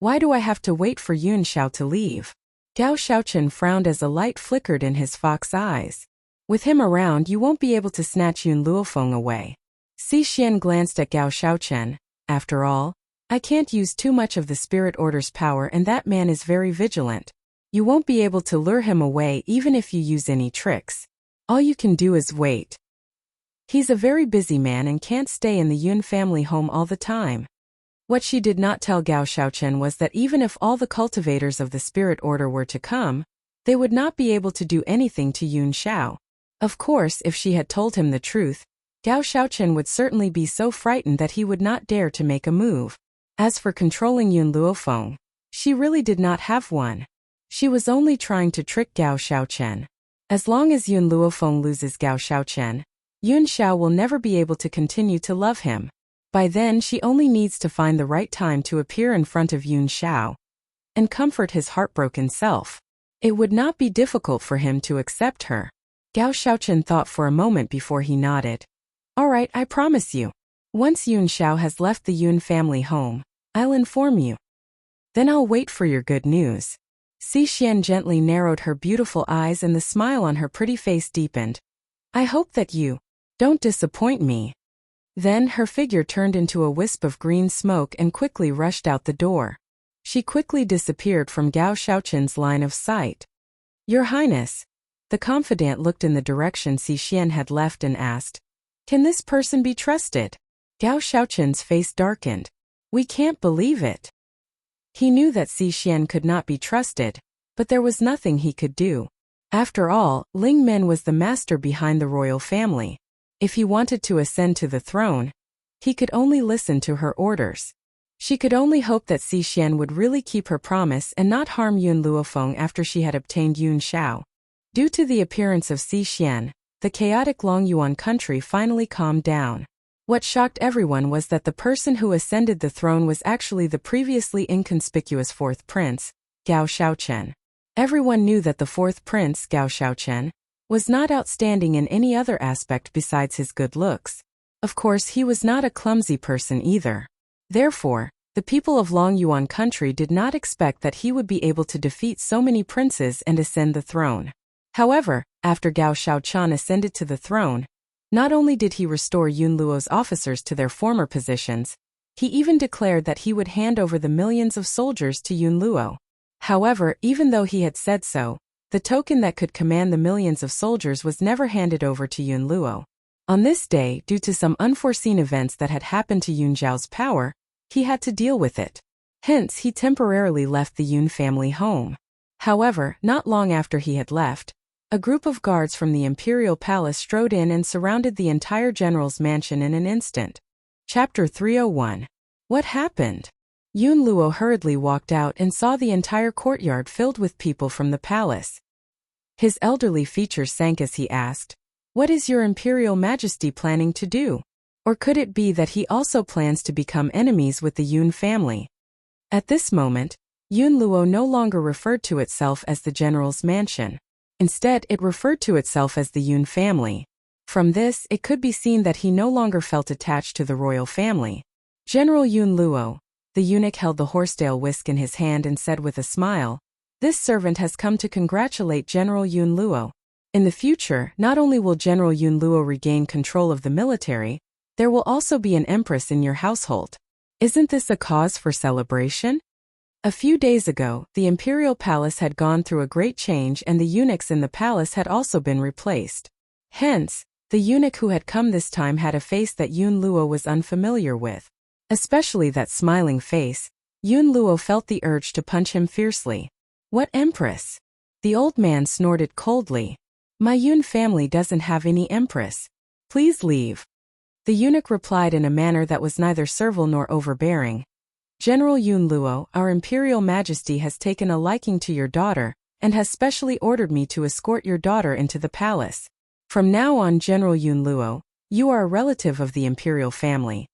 Why do I have to wait for Yun Xiao to leave? Gao Xiaoqin frowned as a light flickered in his fox eyes. With him around, you won't be able to snatch Yun Luofeng away. Xian glanced at Gao Xiaoqin. After all, I can't use too much of the Spirit Order's power and that man is very vigilant. You won't be able to lure him away even if you use any tricks. All you can do is wait. He's a very busy man and can't stay in the Yun family home all the time. What she did not tell Gao Xiaoqin was that even if all the cultivators of the Spirit Order were to come, they would not be able to do anything to Yun Xiao. Of course, if she had told him the truth, Gao Xiaoqin would certainly be so frightened that he would not dare to make a move. As for controlling Yun Luofeng, she really did not have one. She was only trying to trick Gao Xiaoqin. As long as Yun Luofeng loses Gao Xiaoqin, Yun Xiao will never be able to continue to love him. By then she only needs to find the right time to appear in front of Yun Xiao and comfort his heartbroken self. It would not be difficult for him to accept her. Gao Xiaoqin thought for a moment before he nodded. All right, I promise you. Once Yun Xiao has left the Yun family home, I'll inform you. Then I'll wait for your good news. Xian gently narrowed her beautiful eyes and the smile on her pretty face deepened. I hope that you don't disappoint me. Then her figure turned into a wisp of green smoke and quickly rushed out the door. She quickly disappeared from Gao Xiaoqin's line of sight. Your Highness. The confidant looked in the direction Xian had left and asked, can this person be trusted? Gao Xiaoqin's face darkened. We can't believe it. He knew that Xian could not be trusted, but there was nothing he could do. After all, Ling Men was the master behind the royal family. If he wanted to ascend to the throne, he could only listen to her orders. She could only hope that Xian would really keep her promise and not harm Yun Luofeng after she had obtained Yun Xiao. Due to the appearance of Xian, the chaotic Longyuan country finally calmed down. What shocked everyone was that the person who ascended the throne was actually the previously inconspicuous fourth prince, Gao Xiaochen. Everyone knew that the fourth prince, Gao Xiaochen, was not outstanding in any other aspect besides his good looks. Of course, he was not a clumsy person either. Therefore, the people of Longyuan country did not expect that he would be able to defeat so many princes and ascend the throne. However, after Gao Xiaochen ascended to the throne, not only did he restore Yunluo's officers to their former positions, he even declared that he would hand over the millions of soldiers to Yunluo. However, even though he had said so, the token that could command the millions of soldiers was never handed over to Yunluo. On this day, due to some unforeseen events that had happened to Yun Zhao's power, he had to deal with it. Hence, he temporarily left the Yun family home. However, not long after he had left, a group of guards from the imperial palace strode in and surrounded the entire general's mansion in an instant. Chapter 301. What happened? Yunluo hurriedly walked out and saw the entire courtyard filled with people from the palace. His elderly features sank as he asked, "What is your imperial majesty planning to do? Or could it be that he also plans to become enemies with the Yun family?" At this moment, Yunluo no longer referred to itself as the general's mansion. Instead, it referred to itself as the Yun family. From this, it could be seen that he no longer felt attached to the royal family. General Yunluo, the eunuch held the horsetail whisk in his hand and said with a smile, "This servant has come to congratulate General Yunluo. In the future, not only will General Yunluo regain control of the military, there will also be an empress in your household. Isn't this a cause for celebration?" A few days ago, the imperial palace had gone through a great change and the eunuchs in the palace had also been replaced. Hence, the eunuch who had come this time had a face that Yunluo was unfamiliar with. Especially that smiling face, Yunluo felt the urge to punch him fiercely. "What empress?" The old man snorted coldly. "My Yun family doesn't have any empress. Please leave." The eunuch replied in a manner that was neither servile nor overbearing. "General Yunluo, our imperial majesty has taken a liking to your daughter, and has specially ordered me to escort your daughter into the palace. From now on, General Yunluo, you are a relative of the imperial family."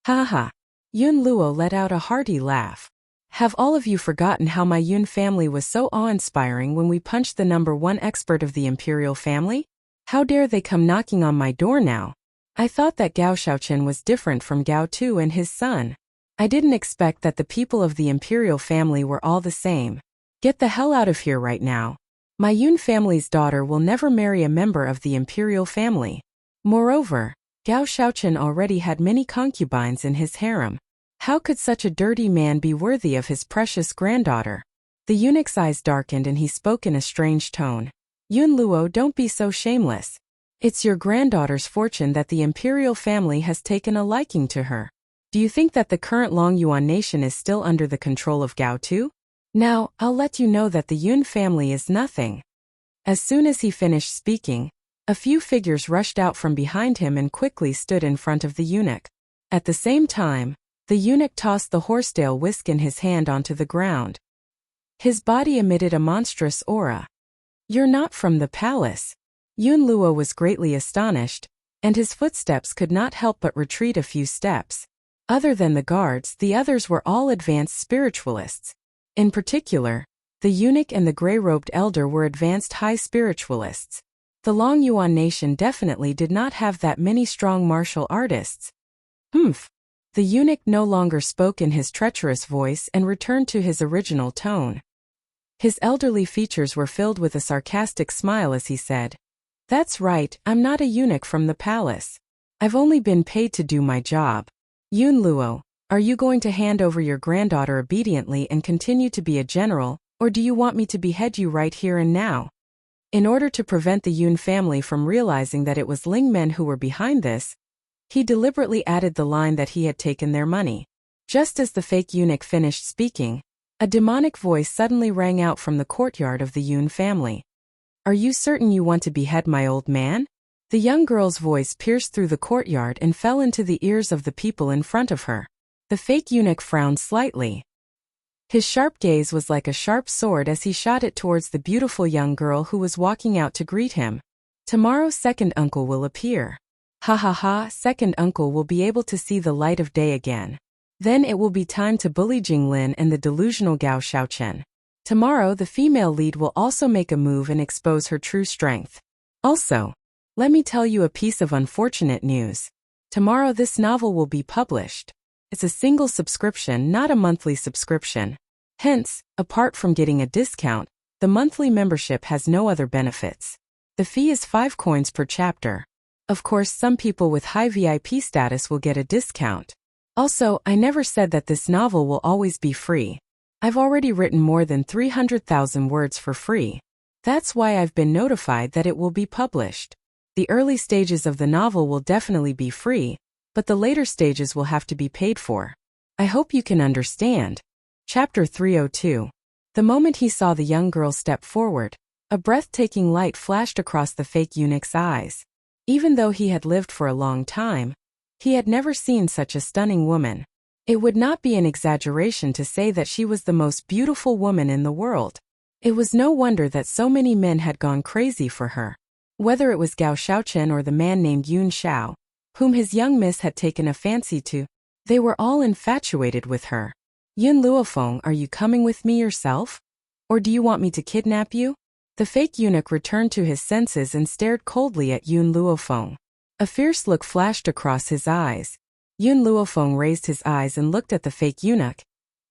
"Ha ha." Yunluo let out a hearty laugh. "Have all of you forgotten how my Yun family was so awe-inspiring when we punched the #1 expert of the imperial family? How dare they come knocking on my door now? I thought that Gao Xiaochen was different from Gao Tu and his son. I didn't expect that the people of the imperial family were all the same. Get the hell out of here right now. My Yun family's daughter will never marry a member of the imperial family. Moreover, Gao Xiaochen already had many concubines in his harem. How could such a dirty man be worthy of his precious granddaughter?" The eunuch's eyes darkened and he spoke in a strange tone. "Yunluo, don't be so shameless. It's your granddaughter's fortune that the imperial family has taken a liking to her. Do you think that the current Longyuan nation is still under the control of Gao Tu? Now, I'll let you know that the Yun family is nothing." As soon as he finished speaking, a few figures rushed out from behind him and quickly stood in front of the eunuch. At the same time, the eunuch tossed the horsetail whisk in his hand onto the ground. His body emitted a monstrous aura. "You're not from the palace." Yunluo was greatly astonished, and his footsteps could not help but retreat a few steps. Other than the guards, the others were all advanced spiritualists. In particular, the eunuch and the gray-robed elder were advanced high spiritualists. The Longyuan nation definitely did not have that many strong martial artists. "Humph." The eunuch no longer spoke in his treacherous voice and returned to his original tone. His elderly features were filled with a sarcastic smile as he said, "That's right, I'm not a eunuch from the palace. I've only been paid to do my job. Yunluo, are you going to hand over your granddaughter obediently and continue to be a general, or do you want me to behead you right here and now?" In order to prevent the Yun family from realizing that it was Ling men who were behind this, he deliberately added the line that he had taken their money. Just as the fake eunuch finished speaking, a demonic voice suddenly rang out from the courtyard of the Yun family. "Are you certain you want to behead my old man?" The young girl's voice pierced through the courtyard and fell into the ears of the people in front of her. The fake eunuch frowned slightly. His sharp gaze was like a sharp sword as he shot it towards the beautiful young girl who was walking out to greet him. Tomorrow second uncle will appear. Ha ha ha, second uncle will be able to see the light of day again. Then it will be time to bully Jinglin and the delusional Gao Xiaochen. Tomorrow the female lead will also make a move and expose her true strength. Also, let me tell you a piece of unfortunate news. Tomorrow this novel will be published. It's a single subscription, not a monthly subscription. Hence, apart from getting a discount, the monthly membership has no other benefits. The fee is 5 coins per chapter. Of course, some people with high VIP status will get a discount. Also, I never said that this novel will always be free. I've already written more than 300,000 words for free. That's why I've been notified that it will be published. The early stages of the novel will definitely be free, but the later stages will have to be paid for. I hope you can understand. Chapter 302. The moment he saw the young girl step forward, a breathtaking light flashed across the fake eunuch's eyes. Even though he had lived for a long time, he had never seen such a stunning woman. It would not be an exaggeration to say that she was the most beautiful woman in the world. It was no wonder that so many men had gone crazy for her. Whether it was Gao Xiaochen or the man named Yun Xiao, whom his young miss had taken a fancy to, they were all infatuated with her. Yun Luofeng, are you coming with me yourself? Or do you want me to kidnap you? The fake eunuch returned to his senses and stared coldly at Yun Luofeng. A fierce look flashed across his eyes. Yun Luofeng raised his eyes and looked at the fake eunuch.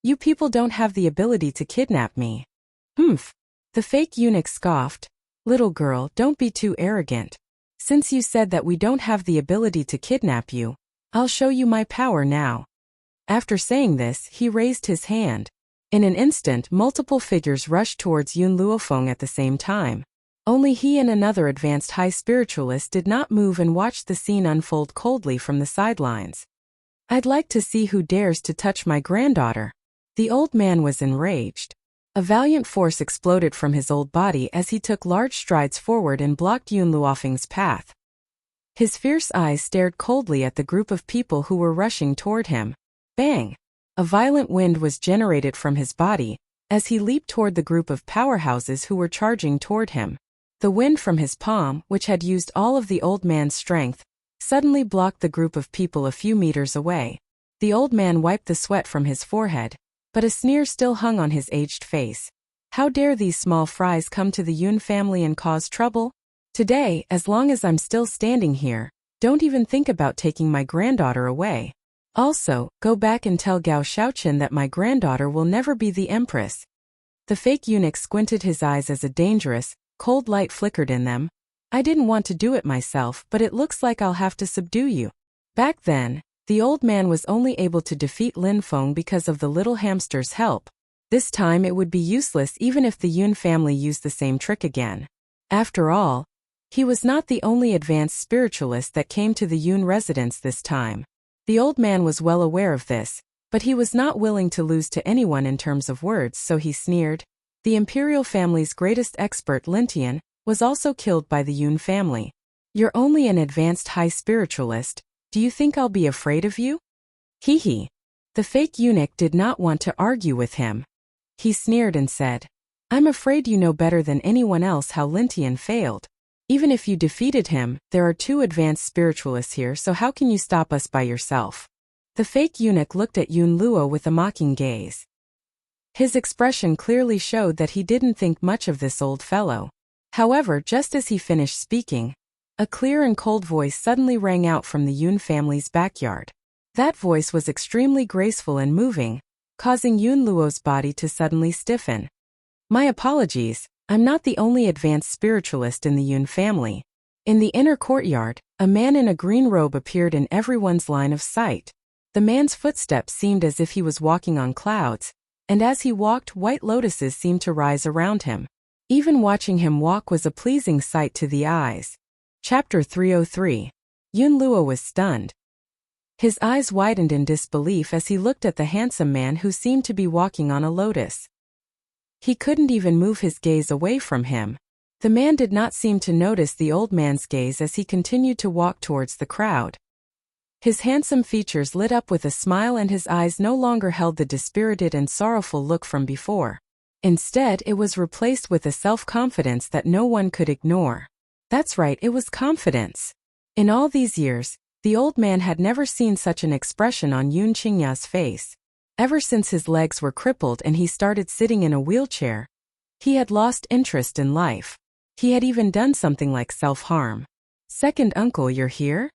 You people don't have the ability to kidnap me. Humph. The fake eunuch scoffed. Little girl, don't be too arrogant. Since you said that we don't have the ability to kidnap you, I'll show you my power now. After saying this, he raised his hand. In an instant, multiple figures rushed towards Yun Luofeng at the same time. Only he and another advanced high spiritualist did not move and watched the scene unfold coldly from the sidelines. I'd like to see who dares to touch my granddaughter. The old man was enraged. A valiant force exploded from his old body as he took large strides forward and blocked Yun Luofeng's path. His fierce eyes stared coldly at the group of people who were rushing toward him. Bang! A violent wind was generated from his body as he leaped toward the group of powerhouses who were charging toward him. The wind from his palm, which had used all of the old man's strength, suddenly blocked the group of people a few meters away. The old man wiped the sweat from his forehead, but a sneer still hung on his aged face. How dare these small fries come to the Yun family and cause trouble? Today, as long as I'm still standing here, don't even think about taking my granddaughter away. Also, go back and tell Gao Xiaochen that my granddaughter will never be the empress. The fake eunuch squinted his eyes as a dangerous, cold light flickered in them. I didn't want to do it myself, but it looks like I'll have to subdue you. Back then, the old man was only able to defeat Lin Feng because of the little hamster's help. This time it would be useless even if the Yun family used the same trick again. After all, he was not the only advanced spiritualist that came to the Yun residence this time. The old man was well aware of this, but he was not willing to lose to anyone in terms of words, so he sneered. The imperial family's greatest expert, Lintian, was also killed by the Yun family. You're only an advanced high spiritualist. Do you think I'll be afraid of you? Hee hee. The fake eunuch did not want to argue with him. He sneered and said, I'm afraid you know better than anyone else how Lintian failed. Even if you defeated him, there are 2 advanced spiritualists here, so how can you stop us by yourself? The fake eunuch looked at Yun Luo with a mocking gaze. His expression clearly showed that he didn't think much of this old fellow. However, just as he finished speaking, a clear and cold voice suddenly rang out from the Yun family's backyard. That voice was extremely graceful and moving, causing Yun Luo's body to suddenly stiffen. My apologies, I'm not the only advanced spiritualist in the Yun family. In the inner courtyard, a man in a green robe appeared in everyone's line of sight. The man's footsteps seemed as if he was walking on clouds, and as he walked, white lotuses seemed to rise around him. Even watching him walk was a pleasing sight to the eyes. Chapter 303. Yun Luo was stunned. His eyes widened in disbelief as he looked at the handsome man who seemed to be walking on a lotus. He couldn't even move his gaze away from him. The man did not seem to notice the old man's gaze as he continued to walk towards the crowd. His handsome features lit up with a smile and his eyes no longer held the dispirited and sorrowful look from before. Instead, it was replaced with a self-confidence that no one could ignore. That's right, it was confidence. In all these years, the old man had never seen such an expression on Yun Qingya's face. Ever since his legs were crippled and he started sitting in a wheelchair, he had lost interest in life. He had even done something like self-harm. "Second uncle, you're here?"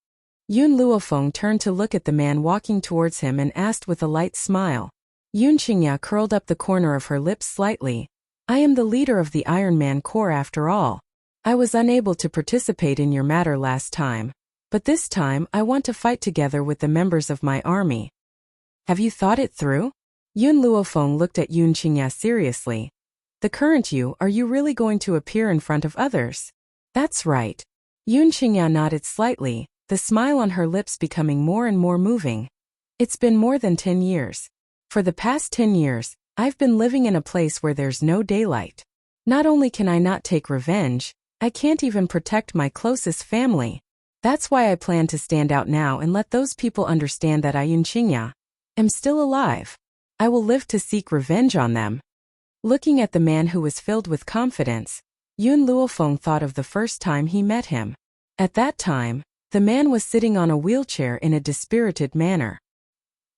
Yun Luofeng turned to look at the man walking towards him and asked with a light smile. Yun Qingya curled up the corner of her lips slightly. "I am the leader of the Iron Man Corps after all. I was unable to participate in your matter last time, but this time I want to fight together with the members of my army." "Have you thought it through?" Yun Luofeng looked at Yun Qingya seriously. "The current you, are you really going to appear in front of others?" "That's right." Yun Qingya nodded slightly, the smile on her lips becoming more and more moving. "It's been more than 10 years. For the past 10 years, I've been living in a place where there's no daylight. Not only can I not take revenge, I can't even protect my closest family. That's why I plan to stand out now and let those people understand that I, Yun Qingya, am still alive. I will live to seek revenge on them." Looking at the man who was filled with confidence, Yun Luofeng thought of the first time he met him. At that time, the man was sitting on a wheelchair in a dispirited manner.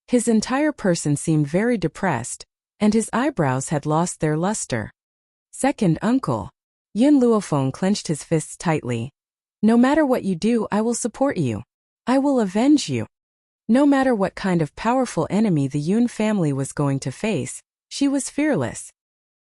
His entire person seemed very depressed, and his eyebrows had lost their luster. "Second uncle." Yun Luofeng clenched his fists tightly. "No matter what you do, I will support you. I will avenge you." No matter what kind of powerful enemy the Yun family was going to face, she was fearless.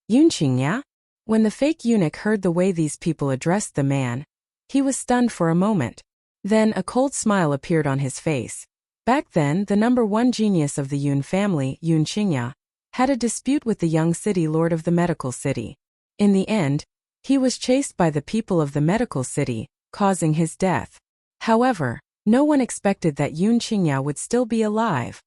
"Yun Qingya?" When the fake eunuch heard the way these people addressed the man, he was stunned for a moment. Then a cold smile appeared on his face. Back then, the number one genius of the Yun family, Yun Qingya, had a dispute with the young city lord of the medical city. In the end, he was chased by the people of the medical city, causing his death. However, no one expected that Yun Qingya would still be alive.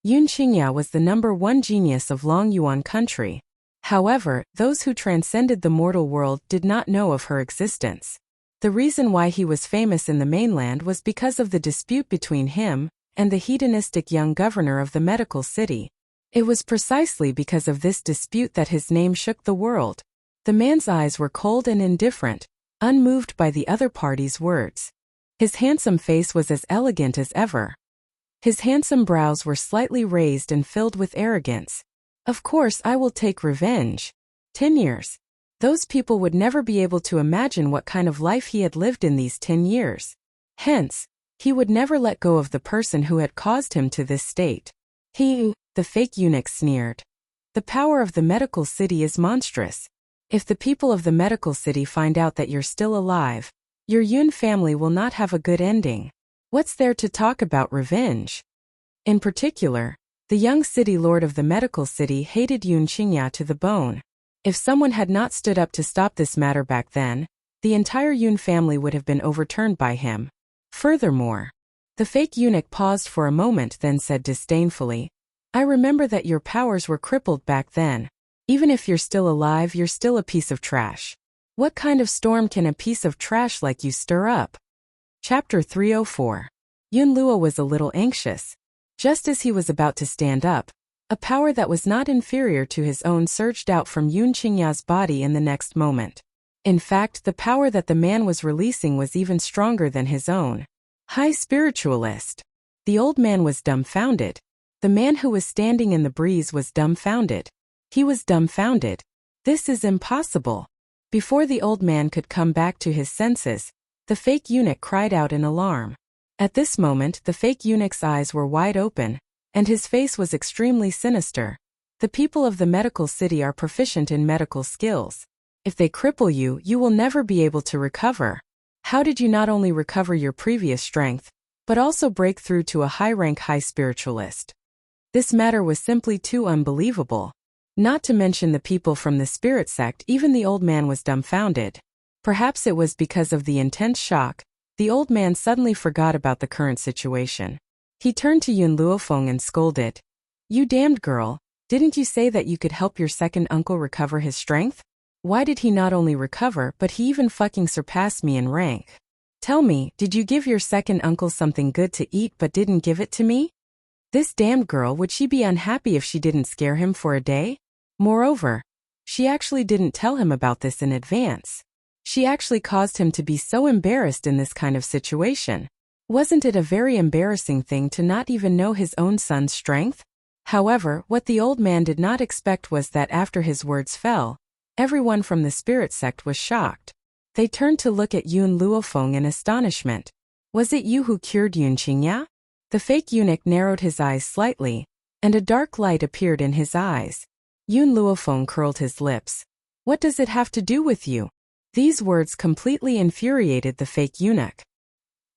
Yun Qingya was the number one genius of Long Yuan country. However, those who transcended the mortal world did not know of her existence. The reason why he was famous in the mainland was because of the dispute between him and the hedonistic young governor of the medical city. It was precisely because of this dispute that his name shook the world. The man's eyes were cold and indifferent, unmoved by the other party's words. His handsome face was as elegant as ever. His handsome brows were slightly raised and filled with arrogance. "Of course I will take revenge. 10 years. Those people would never be able to imagine what kind of life he had lived in these 10 years. Hence, he would never let go of the person who had caused him to this state." The fake eunuch sneered. "The power of the medical city is monstrous. If the people of the medical city find out that you're still alive, your Yun family will not have a good ending. What's there to talk about revenge?" In particular, the young city lord of the medical city hated Yun Qingya to the bone. If someone had not stood up to stop this matter back then, the entire Yun family would have been overturned by him. Furthermore, the fake eunuch paused for a moment, then said disdainfully, "I remember that your powers were crippled back then. Even if you're still alive, you're still a piece of trash. What kind of storm can a piece of trash like you stir up?" Chapter 304. Yun Luo was a little anxious. Just as he was about to stand up, a power that was not inferior to his own surged out from Yun Qingya's body in the next moment. In fact, the power that the man was releasing was even stronger than his own. High spiritualist. The old man was dumbfounded. The man who was standing in the breeze was dumbfounded. He was dumbfounded. "This is impossible." Before the old man could come back to his senses, the fake eunuch cried out in alarm. At this moment, the fake eunuch's eyes were wide open, and his face was extremely sinister. The people of the medical city are proficient in medical skills. If they cripple you, you will never be able to recover. How did you not only recover your previous strength, but also break through to a high-rank high spiritualist? This matter was simply too unbelievable. Not to mention the people from the spirit sect, even the old man was dumbfounded. Perhaps it was because of the intense shock, the old man suddenly forgot about the current situation. He turned to Yun Luofeng and scolded, "You damned girl, didn't you say that you could help your second uncle recover his strength? Why did he not only recover but he even fucking surpassed me in rank?" Tell me, did you give your second uncle something good to eat but didn't give it to me? This damned girl, would she be unhappy if she didn't scare him for a day? Moreover, she actually didn't tell him about this in advance. She actually caused him to be so embarrassed in this kind of situation. Wasn't it a very embarrassing thing to not even know his own son's strength? However, what the old man did not expect was that after his words fell, everyone from the spirit sect was shocked. They turned to look at Yun Luofeng in astonishment. Was it you who cured Yun Qingya? The fake eunuch narrowed his eyes slightly, and a dark light appeared in his eyes. Yun Luofeng curled his lips. What does it have to do with you? These words completely infuriated the fake eunuch.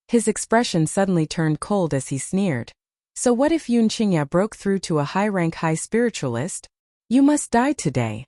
His expression suddenly turned cold as he sneered. So what if Yun Qingya broke through to a high-rank high spiritualist? You must die today.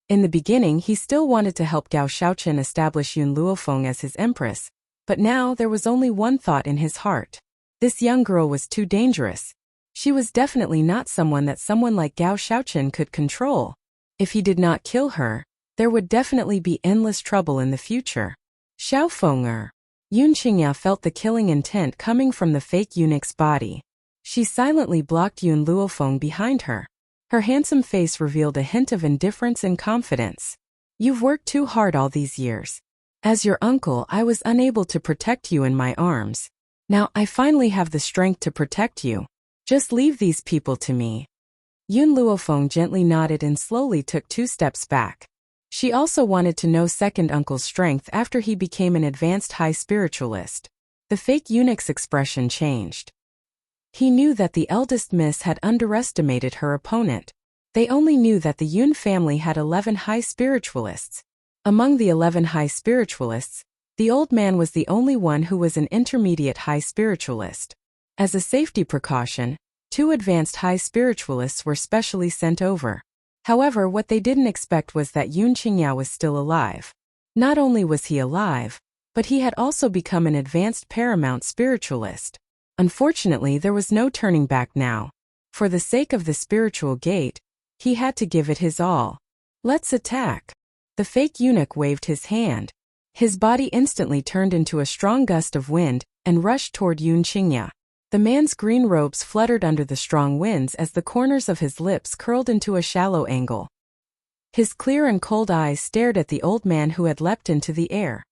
In the beginning, he still wanted to help Gao Shaoqin establish Yun Luofeng as his empress, but now there was only one thought in his heart. This young girl was too dangerous. She was definitely not someone that someone like Gao Shaoqin could control. If he did not kill her, there would definitely be endless trouble in the future. Xiao Feng'er. Yun Qingya felt the killing intent coming from the fake eunuch's body. She silently blocked Yun Luofeng behind her. Her handsome face revealed a hint of indifference and confidence. You've worked too hard all these years. As your uncle, I was unable to protect you in my arms. Now I finally have the strength to protect you. Just leave these people to me. Yun Luofeng gently nodded and slowly took 2 steps back. She also wanted to know second uncle's strength after he became an advanced high spiritualist. The fake eunuch's expression changed. He knew that the eldest miss had underestimated her opponent. They only knew that the Yun family had 11 high spiritualists. Among the 11 high spiritualists, the old man was the only one who was an intermediate high spiritualist. As a safety precaution, 2 advanced high spiritualists were specially sent over. However, what they didn't expect was that Yun Qingya was still alive. Not only was he alive, but he had also become an advanced paramount spiritualist. Unfortunately, there was no turning back now. For the sake of the spiritual gate, he had to give it his all. Let's attack. The fake eunuch waved his hand. His body instantly turned into a strong gust of wind and rushed toward Yun Qingya. The man's green robes fluttered under the strong winds as the corners of his lips curled into a shallow angle. His clear and cold eyes stared at the old man who had leapt into the air.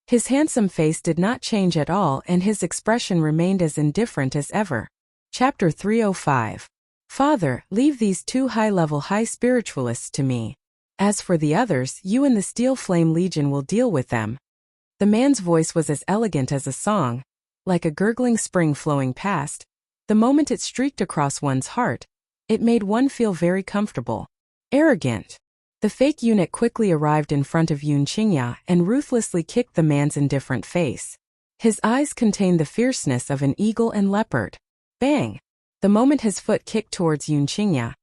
His handsome face did not change at all and his expression remained as indifferent as ever. Chapter 305. Father, leave these 2 high-level high spiritualists to me. As for the others, you and the Steel Flame Legion will deal with them. The man's voice was as elegant as a song, like a gurgling spring flowing past. The moment it streaked across one's heart, it made one feel very comfortable. Arrogant. The fake eunuch quickly arrived in front of Yun Qingya and ruthlessly kicked the man's indifferent face. His eyes contained the fierceness of an eagle and leopard. Bang! The moment his foot kicked towards Yun Qingya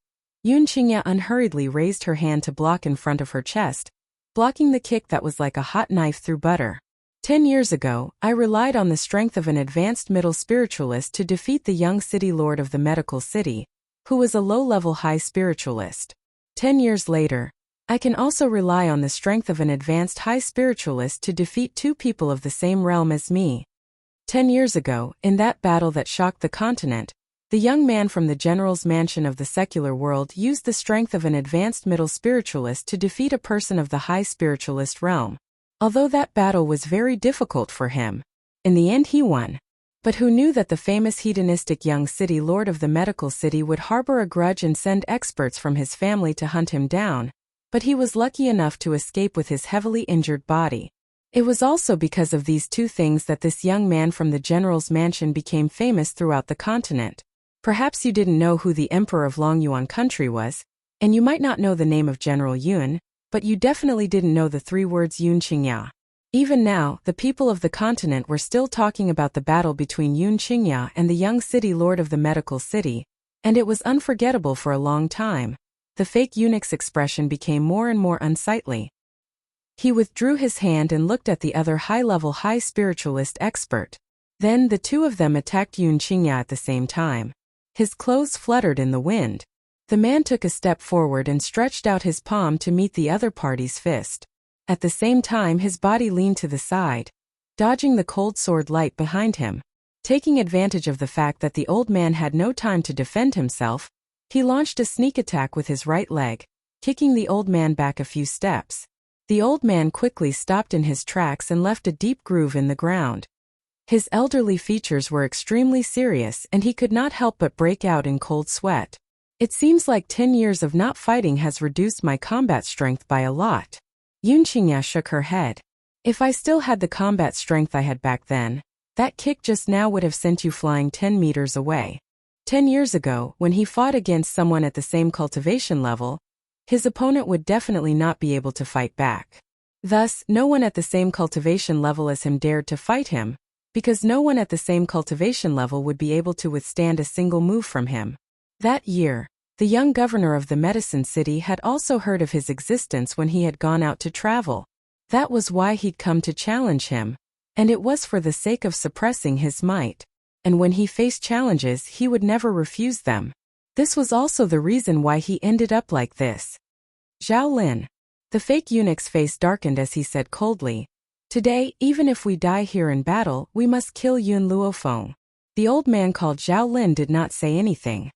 unhurriedly raised her hand to block in front of her chest, blocking the kick that was like a hot knife through butter. 10 years ago, I relied on the strength of an advanced middle spiritualist to defeat the young city lord of the medical city, who was a low-level high spiritualist. 10 years later, I can also rely on the strength of an advanced high spiritualist to defeat 2 people of the same realm as me. 10 years ago, in that battle that shocked the continent, the young man from the general's mansion of the secular world used the strength of an advanced middle spiritualist to defeat a person of the high spiritualist realm. Although that battle was very difficult for him, in the end he won. But who knew that the famous hedonistic young city lord of the medical city would harbor a grudge and send experts from his family to hunt him down? But he was lucky enough to escape with his heavily injured body. It was also because of these 2 things that this young man from the general's mansion became famous throughout the continent. Perhaps you didn't know who the emperor of Longyuan country was, and you might not know the name of General Yun, but you definitely didn't know the 3 words Yun Qingya. Even now, the people of the continent were still talking about the battle between Yun Qingya and the young city lord of the medical city, and it was unforgettable for a long time. The fake eunuch's expression became more and more unsightly. He withdrew his hand and looked at the other high-level high spiritualist expert. Then the 2 of them attacked Yun Qingya at the same time. His clothes fluttered in the wind. The man took a step forward and stretched out his palm to meet the other party's fist. At the same time his body leaned to the side. dodging the cold sword light behind him. Taking advantage of the fact that the old man had no time to defend himself, he launched a sneak attack with his right leg, kicking the old man back a few steps. The old man quickly stopped in his tracks and left a deep groove in the ground. His elderly features were extremely serious and he could not help but break out in cold sweat. It seems like 10 years of not fighting has reduced my combat strength by a lot. Yunqingya shook her head. If I still had the combat strength I had back then, that kick just now would have sent you flying 10 meters away. 10 years ago, when he fought against someone at the same cultivation level, his opponent would definitely not be able to fight back. Thus, no one at the same cultivation level as him dared to fight him, because no one at the same cultivation level would be able to withstand a single move from him. That year, the young governor of the medicine city had also heard of his existence when he had gone out to travel. That was why he'd come to challenge him, and it was for the sake of suppressing his might. And when he faced challenges, he would never refuse them. This was also the reason why he ended up like this. Zhao Lin. The fake eunuch's face darkened as he said coldly, "Today, even if we die here in battle, we must kill Yun Luofeng." The old man called Zhao Lin did not say anything.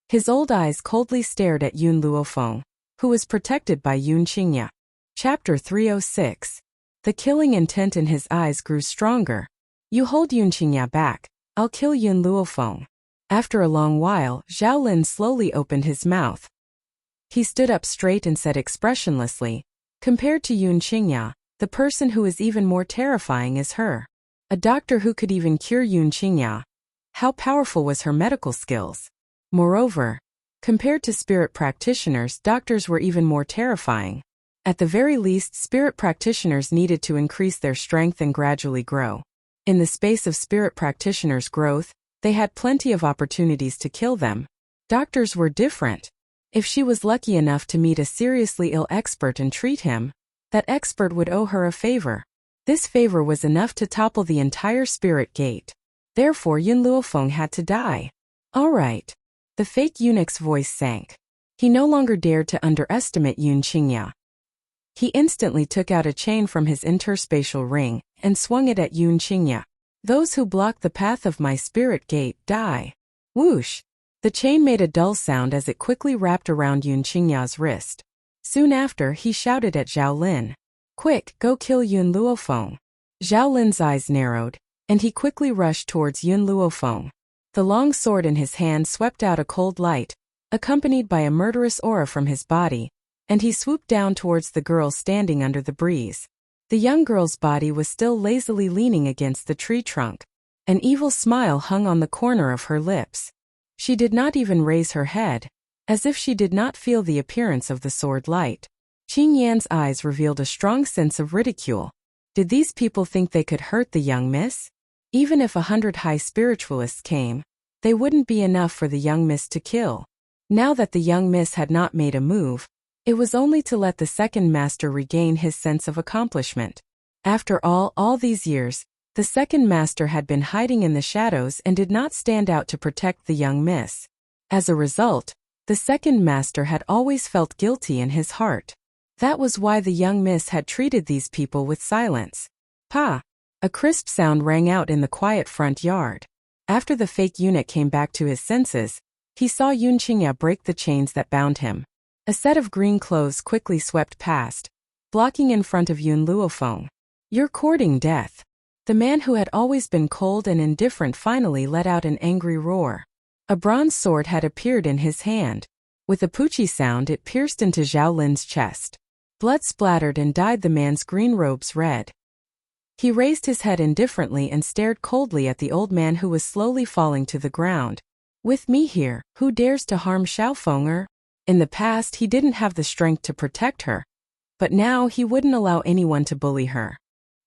His old eyes coldly stared at Yun Luofeng, who was protected by Yun Qingya. Chapter 306. The killing intent in his eyes grew stronger. "You hold Yun Qingya back. I'll kill Yun Luofeng." After a long while, Zhao Lin slowly opened his mouth. He stood up straight and said expressionlessly, "Compared to Yun Qingya, the person who is even more terrifying is her. A doctor who could even cure Yun Qingya. How powerful was her medical skills? Moreover, compared to spirit practitioners, doctors were even more terrifying. At the very least, spirit practitioners needed to increase their strength and gradually grow. In the space of spirit practitioners' growth, they had plenty of opportunities to kill them. Doctors were different. If she was lucky enough to meet a seriously ill expert and treat him, that expert would owe her a favor. This favor was enough to topple the entire spirit gate. Therefore Yun Luofeng had to die. All right. The fake eunuch's voice sank. He no longer dared to underestimate Yun Qingya. He instantly took out a chain from his interspatial ring and swung it at Yun Qingya. "Those who block the path of my spirit gate die." Whoosh! The chain made a dull sound as it quickly wrapped around Yun Qingya's wrist. Soon after, he shouted at Zhao Lin, "Quick, go kill Yun Luofeng." Zhao Lin's eyes narrowed, and he quickly rushed towards Yun Luofeng. The long sword in his hand swept out a cold light, accompanied by a murderous aura from his body, and he swooped down towards the girl standing under the breeze. The young girl's body was still lazily leaning against the tree trunk. An evil smile hung on the corner of her lips. She did not even raise her head, as if she did not feel the appearance of the sword light. Qing Yan's eyes revealed a strong sense of ridicule. Did these people think they could hurt the young miss? Even if 100 high spiritualists came, they wouldn't be enough for the young miss to kill. Now that the young miss had not made a move, it was only to let the second master regain his sense of accomplishment. After all these years, the second master had been hiding in the shadows and did not stand out to protect the young miss. As a result, the second master had always felt guilty in his heart. That was why the young miss had treated these people with silence. Pa! A crisp sound rang out in the quiet front yard. After the fake eunuch came back to his senses, he saw Yun Qingya break the chains that bound him. A set of green clothes quickly swept past, blocking in front of Yun Luofeng. "You're courting death." The man who had always been cold and indifferent finally let out an angry roar. A bronze sword had appeared in his hand. With a poochie sound, it pierced into Zhao Lin's chest. Blood splattered and dyed the man's green robes red. He raised his head indifferently and stared coldly at the old man who was slowly falling to the ground. "With me here, who dares to harm Xiaofeng? In the past he didn't have the strength to protect her, but now he wouldn't allow anyone to bully her."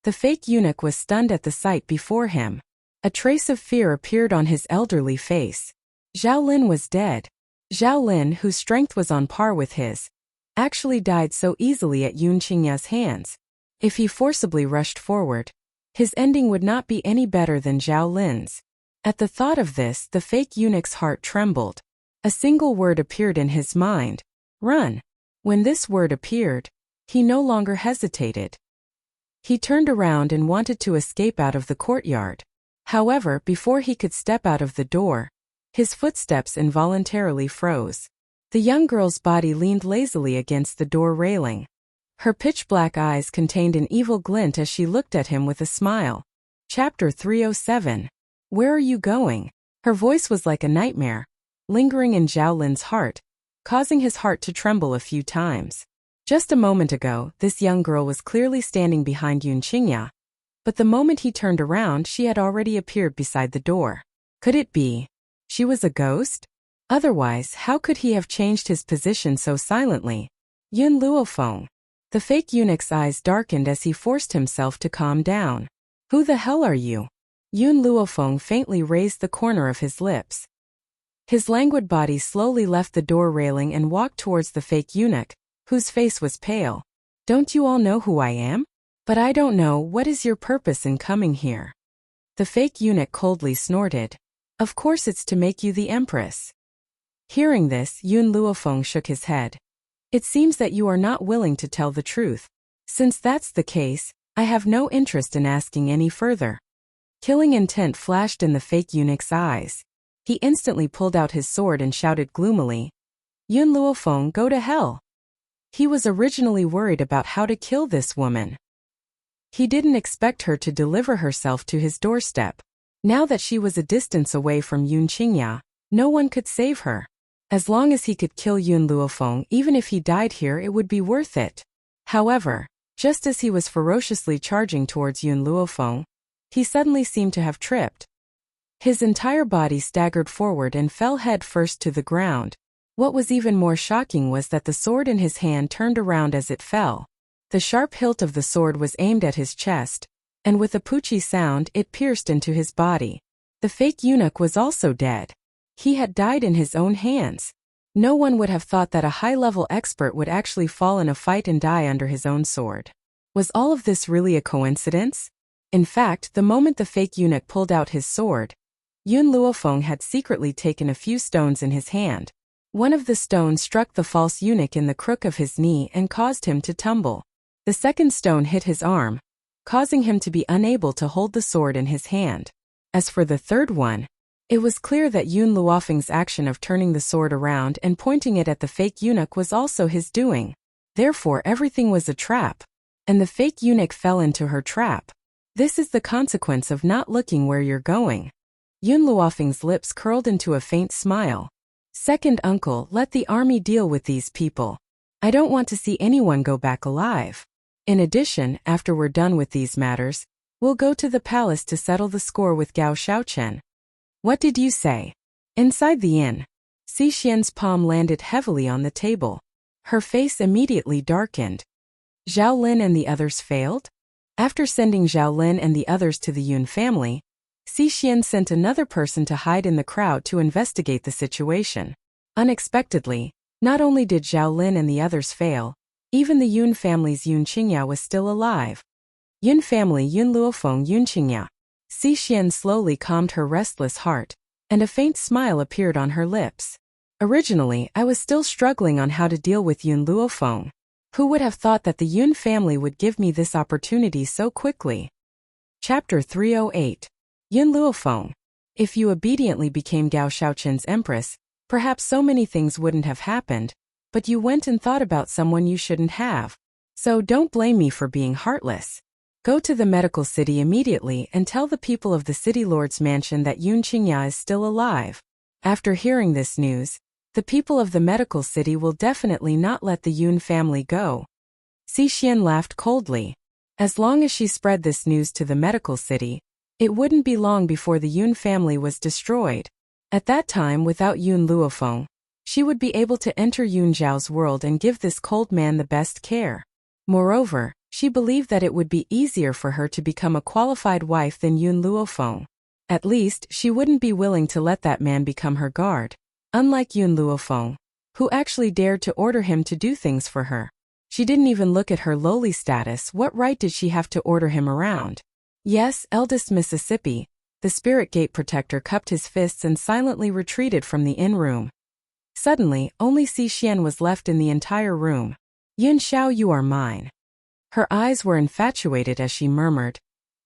The fake eunuch was stunned at the sight before him. A trace of fear appeared on his elderly face. Zhao Lin was dead. Zhao Lin, whose strength was on par with his, actually died so easily at Yun Qingya's hands. If he forcibly rushed forward, his ending would not be any better than Zhao Lin's. At the thought of this, the fake eunuch's heart trembled. A single word appeared in his mind: run. When this word appeared, he no longer hesitated. He turned around and wanted to escape out of the courtyard. However, before he could step out of the door, his footsteps involuntarily froze. The young girl's body leaned lazily against the door railing. Her pitch-black eyes contained an evil glint as she looked at him with a smile. Chapter 307. Where are you going? Her voice was like a nightmare, lingering in Zhao Lin's heart, causing his heart to tremble a few times. Just a moment ago, this young girl was clearly standing behind Yun Qingya, but the moment he turned around, she had already appeared beside the door. Could it be she was a ghost? Otherwise, how could he have changed his position so silently? Yun Luofeng. The fake eunuch's eyes darkened as he forced himself to calm down. Who the hell are you? Yun Luofeng faintly raised the corner of his lips. His languid body slowly left the door railing and walked towards the fake eunuch, whose face was pale. Don't you all know who I am? But I don't know. What is your purpose in coming here? The fake eunuch coldly snorted. Of course it's to make you the empress. Hearing this, Yun Luofeng shook his head. It seems that you are not willing to tell the truth. Since that's the case, I have no interest in asking any further. Killing intent flashed in the fake eunuch's eyes. He instantly pulled out his sword and shouted gloomily, Yun Luofeng, go to hell. He was originally worried about how to kill this woman. He didn't expect her to deliver herself to his doorstep. Now that she was a distance away from Yun Qingya, no one could save her. As long as he could kill Yun Luofeng, even if he died here, it would be worth it. However, just as he was ferociously charging towards Yun Luofeng, he suddenly seemed to have tripped. His entire body staggered forward and fell head first to the ground. What was even more shocking was that the sword in his hand turned around as it fell. The sharp hilt of the sword was aimed at his chest, and with a poochie sound it pierced into his body. The fake eunuch was also dead. He had died in his own hands. No one would have thought that a high-level expert would actually fall in a fight and die under his own sword. Was all of this really a coincidence? In fact, the moment the fake eunuch pulled out his sword, Yun Luofeng had secretly taken a few stones in his hand. One of the stones struck the false eunuch in the crook of his knee and caused him to tumble. The second stone hit his arm, causing him to be unable to hold the sword in his hand. As for the third one, it was clear that Yun Luofeng's action of turning the sword around and pointing it at the fake eunuch was also his doing. Therefore, everything was a trap, and the fake eunuch fell into her trap. This is the consequence of not looking where you're going. Yun Luofeng's lips curled into a faint smile. Second uncle, let the army deal with these people. I don't want to see anyone go back alive. In addition, after we're done with these matters, we'll go to the palace to settle the score with Gao Shaochen. What did you say? Inside the inn, Xixian's palm landed heavily on the table. Her face immediately darkened. Zhao Lin and the others failed? After sending Zhao Lin and the others to the Yun family, Xixian sent another person to hide in the crowd to investigate the situation. Unexpectedly, not only did Zhao Lin and the others fail, even the Yun family's Yun Qingya was still alive. Yun family Yun Luofeng Yun Qingya. Xixian slowly calmed her restless heart, and a faint smile appeared on her lips. Originally, I was still struggling on how to deal with Yun Luofeng. Who would have thought that the Yun family would give me this opportunity so quickly? Chapter 308. Yun Luofeng. If you obediently became Gao Shaochen's empress, perhaps so many things wouldn't have happened, but you went and thought about someone you shouldn't have. So don't blame me for being heartless. Go to the medical city immediately and tell the people of the city lord's mansion that Yun Qingya is still alive. After hearing this news, the people of the medical city will definitely not let the Yun family go. Xixian laughed coldly. As long as she spread this news to the medical city, it wouldn't be long before the Yun family was destroyed. At that time, without Yun Luofeng, she would be able to enter Yun Zhao's world and give this cold man the best care. Moreover, she believed that it would be easier for her to become a qualified wife than Yun Luofeng. At least, she wouldn't be willing to let that man become her guard. Unlike Yun Luofeng, who actually dared to order him to do things for her. She didn't even look at her lowly status. What right did she have to order him around? Yes, eldest Mississippi, the spirit gate protector cupped his fists and silently retreated from the inn room. Suddenly, only Xixian was left in the entire room. Yin Xiao, you are mine. Her eyes were infatuated as she murmured,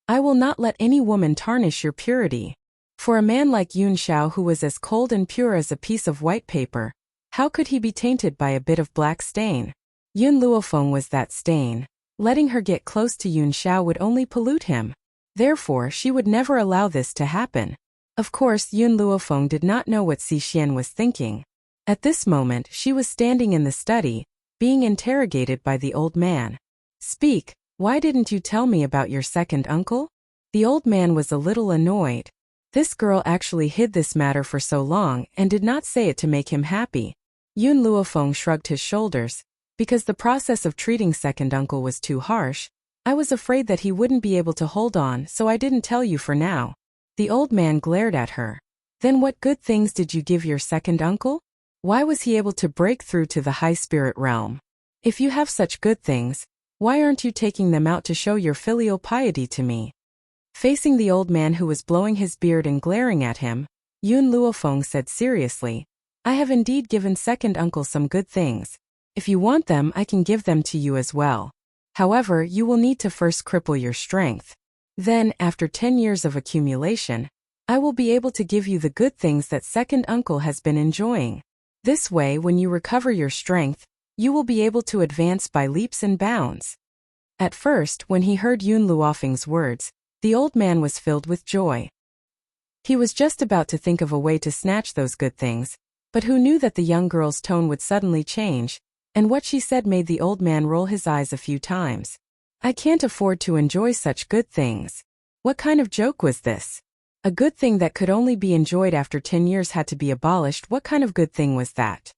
"I will not let any woman tarnish your purity." For a man like Yun Xiao, who was as cold and pure as a piece of white paper, how could he be tainted by a bit of black stain? Yun Luofeng was that stain. Letting her get close to Yun Xiao would only pollute him. Therefore, she would never allow this to happen. Of course, Yun Luofeng did not know what Xi Xian was thinking. At this moment, she was standing in the study, being interrogated by the old man. "Speak, why didn't you tell me about your second uncle?" The old man was a little annoyed. This girl actually hid this matter for so long and did not say it to make him happy. Yun Luofeng shrugged his shoulders. "Because the process of treating second uncle was too harsh, I was afraid that he wouldn't be able to hold on, so I didn't tell you for now." The old man glared at her. "Then what good things did you give your second uncle? Why was he able to break through to the high spirit realm? If you have such good things, why aren't you taking them out to show your filial piety to me?" Facing the old man who was blowing his beard and glaring at him, Yun Luofeng said seriously, "I have indeed given second uncle some good things. If you want them, I can give them to you as well. However, you will need to first cripple your strength. Then, after 10 years of accumulation, I will be able to give you the good things that second uncle has been enjoying. This way, when you recover your strength, you will be able to advance by leaps and bounds." At first, when he heard Yun Luofeng's words, the old man was filled with joy. He was just about to think of a way to snatch those good things, but who knew that the young girl's tone would suddenly change, and what she said made the old man roll his eyes a few times. "I can't afford to enjoy such good things. What kind of joke was this? A good thing that could only be enjoyed after 10 years had to be abolished. What kind of good thing was that?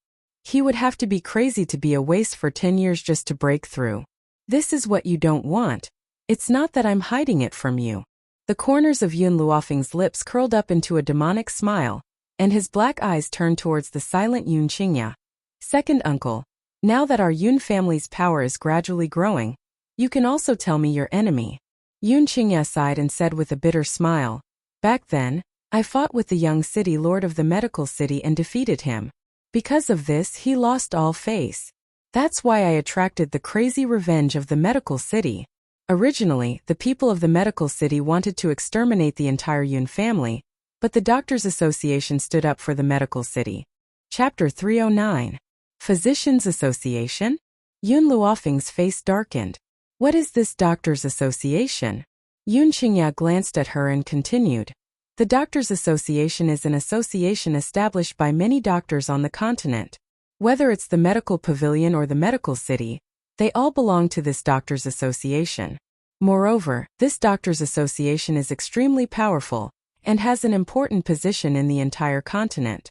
He would have to be crazy to be a waste for 10 years just to break through. This is what you don't want. It's not that I'm hiding it from you." The corners of Yun Luofeng's lips curled up into a demonic smile, and his black eyes turned towards the silent Yun Qingya. "Second uncle, now that our Yun family's power is gradually growing, you can also tell me your enemy." Yun Qingya sighed and said with a bitter smile, "Back then, I fought with the young city lord of the medical city and defeated him. Because of this, he lost all face. That's why I attracted the crazy revenge of the medical city. Originally, the people of the medical city wanted to exterminate the entire Yun family, but the Doctors Association stood up for the medical city." Chapter 309. Physicians Association? Yun Luofeng's face darkened. "What is this Doctors Association?" Yun Qingya glanced at her and continued. "The Doctors Association is an association established by many doctors on the continent. Whether it's the medical pavilion or the medical city, they all belong to this Doctors Association. Moreover, this Doctors Association is extremely powerful and has an important position in the entire continent.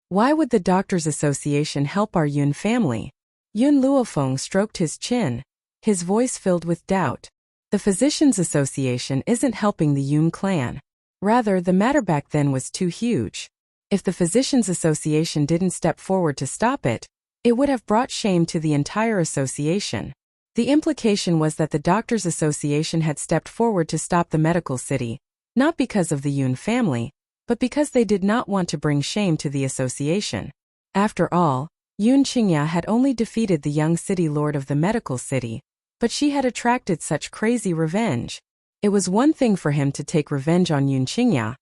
Why would the Doctors Association help our Yun family?" Yun Luofeng stroked his chin, his voice filled with doubt. "The Physicians Association isn't helping the Yun clan. Rather, the matter back then was too huge. If the Physicians Association didn't step forward to stop it, it would have brought shame to the entire association." The implication was that the Doctors Association had stepped forward to stop the medical city, not because of the Yun family, but because they did not want to bring shame to the association. After all, Yun Qingya had only defeated the young city lord of the medical city, but she had attracted such crazy revenge. It was one thing for him to take revenge on Yun Qingya,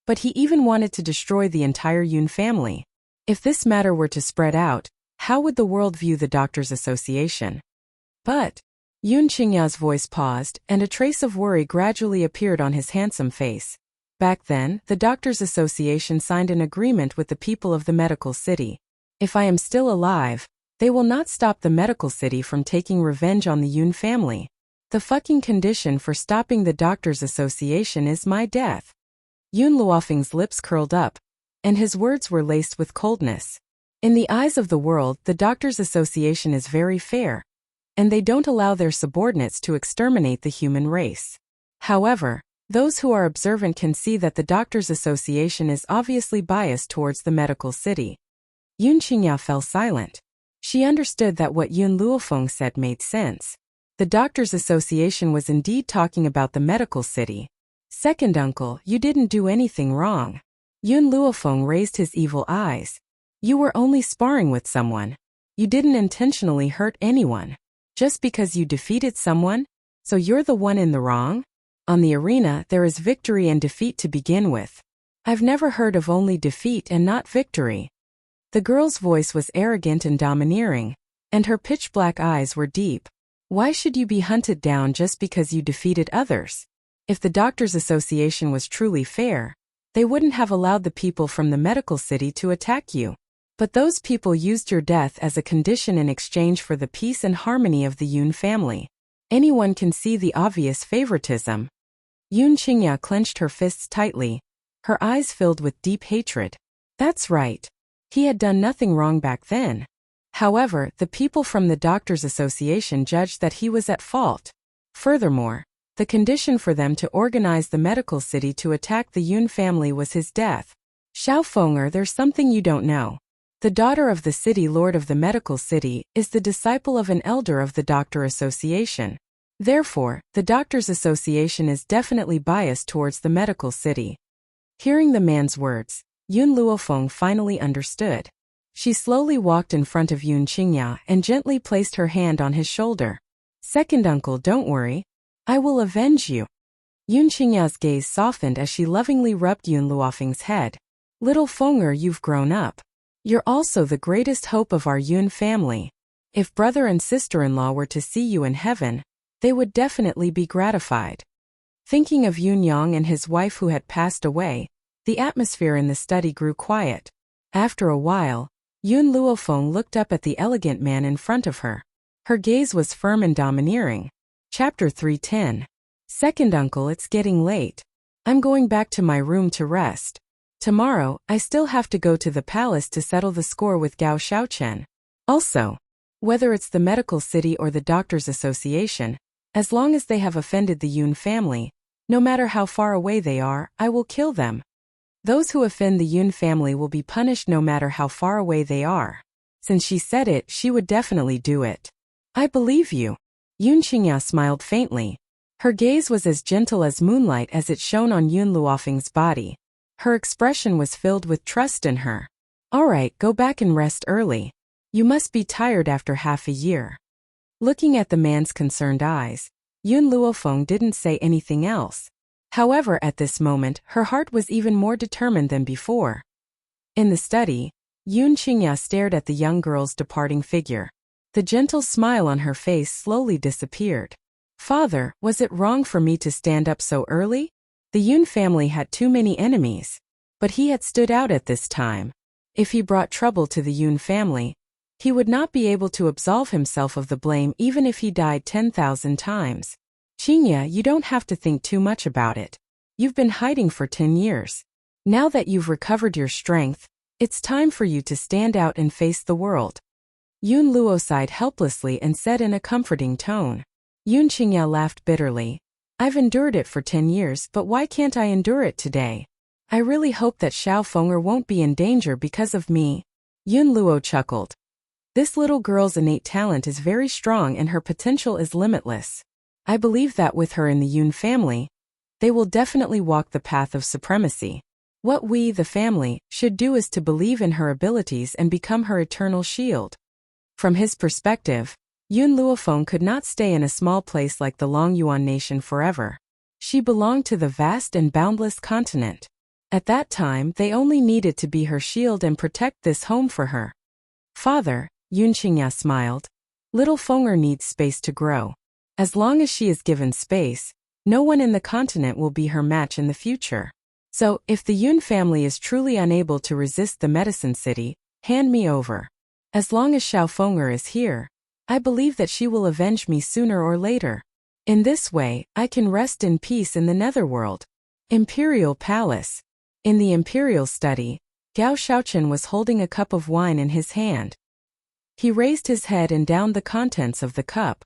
but he even wanted to destroy the entire Yun family. If this matter were to spread out, how would the world view the Doctors Association? But Yun Qingya's voice paused, and a trace of worry gradually appeared on his handsome face. Back then, the Doctors Association signed an agreement with the people of the medical city. If I am still alive, they will not stop the medical city from taking revenge on the Yun family. The fucking condition for stopping the Doctors Association is my death." Yun Luofeng's lips curled up, and his words were laced with coldness. In the eyes of the world, the Doctors Association is very fair, and they don't allow their subordinates to exterminate the human race. However, those who are observant can see that the Doctors Association is obviously biased towards the medical city. Yun Qingya fell silent. She understood that what Yun Luofeng said made sense. The Doctors Association was indeed talking about the medical city. "Second uncle, you didn't do anything wrong." Yun Luofeng raised his evil eyes. "You were only sparring with someone. You didn't intentionally hurt anyone." Just because you defeated someone? So you're the one in the wrong? On the arena, there is victory and defeat to begin with. I've never heard of only defeat and not victory. The girl's voice was arrogant and domineering, and her pitch-black eyes were deep. Why should you be hunted down just because you defeated others? If the Doctors' Association was truly fair, they wouldn't have allowed the people from the medical city to attack you. But those people used your death as a condition in exchange for the peace and harmony of the Yun family. Anyone can see the obvious favoritism. Yun Qingya clenched her fists tightly, her eyes filled with deep hatred. That's right. He had done nothing wrong back then. However, the people from the Doctors' Association judged that he was at fault. Furthermore, the condition for them to organize the medical city to attack the Yun family was his death. Xiaofeng'er, there's something you don't know. The daughter of the city lord of the medical city is the disciple of an elder of the Doctor Association. Therefore, the Doctors' Association is definitely biased towards the medical city. Hearing the man's words, Yun Luofeng finally understood. She slowly walked in front of Yun Qingya and gently placed her hand on his shoulder. Second uncle, don't worry. I will avenge you. Yun Qingya's gaze softened as she lovingly rubbed Yun Luofeng's head. Little Feng'er, you've grown up. You're also the greatest hope of our Yun family. If brother and sister-in-law were to see you in heaven, they would definitely be gratified. Thinking of Yun Yang and his wife who had passed away, the atmosphere in the study grew quiet. After a while, Yun Luofeng looked up at the elegant man in front of her. Her gaze was firm and domineering. Chapter 310. Second uncle, it's getting late. I'm going back to my room to rest. Tomorrow, I still have to go to the palace to settle the score with Gao Xiaochen. Also, whether it's the medical city or the Doctors' Association, as long as they have offended the Yun family, no matter how far away they are, I will kill them. Those who offend the Yun family will be punished no matter how far away they are. Since she said it, she would definitely do it. I believe you. Yun Qingya smiled faintly. Her gaze was as gentle as moonlight as it shone on Yun Luofeng's body. Her expression was filled with trust in her. All right, go back and rest early. You must be tired after half a year. Looking at the man's concerned eyes, Yun Luofeng didn't say anything else. However, at this moment, her heart was even more determined than before. In the study, Yun Qingya stared at the young girl's departing figure. The gentle smile on her face slowly disappeared. Father, was it wrong for me to stand up so early? The Yun family had too many enemies. But he had stood out at this time. If he brought trouble to the Yun family, he would not be able to absolve himself of the blame even if he died 10,000 times. Qingya, you don't have to think too much about it. You've been hiding for 10 years. Now that you've recovered your strength, it's time for you to stand out and face the world. Yun Luo sighed helplessly and said in a comforting tone. Yun Qingya laughed bitterly. I've endured it for 10 years, but why can't I endure it today? I really hope that Xiaofeng'er won't be in danger because of me. Yun Luo chuckled. This little girl's innate talent is very strong and her potential is limitless. I believe that with her in the Yun family, they will definitely walk the path of supremacy. What we, the family, should do is to believe in her abilities and become her eternal shield. From his perspective, Yun Luofeng could not stay in a small place like the Longyuan nation forever. She belonged to the vast and boundless continent. At that time, they only needed to be her shield and protect this home for her. Father, Yun Qingya smiled. Little Feng'er needs space to grow. As long as she is given space, no one in the continent will be her match in the future. So, if the Yun family is truly unable to resist the medicine city, hand me over. As long as Xiaofeng'er is here, I believe that she will avenge me sooner or later. In this way, I can rest in peace in the netherworld. Imperial Palace. In the Imperial study, Gao Xiaochen was holding a cup of wine in his hand. He raised his head and downed the contents of the cup.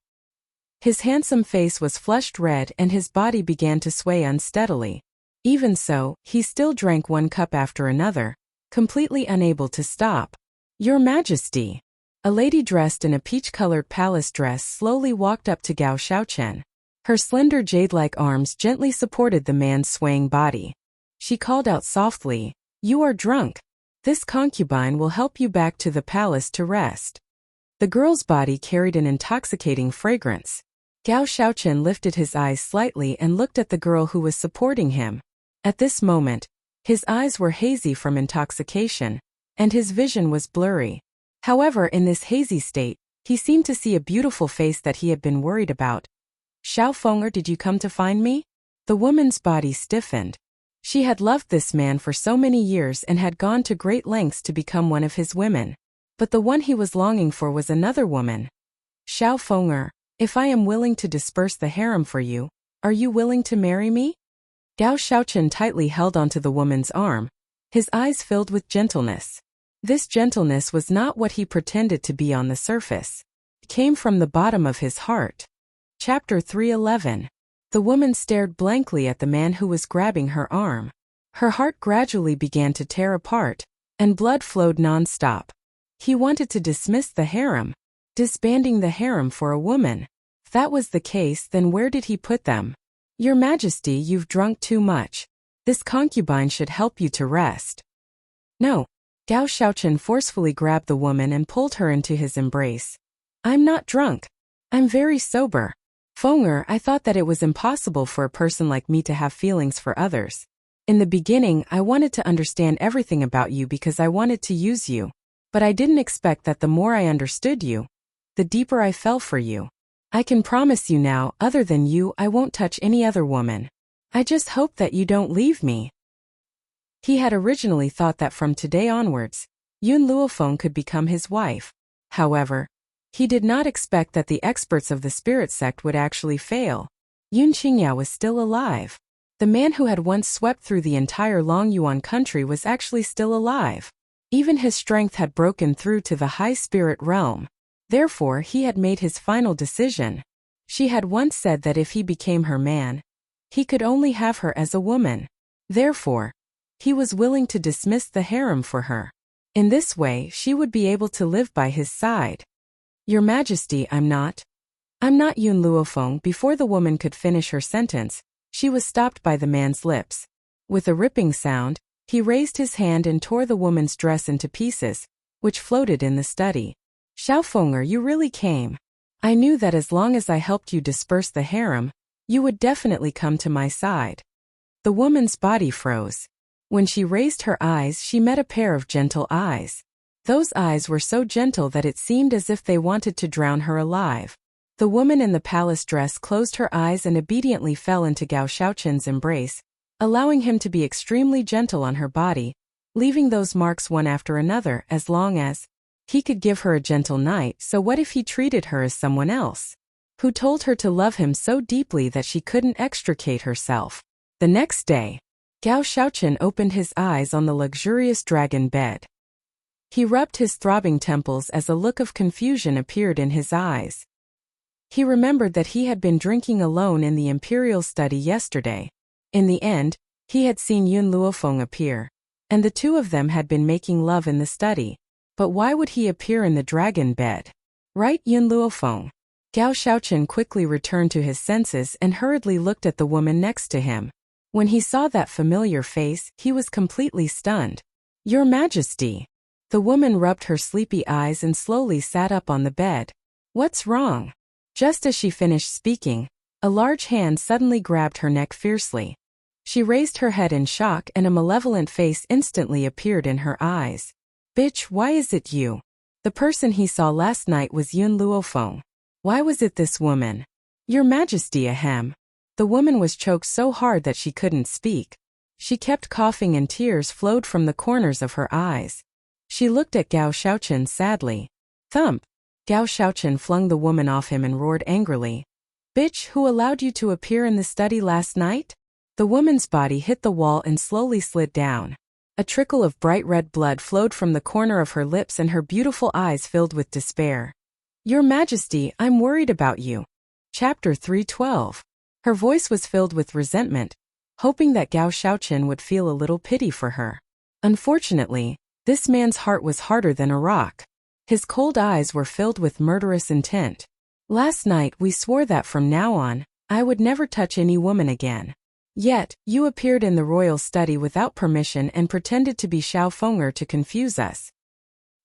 His handsome face was flushed red and his body began to sway unsteadily. Even so, he still drank one cup after another, completely unable to stop. Your Majesty! A lady dressed in a peach-colored palace dress slowly walked up to Gao Xiaochen. Her slender jade-like arms gently supported the man's swaying body. She called out softly, "You are drunk. This concubine will help you back to the palace to rest." The girl's body carried an intoxicating fragrance. Gao Shaochen lifted his eyes slightly and looked at the girl who was supporting him. At this moment, his eyes were hazy from intoxication, and his vision was blurry. However, in this hazy state, he seemed to see a beautiful face that he had been worried about. Xiao Feng'er, did you come to find me? The woman's body stiffened. She had loved this man for so many years and had gone to great lengths to become one of his women. But the one he was longing for was another woman. Xiao Feng'er, if I am willing to disperse the harem for you, are you willing to marry me? Gao Shaochen tightly held onto the woman's arm, his eyes filled with gentleness. This gentleness was not what he pretended to be on the surface. It came from the bottom of his heart. Chapter 3:11. The woman stared blankly at the man who was grabbing her arm. Her heart gradually began to tear apart, and blood flowed non-stop. He wanted to dismiss the harem, disbanding the harem for a woman. If that was the case, then where did he put them? Your Majesty, you've drunk too much. This concubine should help you to rest. No. Gao Shaochen forcefully grabbed the woman and pulled her into his embrace. I'm not drunk. I'm very sober. Feng'er, I thought that it was impossible for a person like me to have feelings for others. In the beginning, I wanted to understand everything about you because I wanted to use you. But I didn't expect that the more I understood you, the deeper I fell for you. I can promise you now, other than you, I won't touch any other woman. I just hope that you don't leave me. He had originally thought that from today onwards, Yun Luofeng could become his wife. However, he did not expect that the experts of the spirit sect would actually fail. Yun Qingyao was still alive. The man who had once swept through the entire Long Yuan country was actually still alive. Even his strength had broken through to the high spirit realm. Therefore, he had made his final decision. She had once said that if he became her man, he could only have her as a woman. Therefore, he was willing to dismiss the harem for her. In this way, she would be able to live by his side. Your Majesty, I'm not Yun Luofeng. Before the woman could finish her sentence, she was stopped by the man's lips. With a ripping sound, he raised his hand and tore the woman's dress into pieces, which floated in the study. Xiao Feng'er, you really came. I knew that as long as I helped you disperse the harem, you would definitely come to my side. The woman's body froze. When she raised her eyes, she met a pair of gentle eyes. Those eyes were so gentle that it seemed as if they wanted to drown her alive. The woman in the palace dress closed her eyes and obediently fell into Gao Shaochen's embrace, allowing him to be extremely gentle on her body, leaving those marks one after another as long as he could give her a gentle night. So what if he treated her as someone else, who told her to love him so deeply that she couldn't extricate herself? The next day, Gao Shaochen opened his eyes on the luxurious dragon bed. He rubbed his throbbing temples as a look of confusion appeared in his eyes. He remembered that he had been drinking alone in the imperial study yesterday. In the end, he had seen Yun Luofeng appear, and the two of them had been making love in the study. But why would he appear in the dragon bed? Right, Yun Luofeng? Gao Shaochen quickly returned to his senses and hurriedly looked at the woman next to him. When he saw that familiar face, he was completely stunned. Your Majesty! The woman rubbed her sleepy eyes and slowly sat up on the bed. What's wrong? Just as she finished speaking, a large hand suddenly grabbed her neck fiercely. She raised her head in shock and a malevolent face instantly appeared in her eyes. Bitch, why is it you? The person he saw last night was Yun Luofeng. Why was it this woman? Your Majesty, ahem. The woman was choked so hard that she couldn't speak. She kept coughing and tears flowed from the corners of her eyes. She looked at Gao Shaochen sadly. Thump! Gao Shaochen flung the woman off him and roared angrily. Bitch, who allowed you to appear in the study last night? The woman's body hit the wall and slowly slid down. A trickle of bright red blood flowed from the corner of her lips and her beautiful eyes filled with despair. Your Majesty, I'm worried about you. Chapter 3:12. Her voice was filled with resentment, hoping that Gao Shaochen would feel a little pity for her. Unfortunately, this man's heart was harder than a rock. His cold eyes were filled with murderous intent. Last night we swore that from now on, I would never touch any woman again. Yet, you appeared in the royal study without permission and pretended to be Xiao Feng'er to confuse us.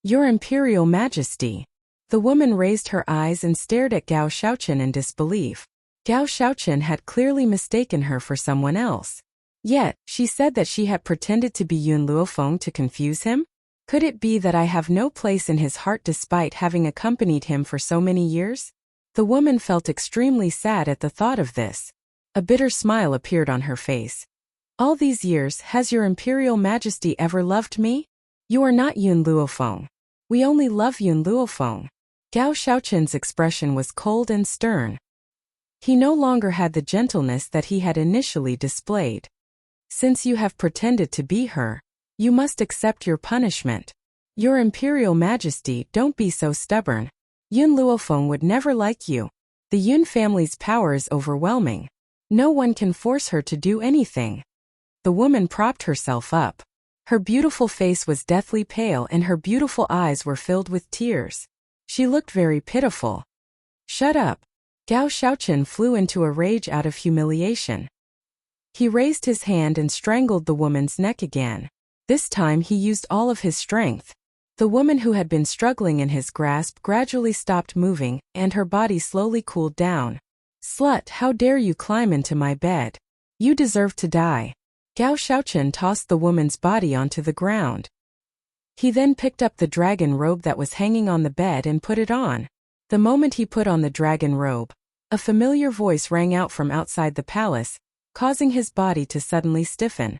Your Imperial Majesty. The woman raised her eyes and stared at Gao Xiaochen in disbelief. Gao Xiaochen had clearly mistaken her for someone else. Yet, she said that she had pretended to be Yun Luofeng to confuse him? Could it be that I have no place in his heart despite having accompanied him for so many years? The woman felt extremely sad at the thought of this. A bitter smile appeared on her face. All these years, has your Imperial Majesty ever loved me? You are not Yun Luofeng. We only love Yun Luofeng. Gao Xiaochen's expression was cold and stern. He no longer had the gentleness that he had initially displayed. Since you have pretended to be her, you must accept your punishment. Your Imperial Majesty, don't be so stubborn. Yun Luofeng would never like you. The Yun family's power is overwhelming. No one can force her to do anything. The woman propped herself up. Her beautiful face was deathly pale and her beautiful eyes were filled with tears. She looked very pitiful. Shut up. Gao Xiaochen flew into a rage out of humiliation. He raised his hand and strangled the woman's neck again. This time he used all of his strength. The woman who had been struggling in his grasp gradually stopped moving, and her body slowly cooled down. Slut, how dare you climb into my bed? You deserve to die. Gao Xiaochen tossed the woman's body onto the ground. He then picked up the dragon robe that was hanging on the bed and put it on. The moment he put on the dragon robe, a familiar voice rang out from outside the palace, causing his body to suddenly stiffen.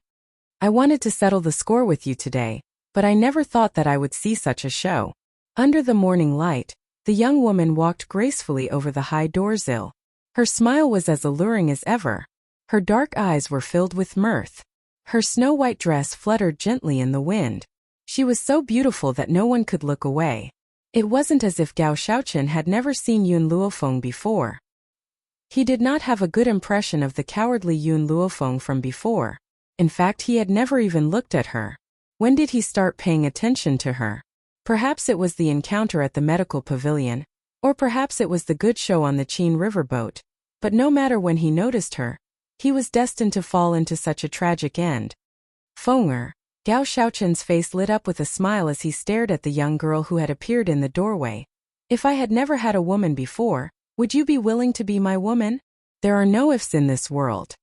I wanted to settle the score with you today, but I never thought that I would see such a show. Under the morning light, the young woman walked gracefully over the high doorsill. Her smile was as alluring as ever. Her dark eyes were filled with mirth. Her snow-white dress fluttered gently in the wind. She was so beautiful that no one could look away. It wasn't as if Gao Xiaochen had never seen Yun Luofeng before. He did not have a good impression of the cowardly Yun Luofeng from before. In fact, he had never even looked at her. When did he start paying attention to her? Perhaps it was the encounter at the medical pavilion, or perhaps it was the good show on the Qin riverboat. But no matter when he noticed her, he was destined to fall into such a tragic end. Fenger. Gao Xiaochen's face lit up with a smile as he stared at the young girl who had appeared in the doorway. If I had never had a woman before, would you be willing to be my woman? There are no ifs in this world.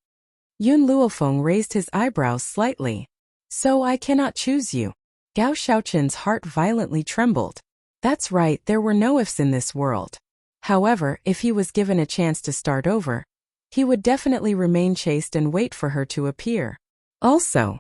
Yun Luofeng raised his eyebrows slightly. So I cannot choose you. Gao Xiaochen's heart violently trembled. That's right, there were no ifs in this world. However, if he was given a chance to start over, he would definitely remain chaste and wait for her to appear. Also,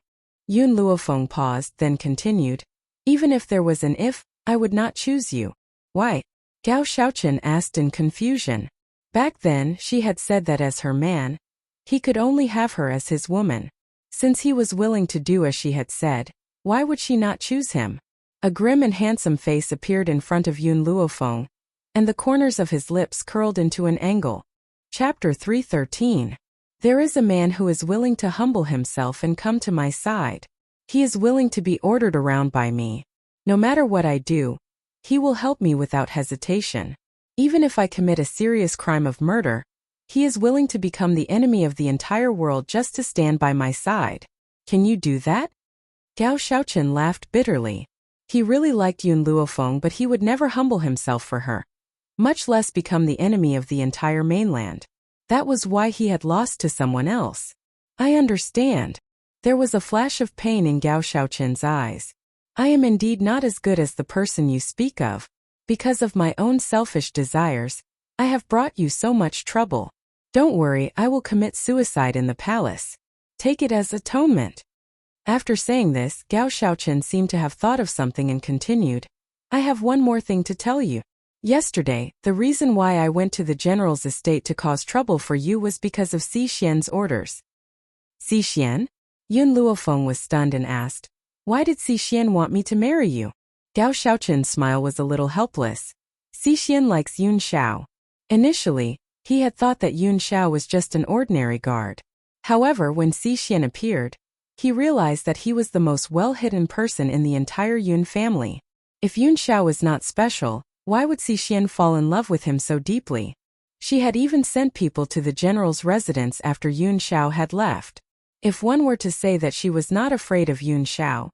Yun Luofeng paused, then continued, even if there was an if, I would not choose you. Why? Gao Xiaochen asked in confusion. Back then, she had said that as her man, he could only have her as his woman. Since he was willing to do as she had said, why would she not choose him? A grim and handsome face appeared in front of Yun Luofeng, and the corners of his lips curled into an angle. Chapter 313. There is a man who is willing to humble himself and come to my side. He is willing to be ordered around by me. No matter what I do, he will help me without hesitation. Even if I commit a serious crime of murder, he is willing to become the enemy of the entire world just to stand by my side. Can you do that? Gao Xiaochen laughed bitterly. He really liked Yun Luofeng, but he would never humble himself for her, much less become the enemy of the entire mainland. That was why he had lost to someone else. I understand. There was a flash of pain in Gao Xiaochen's eyes. I am indeed not as good as the person you speak of. Because of my own selfish desires, I have brought you so much trouble. Don't worry, I will commit suicide in the palace. Take it as atonement. After saying this, Gao Xiaochen seemed to have thought of something and continued. I have one more thing to tell you. Yesterday, the reason why I went to the general's estate to cause trouble for you was because of Si Xian's orders. Si Xian? Yun Luofeng was stunned and asked, why did Si Xian want me to marry you? Gao Xiaochen's smile was a little helpless. Si Xian likes Yun Xiao. Initially, he had thought that Yun Xiao was just an ordinary guard. However, when Si Xian appeared, he realized that he was the most well-hidden person in the entire Yun family. If Yun Xiao was not special, why would Si Xian fall in love with him so deeply? She had even sent people to the general's residence after Yun Xiao had left. If one were to say that she was not afraid of Yun Xiao,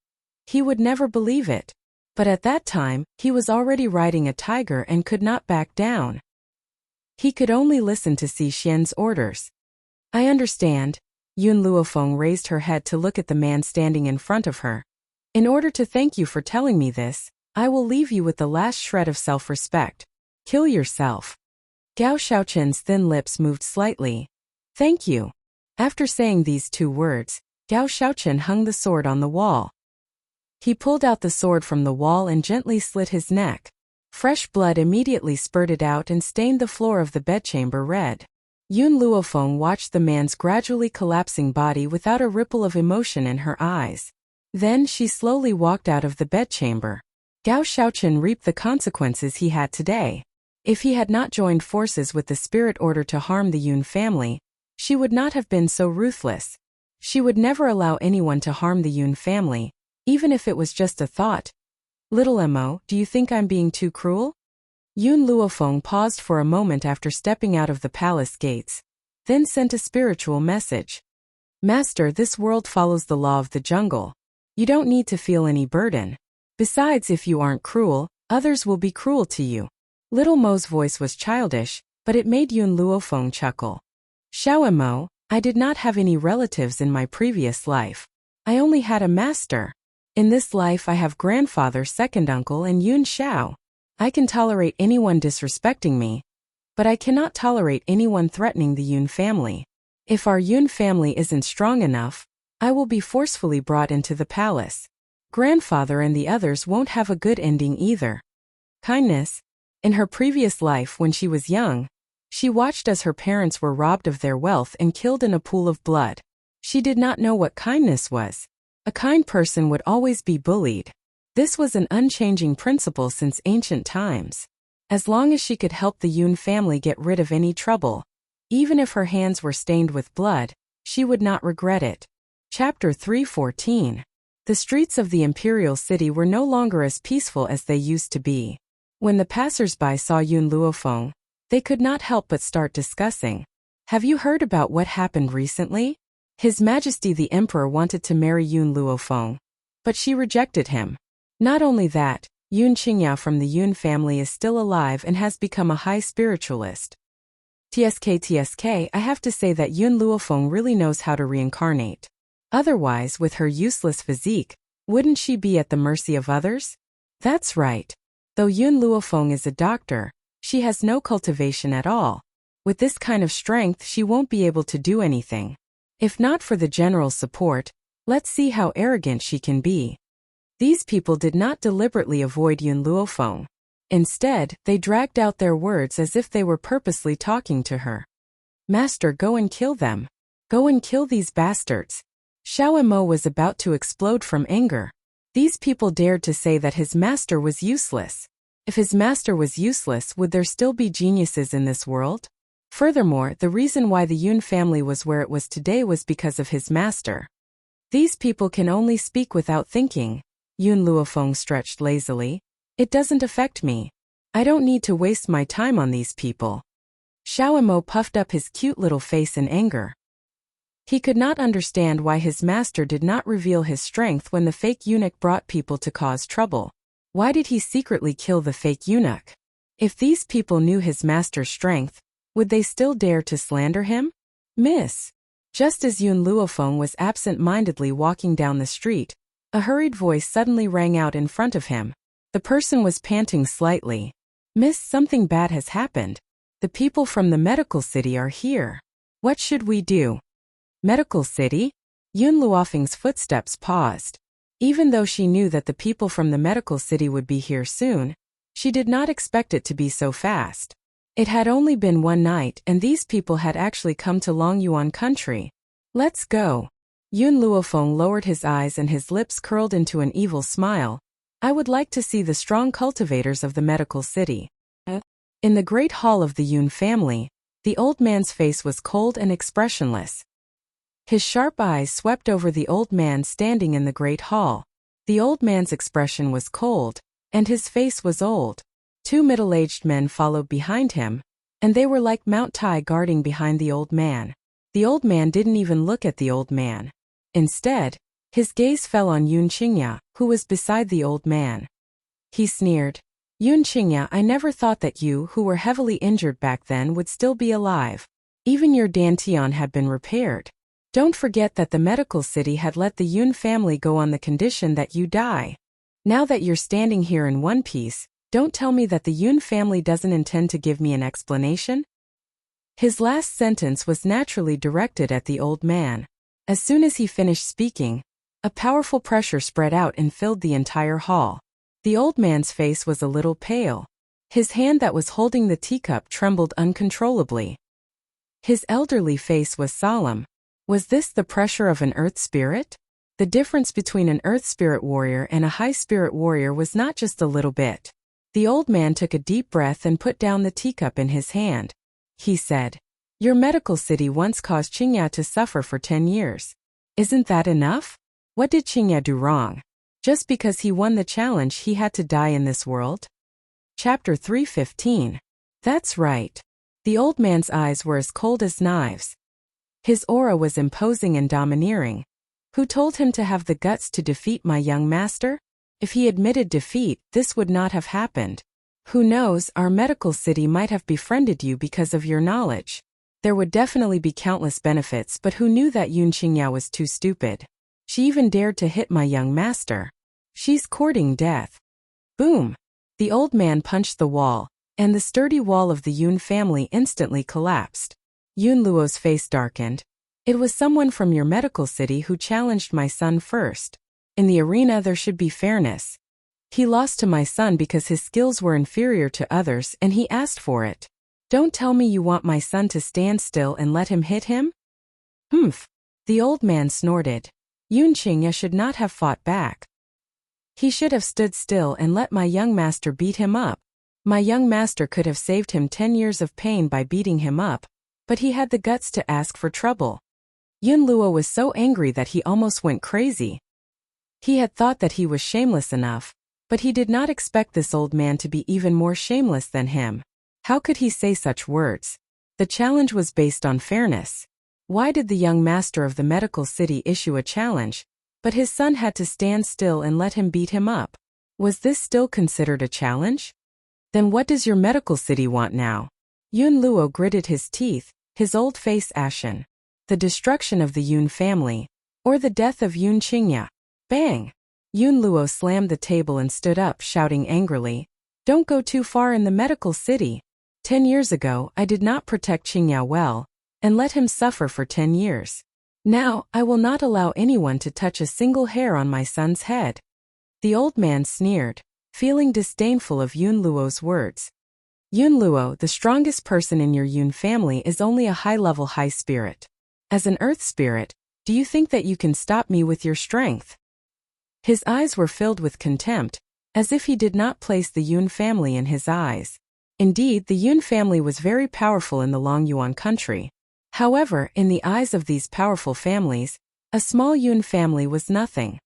he would never believe it. But at that time, he was already riding a tiger and could not back down. He could only listen to Xi Xian's orders. I understand. Yun Luofeng raised her head to look at the man standing in front of her. In order to thank you for telling me this, I will leave you with the last shred of self-respect. Kill yourself. Gao Shaoqin's thin lips moved slightly. Thank you. After saying these 2 words, Gao Shaoqin hung the sword on the wall. He pulled out the sword from the wall and gently slit his neck. Fresh blood immediately spurted out and stained the floor of the bedchamber red. Yun Luofeng watched the man's gradually collapsing body without a ripple of emotion in her eyes. Then she slowly walked out of the bedchamber. Gao Shaoqin reaped the consequences he had today. If he had not joined forces with the spirit order to harm the Yun family, she would not have been so ruthless. She would never allow anyone to harm the Yun family, even if it was just a thought. Little Mo, do you think I'm being too cruel? Yun Luofeng paused for a moment after stepping out of the palace gates, then sent a spiritual message. Master, this world follows the law of the jungle. You don't need to feel any burden. Besides, if you aren't cruel, others will be cruel to you. Little Mo's voice was childish, but it made Yun Luofeng chuckle. Xiao Mo, I did not have any relatives in my previous life. I only had a master. In this life I have grandfather, second uncle, and Yun Xiao. I can tolerate anyone disrespecting me, but I cannot tolerate anyone threatening the Yun family. If our Yun family isn't strong enough, I will be forcefully brought into the palace. Grandfather and the others won't have a good ending either. Kindness. In her previous life when she was young, she watched as her parents were robbed of their wealth and killed in a pool of blood. She did not know what kindness was. A kind person would always be bullied. This was an unchanging principle since ancient times. As long as she could help the Yun family get rid of any trouble, even if her hands were stained with blood, she would not regret it. Chapter 314. The streets of the imperial city were no longer as peaceful as they used to be. When the passers-by saw Yun Luofeng, they could not help but start discussing. Have you heard about what happened recently? His Majesty the Emperor wanted to marry Yun Luofeng, but she rejected him. Not only that, Yun Qingya from the Yun family is still alive and has become a high spiritualist. TSK, I have to say that Yun Luofeng really knows how to reincarnate. Otherwise, with her useless physique, wouldn't she be at the mercy of others? That's right. Though Yun Luofeng is a doctor, she has no cultivation at all. With this kind of strength, she won't be able to do anything. If not for the general support, let's see how arrogant she can be. These people did not deliberately avoid Yun Luofeng. Instead, they dragged out their words as if they were purposely talking to her. Master, go and kill them. Go and kill these bastards. Xiao Mo was about to explode from anger. These people dared to say that his master was useless. If his master was useless, would there still be geniuses in this world? Furthermore, the reason why the Yun family was where it was today was because of his master. These people can only speak without thinking. Yun Luofeng stretched lazily. It doesn't affect me. I don't need to waste my time on these people. Xiao Mo puffed up his cute little face in anger. He could not understand why his master did not reveal his strength when the fake eunuch brought people to cause trouble. Why did he secretly kill the fake eunuch? If these people knew his master's strength, would they still dare to slander him? Miss. Just as Yun Luofeng was absent-mindedly walking down the street, a hurried voice suddenly rang out in front of him. The person was panting slightly. Miss, something bad has happened. The people from the medical city are here. What should we do? Medical city? Yun Luofeng's footsteps paused. Even though she knew that the people from the medical city would be here soon, she did not expect it to be so fast. It had only been one night and these people had actually come to Longyuan country. Let's go. Yun Luofeng lowered his eyes and his lips curled into an evil smile. I would like to see the strong cultivators of the medical city. In the great hall of the Yun family, the old man's face was cold and expressionless. His sharp eyes swept over the old man standing in the great hall. The old man's expression was cold, and his face was old. 2 middle-aged men followed behind him, and they were like Mount Tai guarding behind the old man. The old man didn't even look at the old man. Instead, his gaze fell on Yun Qingya, who was beside the old man. He sneered. Yun Qingya, I never thought that you, who were heavily injured back then, would still be alive. Even your dantian had been repaired. Don't forget that the medical city had let the Yun family go on the condition that you die. Now that you're standing here in one piece, don't tell me that the Yun family doesn't intend to give me an explanation? His last sentence was naturally directed at the old man. As soon as he finished speaking, a powerful pressure spread out and filled the entire hall. The old man's face was a little pale. His hand that was holding the teacup trembled uncontrollably. His elderly face was solemn. Was this the pressure of an earth spirit? The difference between an earth spirit warrior and a high spirit warrior was not just a little bit. The old man took a deep breath and put down the teacup in his hand. He said, Your medical city once caused Qingya to suffer for 10 years. Isn't that enough? What did Qingya do wrong? Just because he won the challenge he had to die in this world? Chapter 3:15. That's right. The old man's eyes were as cold as knives. His aura was imposing and domineering. Who told him to have the guts to defeat my young master? If he admitted defeat, this would not have happened. Who knows, our medical city might have befriended you because of your knowledge. There would definitely be countless benefits, but who knew that Yun Qingya was too stupid? She even dared to hit my young master. She's courting death. Boom! The old man punched the wall, and the sturdy wall of the Yun family instantly collapsed. Yun Luo's face darkened. It was someone from your medical city who challenged my son first. In the arena there should be fairness. He lost to my son because his skills were inferior to others and he asked for it. Don't tell me you want my son to stand still and let him hit him? Humph! The old man snorted. Yun Qingya should not have fought back. He should have stood still and let my young master beat him up. My young master could have saved him 10 years of pain by beating him up, but he had the guts to ask for trouble. Yun Luo was so angry that he almost went crazy. He had thought that he was shameless enough, but he did not expect this old man to be even more shameless than him. How could he say such words? The challenge was based on fairness. Why did the young master of the medical city issue a challenge, but his son had to stand still and let him beat him up? Was this still considered a challenge? Then what does your medical city want now? Yun Luo gritted his teeth, his old face ashen. The destruction of the Yun family, or the death of Yun Qingya. Bang! Yun Luo slammed the table and stood up, shouting angrily, Don't go too far in the medical city. 10 years ago, I did not protect Qingya well, and let him suffer for 10 years. Now, I will not allow anyone to touch a single hair on my son's head. The old man sneered, feeling disdainful of Yun Luo's words. Yun Luo, the strongest person in your Yun family, is only a high-level high spirit. As an earth spirit, do you think that you can stop me with your strength? His eyes were filled with contempt, as if he did not place the Yun family in his eyes. Indeed, the Yun family was very powerful in the Longyuan country. However, in the eyes of these powerful families, a small Yun family was nothing.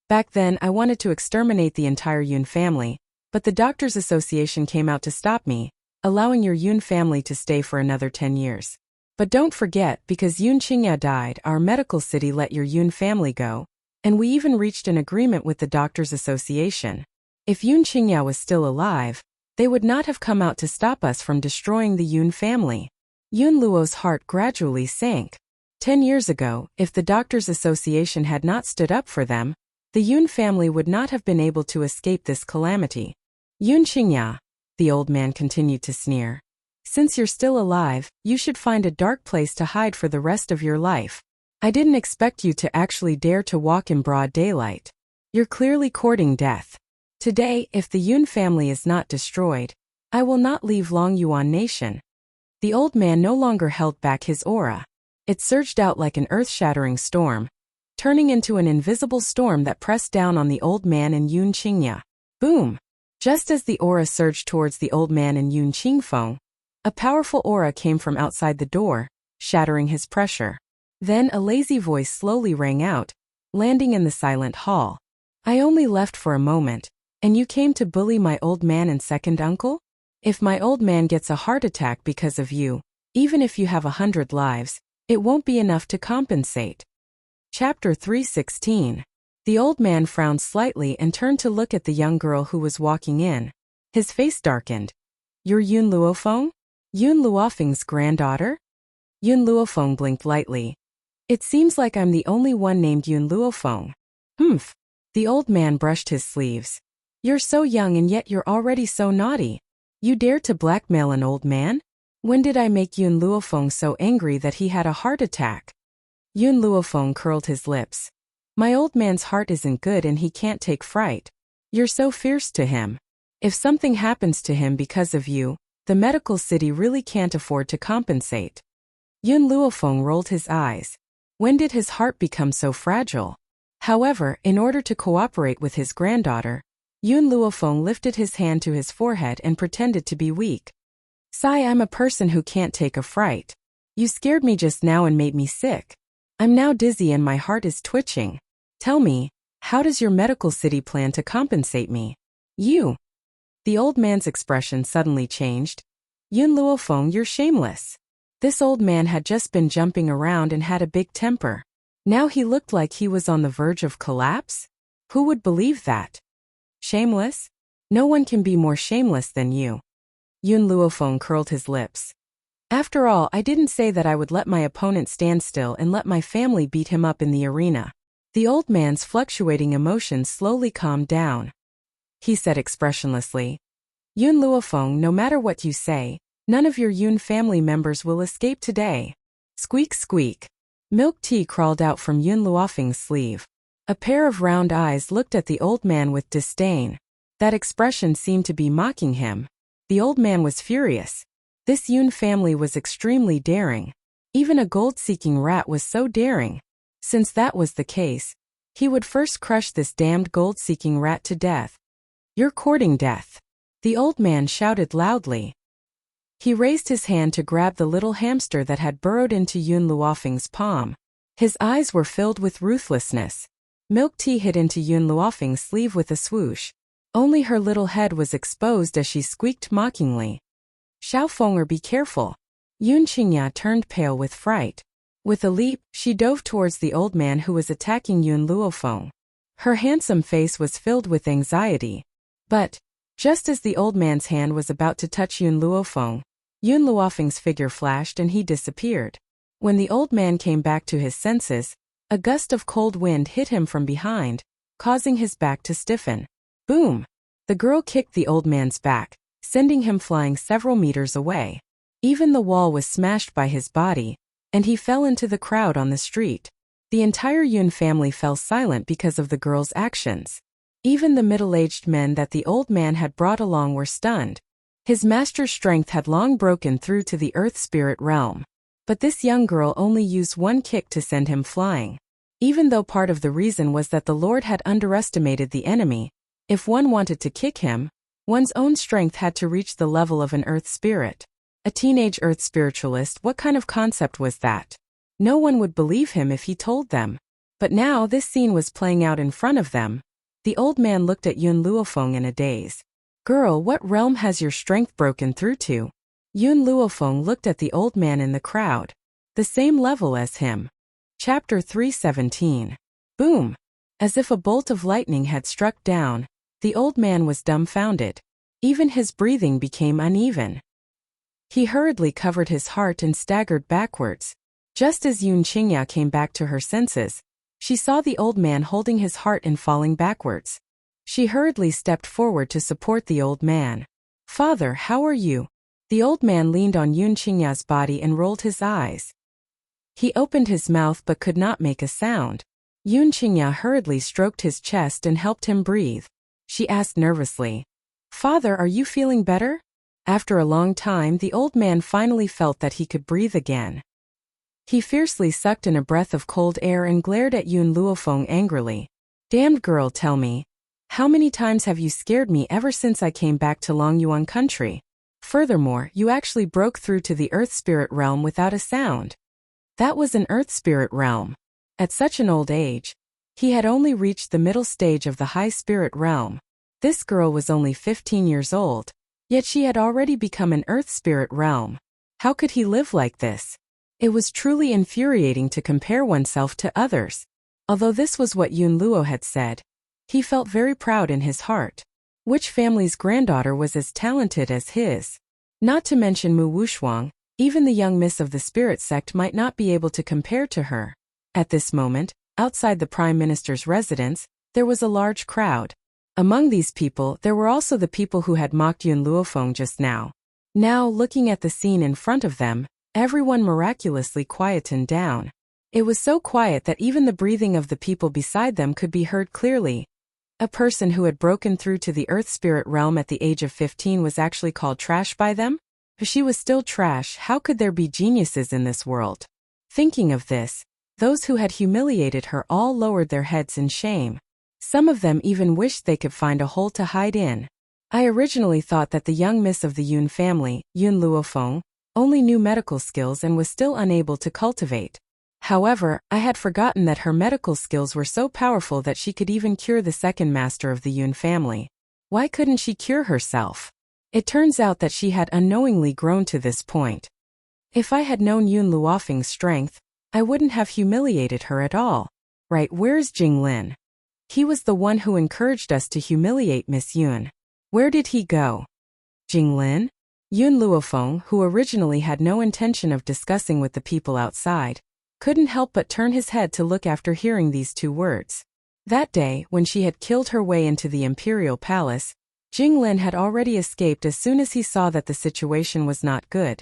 Back then, I wanted to exterminate the entire Yun family, but the Doctors Association came out to stop me, allowing your Yun family to stay for another 10 years. But don't forget, because Yun Qingya died, our medical city let your Yun family go, and we even reached an agreement with the Doctors Association. If Yun Qingya was still alive, they would not have come out to stop us from destroying the Yun family. Yun Luo's heart gradually sank. 10 years ago, if the Doctors Association had not stood up for them, the Yun family would not have been able to escape this calamity. Yun Qingya, the old man continued to sneer. Since you're still alive, you should find a dark place to hide for the rest of your life. I didn't expect you to actually dare to walk in broad daylight. You're clearly courting death. Today, if the Yun family is not destroyed, I will not leave Longyuan Nation. The old man no longer held back his aura. It surged out like an earth-shattering storm, turning into an invisible storm that pressed down on the old man and Yun Qingya. Boom! Just as the aura surged towards the old man and Yun Qingfeng, a powerful aura came from outside the door, shattering his pressure. Then a lazy voice slowly rang out, landing in the silent hall. I only left for a moment, and you came to bully my old man and second uncle? If my old man gets a heart attack because of you, even if you have 100 lives, it won't be enough to compensate. Chapter 3:16. The old man frowned slightly and turned to look at the young girl who was walking in. His face darkened. You're Yun Luofeng? Yun Luofeng's granddaughter? Yun Luofeng blinked lightly. It seems like I'm the only one named Yun Luofeng. Humph. The old man brushed his sleeves. You're so young and yet you're already so naughty. You dare to blackmail an old man? When did I make Yun Luofeng so angry that he had a heart attack? Yun Luofeng curled his lips. My old man's heart isn't good and he can't take fright. You're so fierce to him. If something happens to him because of you, the medical city really can't afford to compensate. Yun Luofeng rolled his eyes. When did his heart become so fragile? However, in order to cooperate with his granddaughter, Yun Luofeng lifted his hand to his forehead and pretended to be weak. Sigh, I'm a person who can't take a fright. You scared me just now and made me sick. I'm now dizzy and my heart is twitching. Tell me, how does your medical city plan to compensate me? You. The old man's expression suddenly changed. Yun Luofeng, you're shameless. This old man had just been jumping around and had a big temper. Now he looked like he was on the verge of collapse? Who would believe that? Shameless? No one can be more shameless than you. Yun Luofeng curled his lips. After all, I didn't say that I would let my opponent stand still and let my family beat him up in the arena. The old man's fluctuating emotions slowly calmed down. He said expressionlessly, Yun Luofeng, no matter what you say, none of your Yun family members will escape today. Squeak squeak. Milk tea crawled out from Yun Luofeng's sleeve. A pair of round eyes looked at the old man with disdain. That expression seemed to be mocking him. The old man was furious. This Yun family was extremely daring. Even a gold-seeking rat was so daring. Since that was the case, he would first crush this damned gold-seeking rat to death. You're courting death. The old man shouted loudly. He raised his hand to grab the little hamster that had burrowed into Yun Luofeng's palm. His eyes were filled with ruthlessness. Milk tea hit into Yun Luofeng's sleeve with a swoosh. Only her little head was exposed as she squeaked mockingly. Xiaofenger, be careful. Yun Qingya turned pale with fright. With a leap, she dove towards the old man who was attacking Yun Luofeng. Her handsome face was filled with anxiety. But, just as the old man's hand was about to touch Yun Luofeng, Yun Luofeng's figure flashed and he disappeared. When the old man came back to his senses, a gust of cold wind hit him from behind, causing his back to stiffen. Boom! The girl kicked the old man's back, sending him flying several meters away. Even the wall was smashed by his body, and he fell into the crowd on the street. The entire Yun family fell silent because of the girl's actions. Even the middle-aged men that the old man had brought along were stunned. His master's strength had long broken through to the earth spirit realm. But this young girl only used one kick to send him flying. Even though part of the reason was that the Lord had underestimated the enemy, if one wanted to kick him, one's own strength had to reach the level of an earth spirit. A teenage earth spiritualist, what kind of concept was that? No one would believe him if he told them. But now this scene was playing out in front of them. The old man looked at Yun Luofeng in a daze. Girl, what realm has your strength broken through to? Yun Luofeng looked at the old man in the crowd. The same level as him. Chapter 317. Boom! As if a bolt of lightning had struck down, the old man was dumbfounded. Even his breathing became uneven. He hurriedly covered his heart and staggered backwards. Just as Yun Qingya came back to her senses, she saw the old man holding his heart and falling backwards. She hurriedly stepped forward to support the old man. Father, how are you? The old man leaned on Yun Qingya's body and rolled his eyes. He opened his mouth but could not make a sound. Yun Qingya hurriedly stroked his chest and helped him breathe. She asked nervously, Father, are you feeling better? After a long time, the old man finally felt that he could breathe again. He fiercely sucked in a breath of cold air and glared at Yun Luofeng angrily. Damned girl, tell me, how many times have you scared me ever since I came back to Longyuan country? Furthermore, you actually broke through to the earth spirit realm without a sound. That was an earth spirit realm. At such an old age, he had only reached the middle stage of the high spirit realm. This girl was only 15 years old, yet she had already become an earth spirit realm. How could he live like this? It was truly infuriating to compare oneself to others. Although this was what Yun Luo had said, he felt very proud in his heart. Which family's granddaughter was as talented as his? Not to mention Mu Wushuang, even the young miss of the spirit sect might not be able to compare to her. At this moment, outside the Prime Minister's residence, there was a large crowd. Among these people, there were also the people who had mocked Yun Luofeng just now. Now, looking at the scene in front of them, everyone miraculously quietened down. It was so quiet that even the breathing of the people beside them could be heard clearly. A person who had broken through to the Earth Spirit realm at the age of 15 was actually called trash by them? If she was still trash, how could there be geniuses in this world? Thinking of this, those who had humiliated her all lowered their heads in shame. Some of them even wished they could find a hole to hide in. I originally thought that the young miss of the Yun family, Yun Luofeng, only knew medical skills and was still unable to cultivate. However, I had forgotten that her medical skills were so powerful that she could even cure the second master of the Yun family. Why couldn't she cure herself? It turns out that she had unknowingly grown to this point. If I had known Yun Luofeng's strength, I wouldn't have humiliated her at all. Right, where's Jinglin? He was the one who encouraged us to humiliate Miss Yun. Where did he go? Jinglin? Yun Luofeng, who originally had no intention of discussing with the people outside, couldn't help but turn his head to look after hearing these two words. That day, when she had killed her way into the imperial palace, Jinglin had already escaped as soon as he saw that the situation was not good.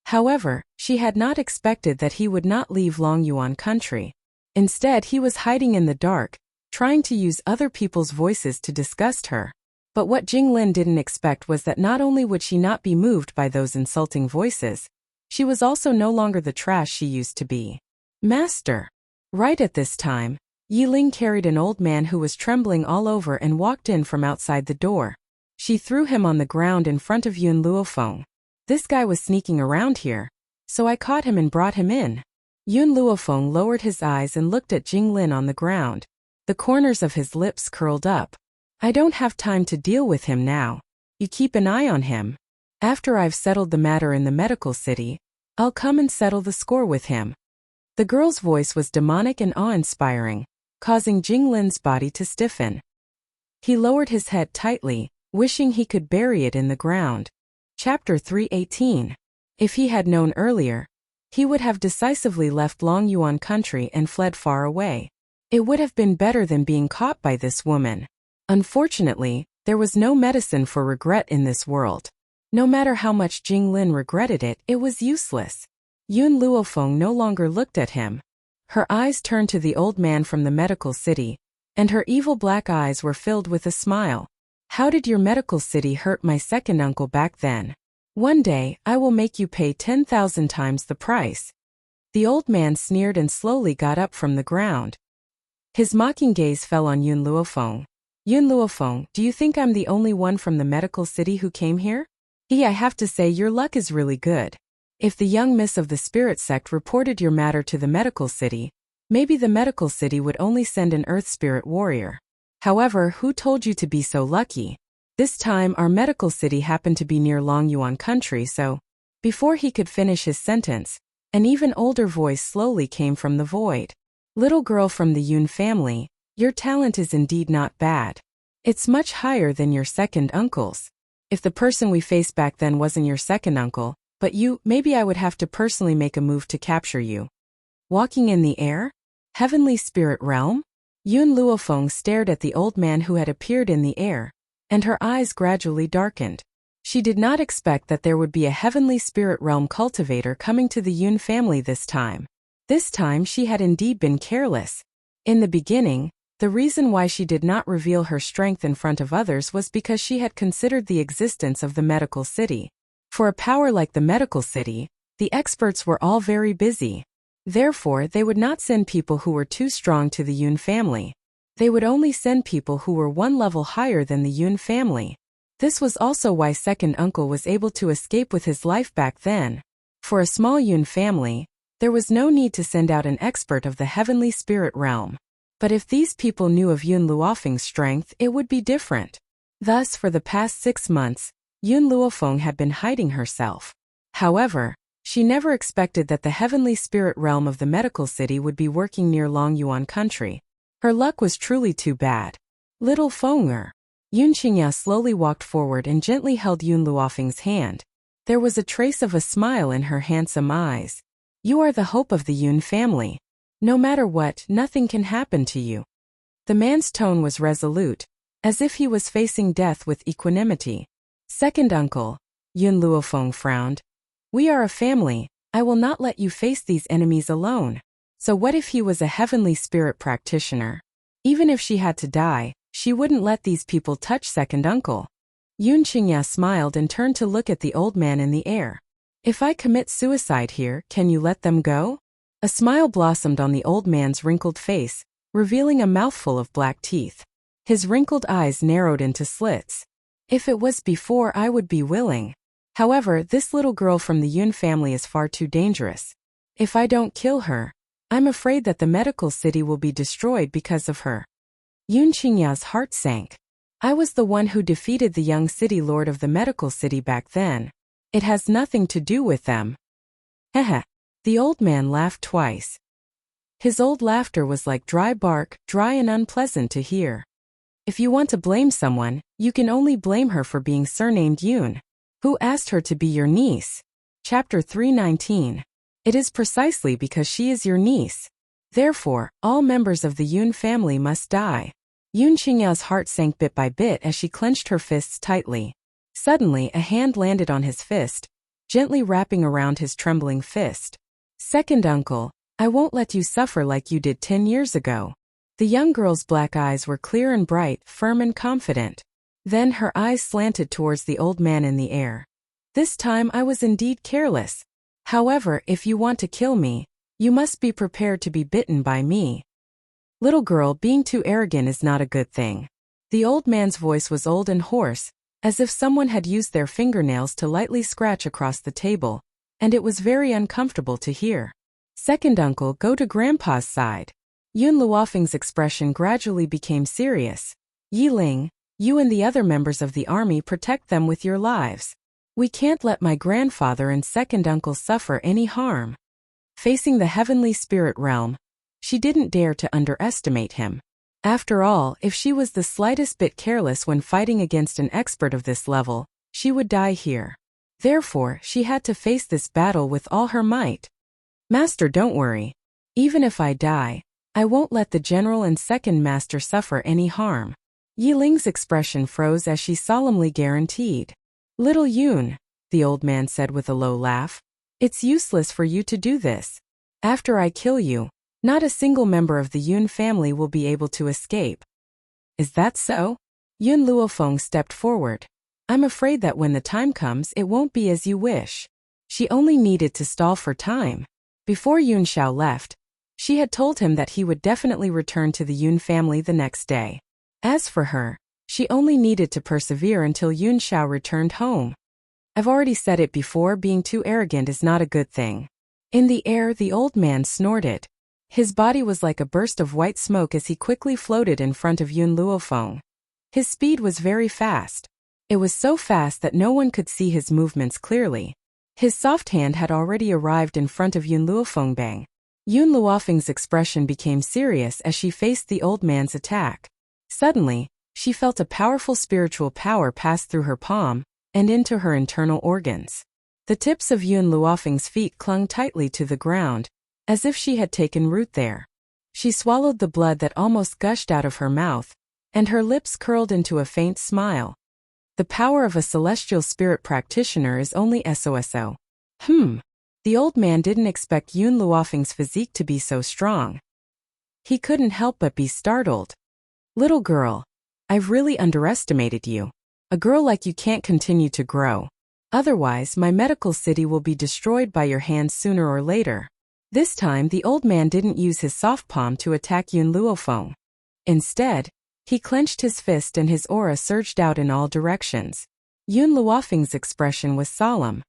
However, she had not expected that he would not leave Longyuan country. Instead, he was hiding in the dark, trying to use other people's voices to disgust her. But what Jinglin didn't expect was that not only would she not be moved by those insulting voices, she was also no longer the trash she used to be. Master. Right at this time, Yiling carried an old man who was trembling all over and walked in from outside the door. She threw him on the ground in front of Yun Luofeng. This guy was sneaking around here, so I caught him and brought him in. Yun Luofeng lowered his eyes and looked at Jinglin on the ground. The corners of his lips curled up. I don't have time to deal with him now. You keep an eye on him. After I've settled the matter in the medical city, I'll come and settle the score with him. The girl's voice was demonic and awe-inspiring, causing Jinglin's body to stiffen. He lowered his head tightly, wishing he could bury it in the ground. Chapter 318. If he had known earlier, he would have decisively left Longyuan country and fled far away. It would have been better than being caught by this woman. Unfortunately, there was no medicine for regret in this world. No matter how much Jinglin regretted it, it was useless. Yun Luofeng no longer looked at him. Her eyes turned to the old man from the medical city, and her evil black eyes were filled with a smile. How did your medical city hurt my second uncle back then? One day, I will make you pay 10,000 times the price. The old man sneered and slowly got up from the ground. His mocking gaze fell on Yun Luofeng. Yun Luofeng, do you think I'm the only one from the medical city who came here? I have to say your luck is really good. If the young miss of the spirit sect reported your matter to the medical city, maybe the medical city would only send an earth spirit warrior. However, who told you to be so lucky? This time our medical city happened to be near Longyuan country, so... Before he could finish his sentence, an even older voice slowly came from the void. Little girl from the Yun family, your talent is indeed not bad. It's much higher than your second uncle's. If the person we faced back then wasn't your second uncle, but you, maybe I would have to personally make a move to capture you. Walking in the air? Heavenly spirit realm? Yun Luofeng stared at the old man who had appeared in the air, and her eyes gradually darkened. She did not expect that there would be a heavenly spirit realm cultivator coming to the Yun family this time. This time she had indeed been careless. In the beginning, the reason why she did not reveal her strength in front of others was because she had considered the existence of the medical city. For a power like the medical city, the experts were all very busy. Therefore, they would not send people who were too strong to the Yun family. They would only send people who were one level higher than the Yun family. This was also why second uncle was able to escape with his life back then. For a small Yun family, there was no need to send out an expert of the heavenly spirit realm. But if these people knew of Yun Luofeng's strength, it would be different. Thus, for the past 6 months, Yun Luofeng had been hiding herself. However, she never expected that the heavenly spirit realm of the medical city would be working near Longyuan country. Her luck was truly too bad. Little Feng'er. Yun Qingya slowly walked forward and gently held Yun Luofeng's hand. There was a trace of a smile in her handsome eyes. You are the hope of the Yun family. No matter what, nothing can happen to you. The man's tone was resolute, as if he was facing death with equanimity. Second uncle, Yun Luofeng frowned. We are a family. I will not let you face these enemies alone. So what if he was a heavenly spirit practitioner? Even if she had to die, she wouldn't let these people touch second uncle. Yun Qingya smiled and turned to look at the old man in the air. If I commit suicide here, can you let them go? A smile blossomed on the old man's wrinkled face, revealing a mouthful of black teeth. His wrinkled eyes narrowed into slits. If it was before, I would be willing. However, this little girl from the Yun family is far too dangerous. If I don't kill her, I'm afraid that the medical city will be destroyed because of her. Yun Qingya's heart sank. I was the one who defeated the young city lord of the medical city back then. It has nothing to do with them. Heh. The old man laughed twice. His old laughter was like dry bark, dry and unpleasant to hear. If you want to blame someone, you can only blame her for being surnamed Yun. Who asked her to be your niece? Chapter 319. It is precisely because she is your niece. Therefore, all members of the Yun family must die. Yun Qingya's heart sank bit by bit as she clenched her fists tightly. Suddenly, a hand landed on his fist, gently wrapping around his trembling fist. Second uncle, I won't let you suffer like you did 10 years ago. The young girl's black eyes were clear and bright, firm and confident. Then her eyes slanted towards the old man in the air. This time I was indeed careless. However, if you want to kill me, you must be prepared to be bitten by me. Little girl, being too arrogant is not a good thing. The old man's voice was old and hoarse, as if someone had used their fingernails to lightly scratch across the table, and it was very uncomfortable to hear. Second uncle, go to grandpa's side. Yun Luofeng's expression gradually became serious. Yiling, you and the other members of the army protect them with your lives. We can't let my grandfather and second uncle suffer any harm. Facing the heavenly spirit realm, she didn't dare to underestimate him. After all, if she was the slightest bit careless when fighting against an expert of this level, she would die here. Therefore, she had to face this battle with all her might. Master, don't worry. Even if I die, I won't let the general and second master suffer any harm. Yiling's expression froze as she solemnly guaranteed. Little Yun, the old man said with a low laugh, it's useless for you to do this. After I kill you, not a single member of the Yun family will be able to escape. Is that so? Yun Luofeng stepped forward. I'm afraid that when the time comes, it won't be as you wish. She only needed to stall for time. Before Yun Xiao left, she had told him that he would definitely return to the Yun family the next day. As for her, she only needed to persevere until Yun Xiao returned home. I've already said it before, being too arrogant is not a good thing. In the air, the old man snorted. His body was like a burst of white smoke as he quickly floated in front of Yun Luofeng. His speed was very fast. It was so fast that no one could see his movements clearly. His soft hand had already arrived in front of Yun Luofeng. Bang. Yun Luofeng's expression became serious as she faced the old man's attack. Suddenly, she felt a powerful spiritual power pass through her palm and into her internal organs. The tips of Yun Luofeng's feet clung tightly to the ground, as if she had taken root there. She swallowed the blood that almost gushed out of her mouth, and her lips curled into a faint smile. The power of a celestial spirit practitioner is only SOSO. The old man didn't expect Yun Luofeng's physique to be so strong. He couldn't help but be startled. Little girl, I've really underestimated you. A girl like you can't continue to grow. Otherwise, my medical city will be destroyed by your hands sooner or later. This time, the old man didn't use his soft palm to attack Yun Luofeng. Instead, he clenched his fist and his aura surged out in all directions. Yun Luofeng's expression was solemn.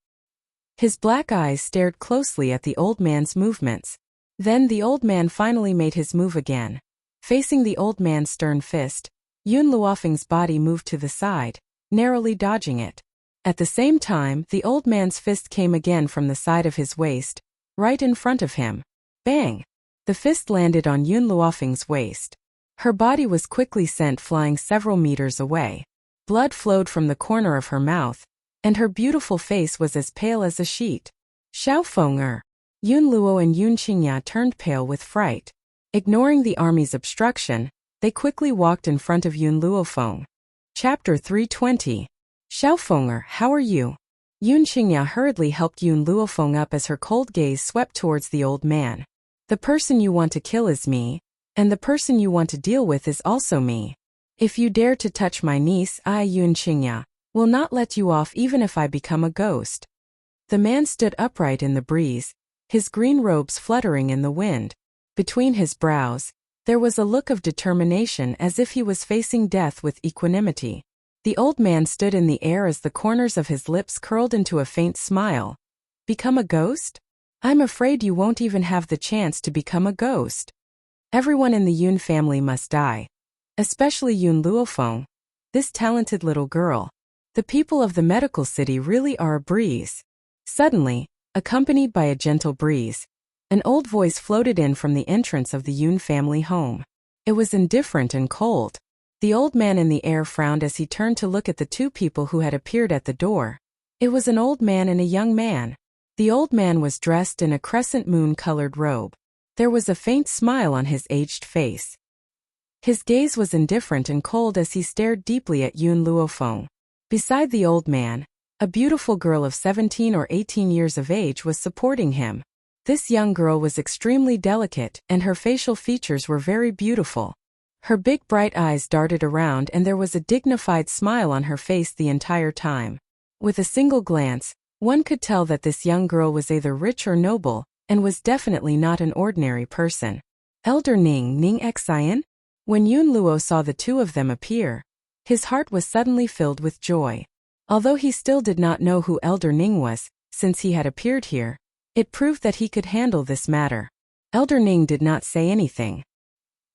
His black eyes stared closely at the old man's movements. Then the old man finally made his move again. Facing the old man's stern fist, Yun Luofeng's body moved to the side, narrowly dodging it. At the same time, the old man's fist came again from the side of his waist, right in front of him. Bang! The fist landed on Yun Luofeng's waist. Her body was quickly sent flying several meters away. Blood flowed from the corner of her mouth, and her beautiful face was as pale as a sheet. Xiaofeng Yun Luo and Yun Qingya turned pale with fright. Ignoring the army's obstruction, they quickly walked in front of Yun Luofeng. Chapter 320. Xiaofeng, how are you? Yun Qingya hurriedly helped Yun Luofeng up as her cold gaze swept towards the old man. The person you want to kill is me, and the person you want to deal with is also me. If you dare to touch my niece, I, Yun Qingya, will not let you off even if I become a ghost. The man stood upright in the breeze, his green robes fluttering in the wind. Between his brows, there was a look of determination as if he was facing death with equanimity. The old man stood in the air as the corners of his lips curled into a faint smile. Become a ghost? I'm afraid you won't even have the chance to become a ghost. Everyone in the Yun family must die. Especially Yun Luofeng, this talented little girl. The people of the medical city really are a breeze. Suddenly, accompanied by a gentle breeze, an old voice floated in from the entrance of the Yun family home. It was indifferent and cold. The old man in the air frowned as he turned to look at the two people who had appeared at the door. It was an old man and a young man. The old man was dressed in a crescent moon-colored robe. There was a faint smile on his aged face. His gaze was indifferent and cold as he stared deeply at Yun Luofeng. Beside the old man, a beautiful girl of 17 or 18 years of age was supporting him. This young girl was extremely delicate, and her facial features were very beautiful. Her big bright eyes darted around and there was a dignified smile on her face the entire time. With a single glance, one could tell that this young girl was either rich or noble, and was definitely not an ordinary person. Elder Ning Xian? When Yun Luo saw the two of them appear, his heart was suddenly filled with joy. Although he still did not know who Elder Ning was, since he had appeared here, it proved that he could handle this matter. Elder Ning did not say anything.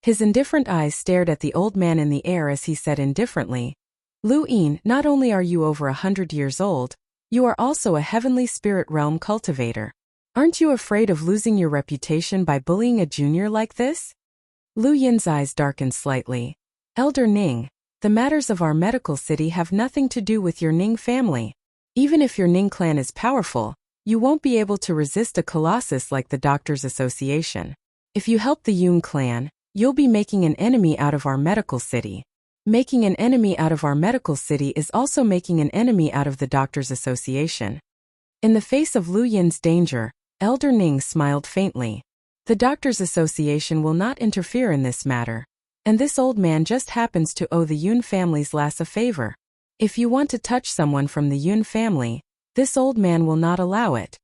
His indifferent eyes stared at the old man in the air as he said indifferently, Lu Yin, not only are you over 100 years old, you are also a heavenly spirit realm cultivator. Aren't you afraid of losing your reputation by bullying a junior like this? Lu Yin's eyes darkened slightly. Elder Ning, the matters of our medical city have nothing to do with your Ning family. Even if your Ning clan is powerful, you won't be able to resist a colossus like the Doctors Association. If you help the Yun clan, you'll be making an enemy out of our medical city. Making an enemy out of our medical city is also making an enemy out of the Doctors Association. In the face of Lu Yin's danger, Elder Ning smiled faintly. The Doctors Association will not interfere in this matter. And this old man just happens to owe the Yun family's lass a favor. If you want to touch someone from the Yun family, this old man will not allow it.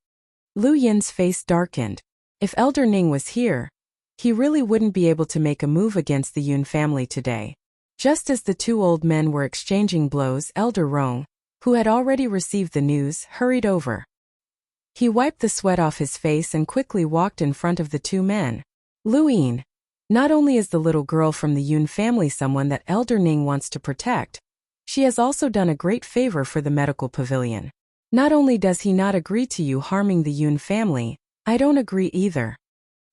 Lu Yin's face darkened. If Elder Ning was here, he really wouldn't be able to make a move against the Yun family today. Just as the two old men were exchanging blows, Elder Rong, who had already received the news, hurried over. He wiped the sweat off his face and quickly walked in front of the two men. Lu Yin, not only is the little girl from the Yun family someone that Elder Ning wants to protect, she has also done a great favor for the medical pavilion. Not only does he not agree to you harming the Yun family, I don't agree either.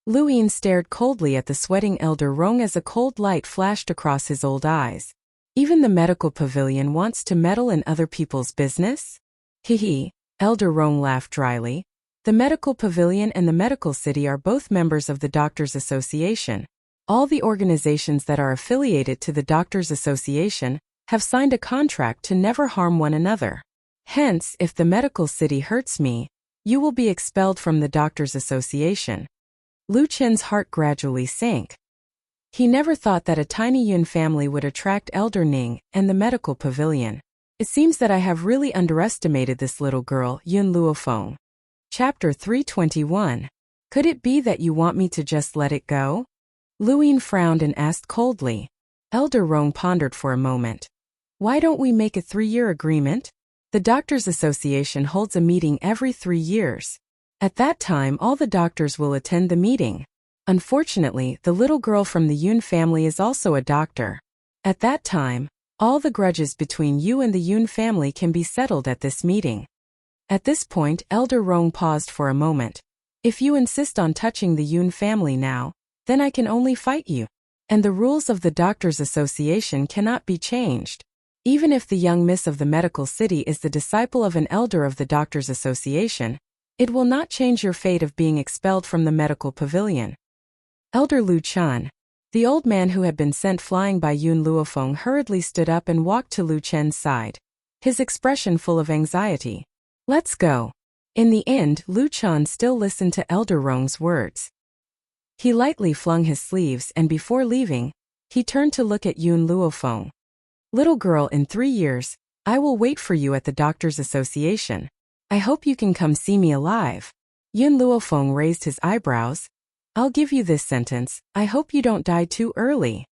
Lu Yin stared coldly at the sweating Elder Rong as a cold light flashed across his old eyes. Even the medical pavilion wants to meddle in other people's business? Hee. Elder Rong laughed dryly. The medical pavilion and the medical city are both members of the Doctors Association. All the organizations that are affiliated to the Doctors Association have signed a contract to never harm one another. Hence, if the medical city hurts me, you will be expelled from the Doctors Association. Lu Qin's heart gradually sank. He never thought that a tiny Yun family would attract Elder Ning and the medical pavilion. It seems that I have really underestimated this little girl, Yun Luofeng. Chapter 321. Could it be that you want me to just let it go? Lu Yin frowned and asked coldly. Elder Rong pondered for a moment. Why don't we make a 3-year agreement? The Doctors Association holds a meeting every 3 years. At that time, all the doctors will attend the meeting. Unfortunately, the little girl from the Yun family is also a doctor. At that time, all the grudges between you and the Yun family can be settled at this meeting. At this point, Elder Rong paused for a moment. If you insist on touching the Yun family now, then I can only fight you. and the rules of the Doctors' Association cannot be changed. Even if the young miss of the medical city is the disciple of an elder of the Doctors' Association, it will not change your fate of being expelled from the medical pavilion. Elder Lu Chen. The old man who had been sent flying by Yun Luofeng hurriedly stood up and walked to Lu Chen's side, his expression full of anxiety. Let's go. In the end, Lu Chen still listened to Elder Rong's words. He lightly flung his sleeves and before leaving, he turned to look at Yun Luofeng. Little girl, in 3 years, I will wait for you at the Doctors' Association. I hope you can come see me alive. Yun Luofeng raised his eyebrows. I'll give you this sentence, I hope you don't die too early.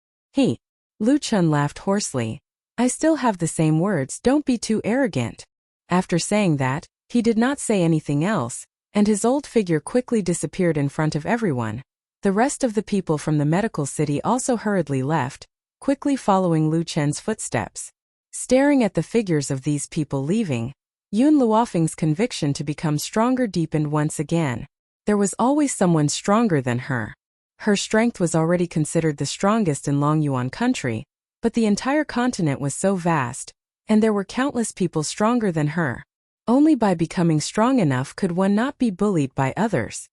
Lu Chen laughed hoarsely. I still have the same words, don't be too arrogant. After saying that, he did not say anything else, and his old figure quickly disappeared in front of everyone. The rest of the people from the medical city also hurriedly left, quickly following Lu Chen's footsteps. Staring at the figures of these people leaving, Yun Luofeng's conviction to become stronger deepened once again. There was always someone stronger than her. Her strength was already considered the strongest in Longyuan country, but the entire continent was so vast, and there were countless people stronger than her. Only by becoming strong enough could one not be bullied by others.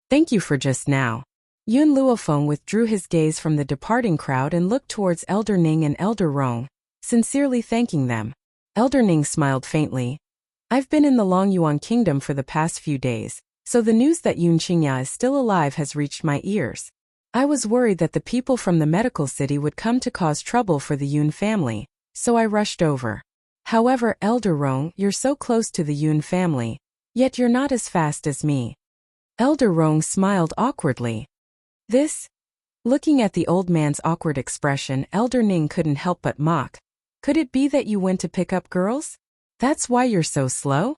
Thank you for just now. Yun Luofeng withdrew his gaze from the departing crowd and looked towards Elder Ning and Elder Rong, sincerely thanking them. Elder Ning smiled faintly. I've been in the Longyuan kingdom for the past few days, so the news that Yun Qingya is still alive has reached my ears. I was worried that the people from the medical city would come to cause trouble for the Yun family, so I rushed over. However, Elder Rong, you're so close to the Yun family, yet you're not as fast as me. Elder Rong smiled awkwardly. This? Looking at the old man's awkward expression, Elder Ning couldn't help but mock. Could it be that you went to pick up girls? That's why you're so slow?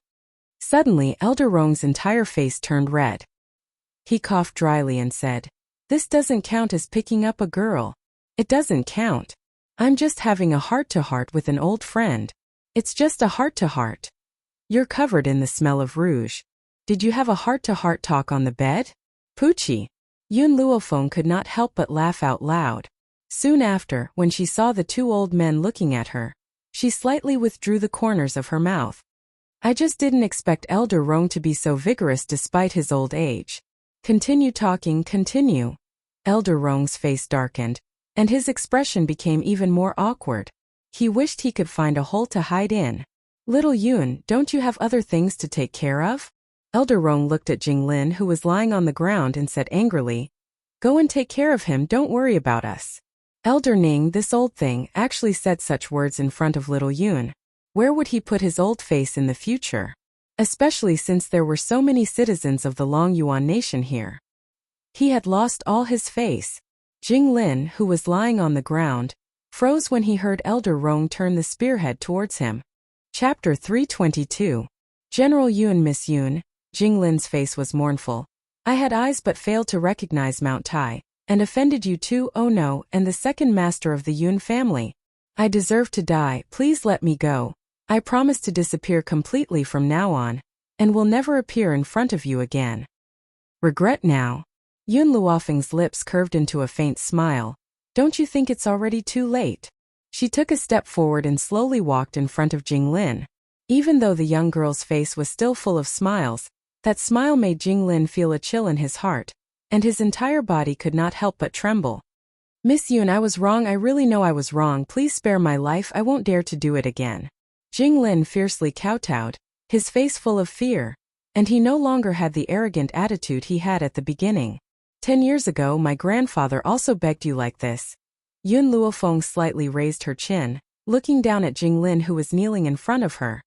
Suddenly, Elder Rong's entire face turned red. He coughed dryly and said, This doesn't count as picking up a girl. It doesn't count. I'm just having a heart-to-heart with an old friend. It's just a heart-to-heart. You're covered in the smell of rouge. Did you have a heart-to-heart talk on the bed? Poochie. Yun Luofeng could not help but laugh out loud. Soon after, when she saw the 2 old men looking at her, she slightly withdrew the corners of her mouth. I just didn't expect Elder Rong to be so vigorous despite his old age. Continue talking, continue. Elder Rong's face darkened, and his expression became even more awkward. He wished he could find a hole to hide in. Little Yun, don't you have other things to take care of? Elder Rong looked at Jinglin, who was lying on the ground, and said angrily, Go and take care of him, don't worry about us. Elder Ning, this old thing, actually said such words in front of little Yun. Where would he put his old face in the future? Especially since there were so many citizens of the Longyuan nation here. He had lost all his face. Jinglin, who was lying on the ground, froze when he heard Elder Rong turn the spearhead towards him. Chapter 322. General Yun, Miss Yun. Jinglin's face was mournful. I had eyes but failed to recognize Mount Tai, and offended you too, oh no, and the second master of the Yun family. I deserve to die, please let me go. I promise to disappear completely from now on, and will never appear in front of you again. Regret now? Yun Luofeng's lips curved into a faint smile. Don't you think it's already too late? She took a step forward and slowly walked in front of Jinglin. Even though the young girl's face was still full of smiles, that smile made Jinglin feel a chill in his heart, and his entire body could not help but tremble. Miss Yun, I was wrong, I really know I was wrong, please spare my life, I won't dare to do it again. Jinglin fiercely kowtowed, his face full of fear, and he no longer had the arrogant attitude he had at the beginning. 10 years ago my grandfather also begged you like this. Yun Luofeng slightly raised her chin, looking down at Jinglin, who was kneeling in front of her.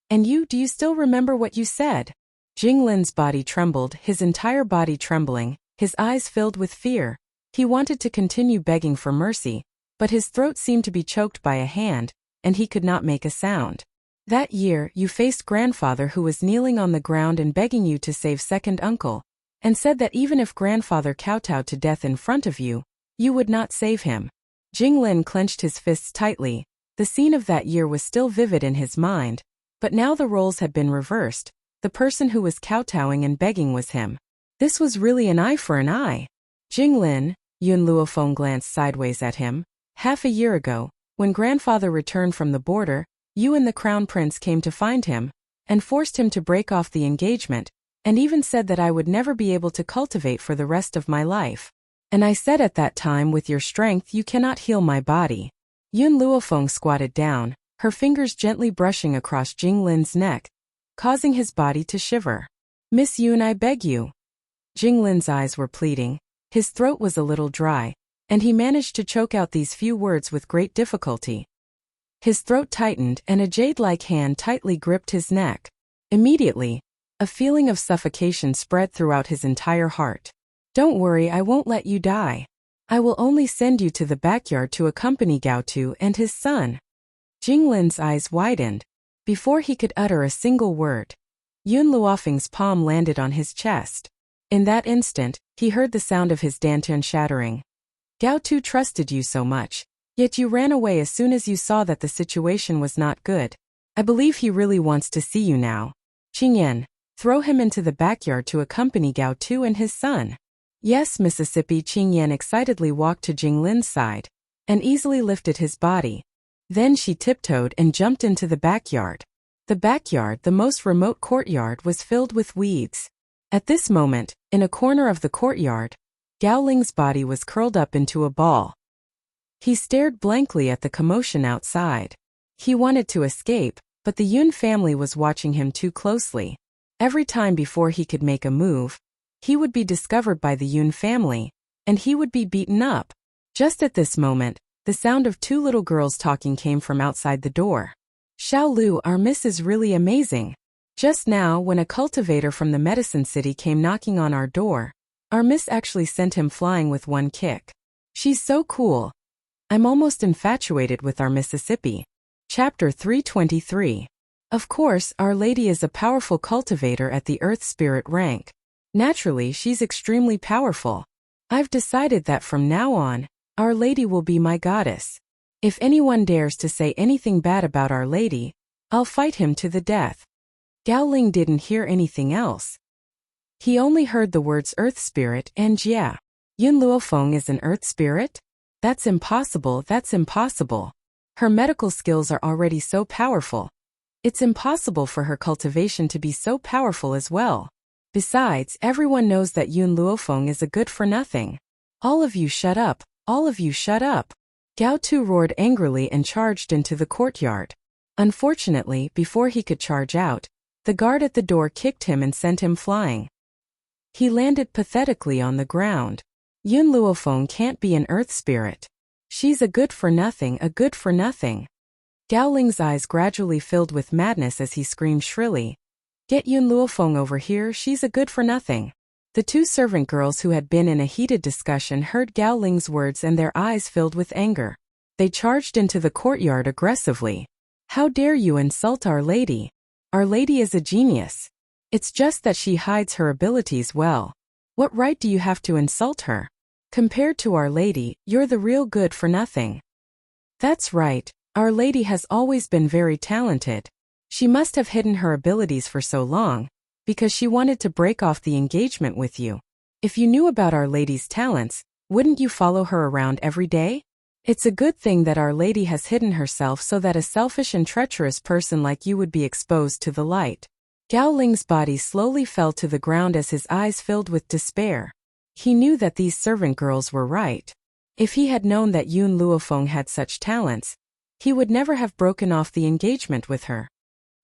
And you, do you still remember what you said? Jinglin's body trembled, his entire body trembling, his eyes filled with fear. He wanted to continue begging for mercy, but his throat seemed to be choked by a hand, and he could not make a sound. That year, you faced grandfather, who was kneeling on the ground and begging you to save second uncle, and said that even if grandfather kowtowed to death in front of you, you would not save him. Jinglin clenched his fists tightly. The scene of that year was still vivid in his mind, but now the roles had been reversed. The person who was kowtowing and begging was him. This was really an eye for an eye. Jinglin, Yun Luofeng glanced sideways at him. Half a year ago, when grandfather returned from the border, you and the crown prince came to find him, and forced him to break off the engagement, and even said that I would never be able to cultivate for the rest of my life. And I said at that time, with your strength you cannot heal my body. Yun Luofeng squatted down, her fingers gently brushing across Jing Lin's neck, causing his body to shiver. Miss Yun, I beg you. Jing Lin's eyes were pleading, his throat was a little dry, and he managed to choke out these few words with great difficulty. His throat tightened and a jade-like hand tightly gripped his neck. Immediately, a feeling of suffocation spread throughout his entire heart. Don't worry, I won't let you die. I will only send you to the backyard to accompany Gao Tu and his son. Jing Lin's eyes widened. Before he could utter a single word, Yun Luofeng's palm landed on his chest. In that instant, he heard the sound of his dantian shattering. Gao Tu trusted you so much, yet you ran away as soon as you saw that the situation was not good. I believe he really wants to see you now. Qingyan, throw him into the backyard to accompany Gao Tu and his son. Yes, Mississippi. Qingyan excitedly walked to Jing Lin's side, and easily lifted his body. Then she tiptoed and jumped into the backyard. The backyard, the most remote courtyard, was filled with weeds. At this moment, in a corner of the courtyard, Gao Ling's body was curled up into a ball. He stared blankly at the commotion outside. He wanted to escape, but the Yun family was watching him too closely. Every time before he could make a move, he would be discovered by the Yun family, and he would be beaten up. Just at this moment, the sound of two little girls talking came from outside the door. Xiao Lu, our miss is really amazing. Just now, when a cultivator from the medicine city came knocking on our door, our miss actually sent him flying with one kick. She's so cool. I'm almost infatuated with our Mississippi. Chapter 323. Of course, Our Lady is a powerful cultivator at the Earth Spirit rank. Naturally, she's extremely powerful. I've decided that from now on, Our Lady will be my goddess. If anyone dares to say anything bad about Our Lady, I'll fight him to the death. Gao Ling didn't hear anything else. He only heard the words Earth Spirit and Jia. Yun Luofeng is an Earth Spirit? That's impossible, that's impossible. Her medical skills are already so powerful. It's impossible for her cultivation to be so powerful as well. Besides, everyone knows that Yun Luofeng is a good-for-nothing. All of you shut up, all of you shut up. Gao Tu roared angrily and charged into the courtyard. Unfortunately, before he could charge out, the guard at the door kicked him and sent him flying. He landed pathetically on the ground. Yun Luofeng can't be an Earth Spirit. She's a good-for-nothing, a good-for-nothing. Gao Ling's eyes gradually filled with madness as he screamed shrilly. Get Yun Luofeng over here, she's a good-for-nothing. The two servant girls who had been in a heated discussion heard Gao Ling's words and their eyes filled with anger. They charged into the courtyard aggressively. How dare you insult Our Lady? Our Lady is a genius. It's just that she hides her abilities well. What right do you have to insult her? Compared to Our Lady, you're the real good-for-nothing. That's right, Our Lady has always been very talented. She must have hidden her abilities for so long, because she wanted to break off the engagement with you. If you knew about Our Lady's talents, wouldn't you follow her around every day? It's a good thing that Our Lady has hidden herself so that a selfish and treacherous person like you would be exposed to the light. Gao Ling's body slowly fell to the ground as his eyes filled with despair. He knew that these servant girls were right. If he had known that Yun Luofeng had such talents, he would never have broken off the engagement with her.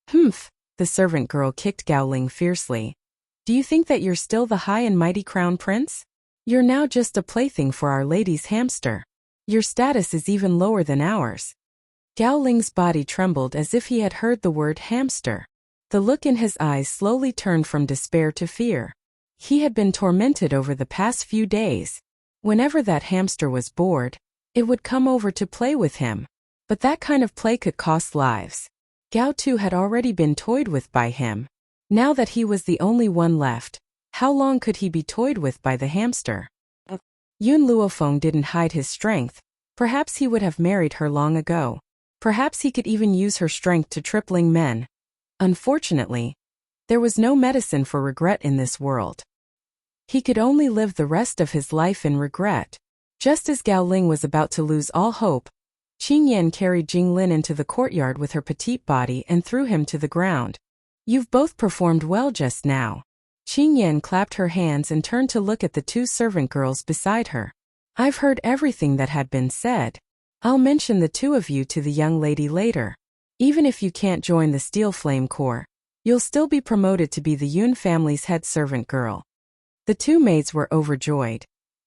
Humph, the servant girl kicked Gao Ling fiercely. Do you think that you're still the high and mighty crown prince? You're now just a plaything for Our Lady's hamster. Your status is even lower than ours. Gao Ling's body trembled as if he had heard the word hamster. The look in his eyes slowly turned from despair to fear. He had been tormented over the past few days. Whenever that hamster was bored, it would come over to play with him. But that kind of play could cost lives. Gao Tu had already been toyed with by him. Now that he was the only one left, how long could he be toyed with by the hamster? Yun Luofeng didn't hide his strength. Perhaps he would have married her long ago. Perhaps he could even use her strength to tripling men. Unfortunately, there was no medicine for regret in this world. He could only live the rest of his life in regret. Just as Gao Ling was about to lose all hope, Qing Yan carried Jing Lin into the courtyard with her petite body and threw him to the ground. You've both performed well just now. Qing Yan clapped her hands and turned to look at the two servant girls beside her. I've heard everything that had been said. I'll mention the two of you to the young lady later. Even if you can't join the Steel Flame Corps, you'll still be promoted to be the Yun family's head servant girl. The two maids were overjoyed.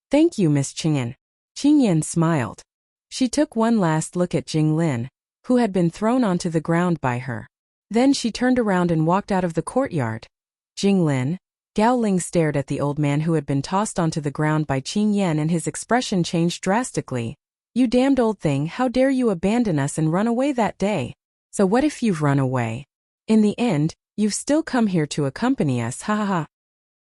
Thank you, Miss Qingyan. Qing Yan smiled. She took one last look at Jing Lin, who had been thrown onto the ground by her. Then she turned around and walked out of the courtyard. Jing Lin, Gao Ling stared at the old man who had been tossed onto the ground by Qing Yan, and his expression changed drastically. You damned old thing, how dare you abandon us and run away that day? So what if you've run away? In the end, you've still come here to accompany us, ha ha ha.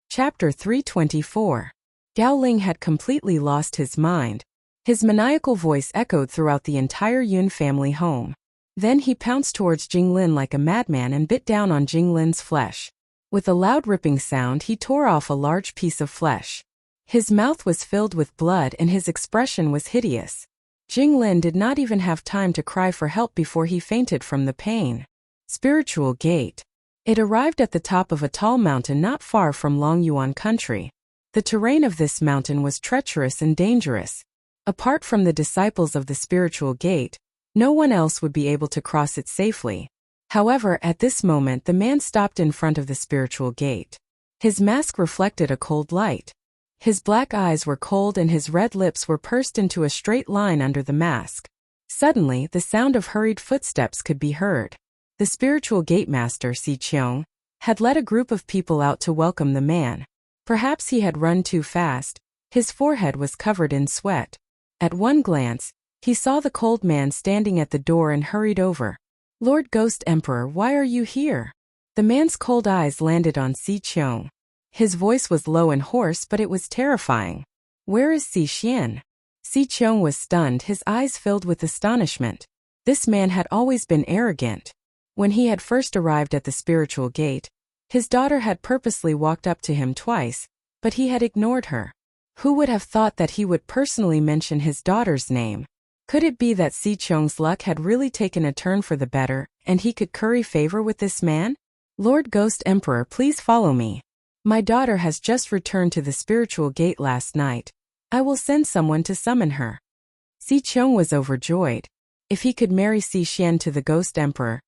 Chapter 324. Gao Ling had completely lost his mind. His maniacal voice echoed throughout the entire Yun family home. Then he pounced towards Jing Lin like a madman and bit down on Jing Lin's flesh. With a loud ripping sound, he tore off a large piece of flesh. His mouth was filled with blood and his expression was hideous. Jing Lin did not even have time to cry for help before he fainted from the pain. Spiritual Gate. It arrived at the top of a tall mountain not far from Longyuan country. The terrain of this mountain was treacherous and dangerous. Apart from the disciples of the Spiritual Gate, no one else would be able to cross it safely. However, at this moment the man stopped in front of the Spiritual Gate. His mask reflected a cold light. His black eyes were cold and his red lips were pursed into a straight line under the mask. Suddenly, the sound of hurried footsteps could be heard. The Spiritual Gate Master, Si Qiong, had led a group of people out to welcome the man. Perhaps he had run too fast. His forehead was covered in sweat. At one glance, he saw the cold man standing at the door and hurried over. Lord Ghost Emperor, why are you here? The man's cold eyes landed on Si Qiong. His voice was low and hoarse, but it was terrifying. Where is Si Xian? Si Qiong was stunned, his eyes filled with astonishment. This man had always been arrogant. When he had first arrived at the Spiritual Gate, his daughter had purposely walked up to him twice, but he had ignored her. Who would have thought that he would personally mention his daughter's name? Could it be that Si Qiong's luck had really taken a turn for the better, and he could curry favor with this man? Lord Ghost Emperor, please follow me. My daughter has just returned to the Spiritual Gate last night. I will send someone to summon her. Si Qiong was overjoyed. If he could marry Si Xian to the Ghost Emperor,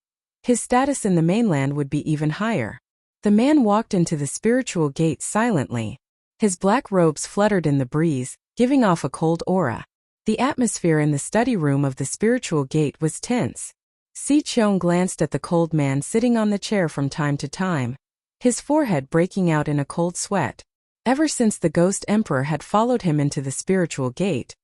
his status in the mainland would be even higher. The man walked into the Spiritual Gate silently. His black robes fluttered in the breeze, giving off a cold aura. The atmosphere in the study room of the Spiritual Gate was tense. Si Qiong glanced at the cold man sitting on the chair from time to time, his forehead breaking out in a cold sweat. Ever since the Ghost Emperor had followed him into the Spiritual Gate,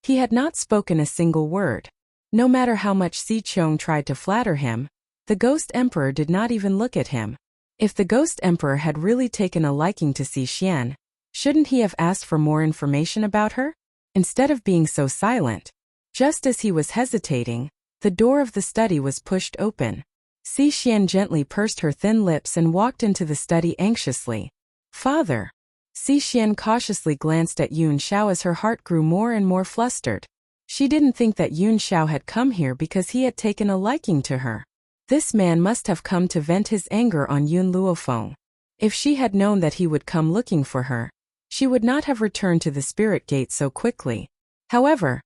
he had not spoken a single word. No matter how much Si Qiong tried to flatter him, the Ghost Emperor did not even look at him. If the Ghost Emperor had really taken a liking to Si Xian, shouldn't he have asked for more information about her? Instead of being so silent. Just as he was hesitating, the door of the study was pushed open. Si Xian gently pursed her thin lips and walked into the study anxiously. Father. Si Xian cautiously glanced at Yun Xiao as her heart grew more and more flustered. She didn't think that Yun Xiao had come here because he had taken a liking to her. This man must have come to vent his anger on Yun Luofeng. If she had known that he would come looking for her, she would not have returned to the Spirit Gate so quickly. However,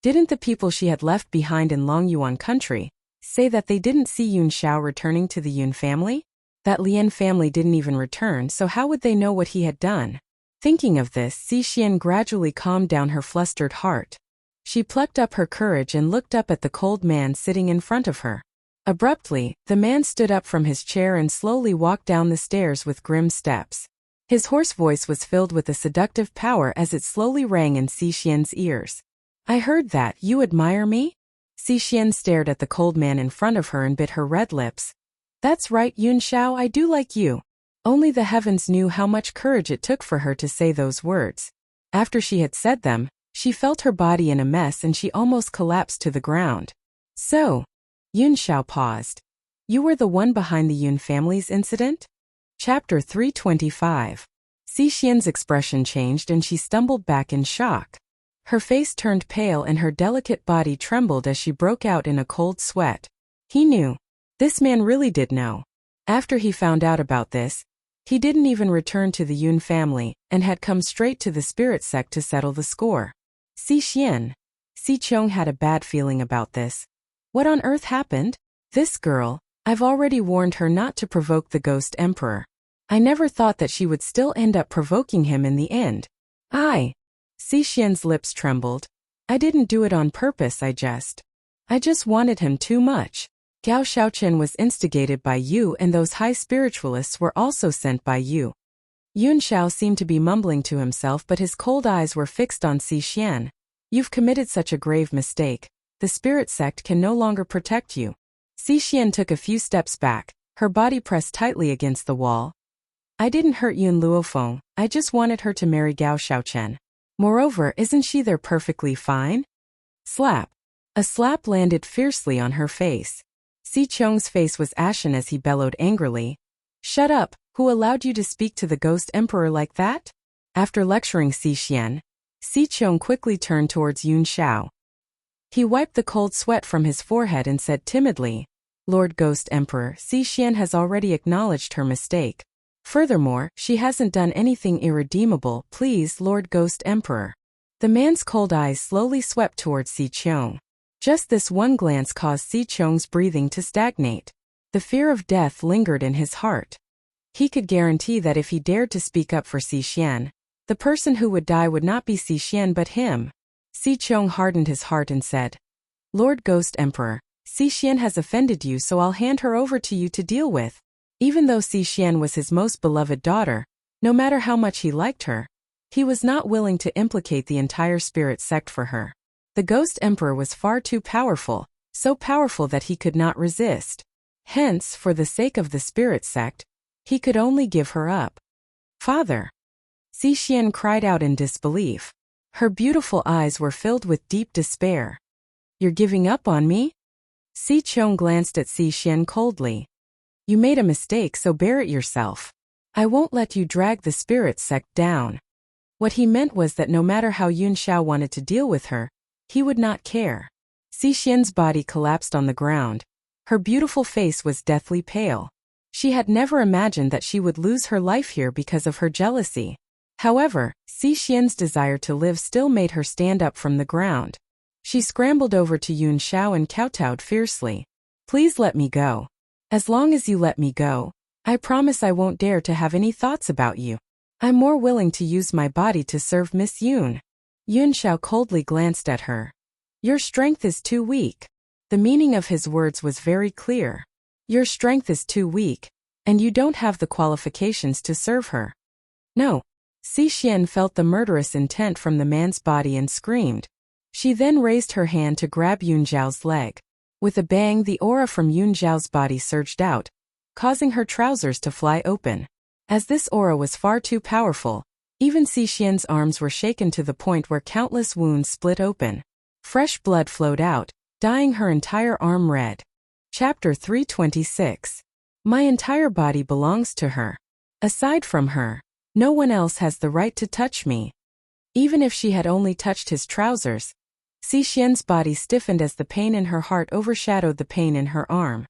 didn't the people she had left behind in Longyuan country say that they didn't see Yun Xiao returning to the Yun family? That Lian family didn't even return, so how would they know what he had done? Thinking of this, Si Xian gradually calmed down her flustered heart. She plucked up her courage and looked up at the cold man sitting in front of her. Abruptly, the man stood up from his chair and slowly walked down the stairs with grim steps. His hoarse voice was filled with a seductive power as it slowly rang in Si Xian's ears. I heard that, you admire me? Si Xian stared at the cold man in front of her and bit her red lips. That's right, Yun Xiao, I do like you. Only the heavens knew how much courage it took for her to say those words. After she had said them, she felt her body in a mess and she almost collapsed to the ground. So, Yun Xiao paused. You were the one behind the Yun family's incident? Chapter 325. Si Xian's expression changed and she stumbled back in shock. Her face turned pale and her delicate body trembled as she broke out in a cold sweat. He knew. This man really did know. After he found out about this, he didn't even return to the Yun family and had come straight to the spirit sect to settle the score. Si Xian. Si Qiong had a bad feeling about this. What on earth happened? This girl, I've already warned her not to provoke the Ghost Emperor. I never thought that she would still end up provoking him in the end. Si Xian's lips trembled. I didn't do it on purpose, I just wanted him too much. Gao Shaoqian was instigated by you and those high spiritualists were also sent by you. Yun Xiao seemed to be mumbling to himself but his cold eyes were fixed on Si Xian. You've committed such a grave mistake. The spirit sect can no longer protect you. Si Xian took a few steps back, her body pressed tightly against the wall. I didn't hurt Yun Luofeng, I just wanted her to marry Gao Shaoqian. Moreover, isn't she there perfectly fine? Slap. A slap landed fiercely on her face. Si Qiong's face was ashen as he bellowed angrily. Shut up, who allowed you to speak to the Ghost Emperor like that? After lecturing Si Xian, Si Qiong quickly turned towards Yun Xiao. He wiped the cold sweat from his forehead and said timidly, Lord Ghost Emperor, Si Xian has already acknowledged her mistake. Furthermore, she hasn't done anything irredeemable, please, Lord Ghost Emperor. The man's cold eyes slowly swept towards Si Qiong. Just this one glance caused Si Qiong's breathing to stagnate. The fear of death lingered in his heart. He could guarantee that if he dared to speak up for Si Xian, the person who would die would not be Si Xian but him. Si Qiong hardened his heart and said, Lord Ghost Emperor, Si Xian has offended you so I'll hand her over to you to deal with. Even though Si Xian was his most beloved daughter, no matter how much he liked her, he was not willing to implicate the entire spirit sect for her. The Ghost Emperor was far too powerful, so powerful that he could not resist. Hence, for the sake of the spirit sect, he could only give her up. Father! Si Xian cried out in disbelief. Her beautiful eyes were filled with deep despair. You're giving up on me? Si Qiong glanced at Si Xian coldly. You made a mistake so bear it yourself. I won't let you drag the spirit sect down. What he meant was that no matter how Yun Xiao wanted to deal with her, he would not care. Si Xian's body collapsed on the ground. Her beautiful face was deathly pale. She had never imagined that she would lose her life here because of her jealousy. However, Si Xian's desire to live still made her stand up from the ground. She scrambled over to Yun Xiao and kowtowed fiercely. Please let me go. As long as you let me go, I promise I won't dare to have any thoughts about you. I'm more willing to use my body to serve Miss Yun. Yun Xiao coldly glanced at her. Your strength is too weak. The meaning of his words was very clear. Your strength is too weak, and you don't have the qualifications to serve her. No. Si Xian felt the murderous intent from the man's body and screamed. She then raised her hand to grab Yun Zhao's leg. With a bang, the aura from Yun Zhao's body surged out, causing her trousers to fly open. As this aura was far too powerful, even Si Xian's arms were shaken to the point where countless wounds split open. Fresh blood flowed out, dyeing her entire arm red. Chapter 326. My entire body belongs to her. Aside from her, no one else has the right to touch me. Even if she had only touched his trousers, Si Xian's body stiffened as the pain in her heart overshadowed the pain in her arm.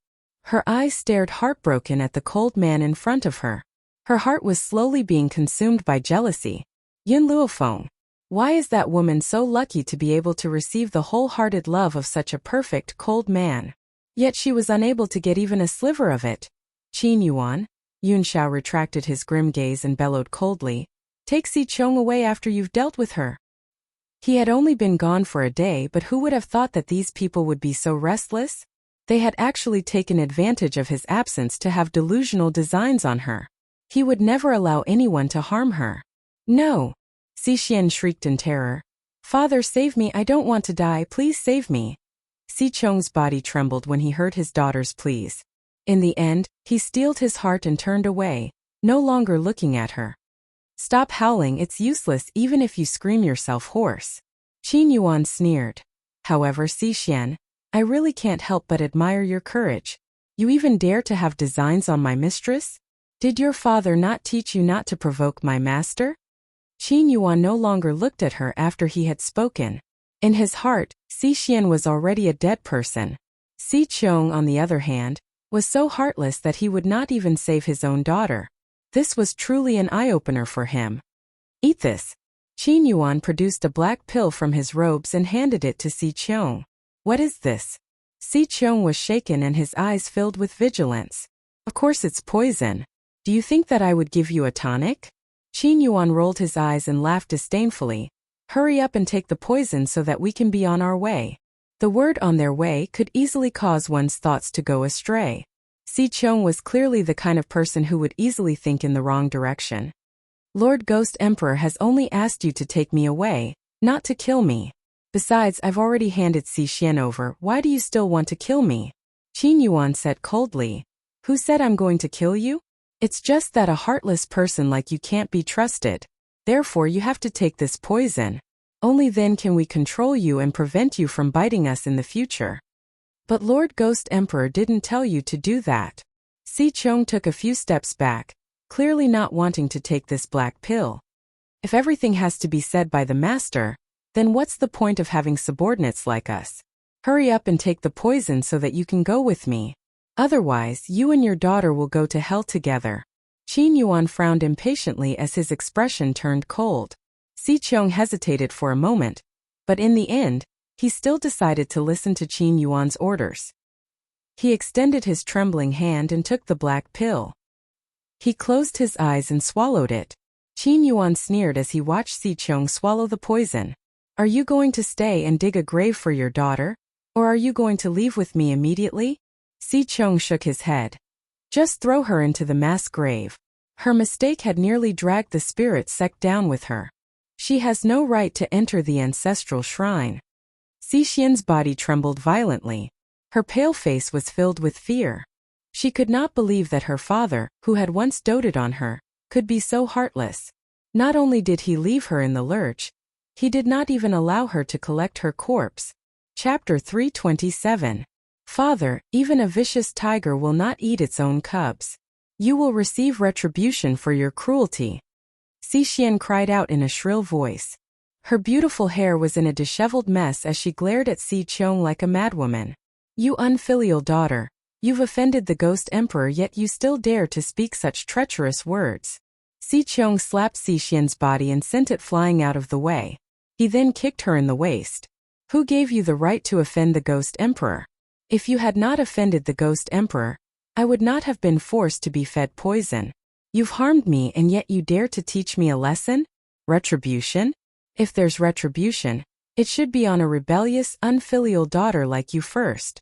Her eyes stared heartbroken at the cold man in front of her. Her heart was slowly being consumed by jealousy. Yun Luofeng. Why is that woman so lucky to be able to receive the wholehearted love of such a perfect, cold man? Yet she was unable to get even a sliver of it. Qin Yuan. Yun Xiao retracted his grim gaze and bellowed coldly. Take Si Qiong away after you've dealt with her. He had only been gone for a day, but who would have thought that these people would be so restless? They had actually taken advantage of his absence to have delusional designs on her. He would never allow anyone to harm her. No! Si Xian shrieked in terror. Father, save me, I don't want to die, please save me. Si Qiong's body trembled when he heard his daughter's pleas. In the end, he steeled his heart and turned away, no longer looking at her. Stop howling, it's useless even if you scream yourself hoarse. Qin Yuan sneered. However, Si Xian, I really can't help but admire your courage. You even dare to have designs on my mistress? Did your father not teach you not to provoke my master? Qin Yuan no longer looked at her after he had spoken. In his heart, Si Xian was already a dead person. Si Qiong, on the other hand, was so heartless that he would not even save his own daughter. This was truly an eye-opener for him. Eat this. Qin Yuan produced a black pill from his robes and handed it to Si Qiong. What is this? Si Qiong was shaken and his eyes filled with vigilance. Of course it's poison. Do you think that I would give you a tonic? Qin Yuan rolled his eyes and laughed disdainfully. Hurry up and take the poison so that we can be on our way. The word on their way could easily cause one's thoughts to go astray. Si Qiong was clearly the kind of person who would easily think in the wrong direction. Lord Ghost Emperor has only asked you to take me away, not to kill me. Besides, I've already handed Si Xian over. Why do you still want to kill me? Qin Yuan said coldly. Who said I'm going to kill you? It's just that a heartless person like you can't be trusted. Therefore you have to take this poison. Only then can we control you and prevent you from biting us in the future. But Lord Ghost Emperor didn't tell you to do that. Si Qiong took a few steps back, clearly not wanting to take this black pill. If everything has to be said by the master, then what's the point of having subordinates like us? Hurry up and take the poison so that you can go with me. Otherwise, you and your daughter will go to hell together. Qin Yuan frowned impatiently as his expression turned cold. Si Qiong hesitated for a moment, but in the end, he still decided to listen to Qin Yuan's orders. He extended his trembling hand and took the black pill. He closed his eyes and swallowed it. Qin Yuan sneered as he watched Si Qiong swallow the poison. Are you going to stay and dig a grave for your daughter? Or are you going to leave with me immediately? Si Qiong shook his head. Just throw her into the mass grave. Her mistake had nearly dragged the spirit sect down with her. She has no right to enter the ancestral shrine. Si Xian's body trembled violently. Her pale face was filled with fear. She could not believe that her father, who had once doted on her, could be so heartless. Not only did he leave her in the lurch, he did not even allow her to collect her corpse. Chapter 327. Father, even a vicious tiger will not eat its own cubs. You will receive retribution for your cruelty. Si Xian cried out in a shrill voice. Her beautiful hair was in a disheveled mess as she glared at Si Qiong like a madwoman. You unfilial daughter, you've offended the Ghost Emperor, yet you still dare to speak such treacherous words. Si Qiong slapped Si Xian's body and sent it flying out of the way. He then kicked her in the waist. Who gave you the right to offend the Ghost Emperor? If you had not offended the Ghost Emperor, I would not have been forced to be fed poison. You've harmed me and yet you dare to teach me a lesson? Retribution? If there's retribution, it should be on a rebellious, unfilial daughter like you first.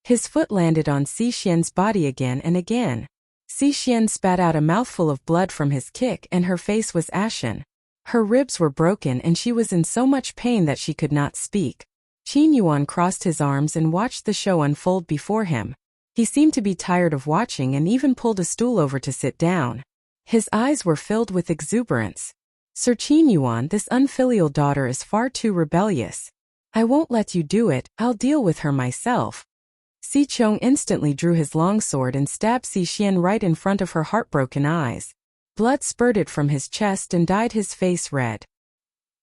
His foot landed on Si Xian's body again and again. Si Xian spat out a mouthful of blood from his kick and her face was ashen. Her ribs were broken and she was in so much pain that she could not speak. Qin Yuan crossed his arms and watched the show unfold before him. He seemed to be tired of watching and even pulled a stool over to sit down. His eyes were filled with exuberance. Sir Qin Yuan, this unfilial daughter is far too rebellious. I won't let you do it, I'll deal with her myself. Si Qiong instantly drew his long sword and stabbed Si Xian right in front of her heartbroken eyes. Blood spurted from his chest and dyed his face red.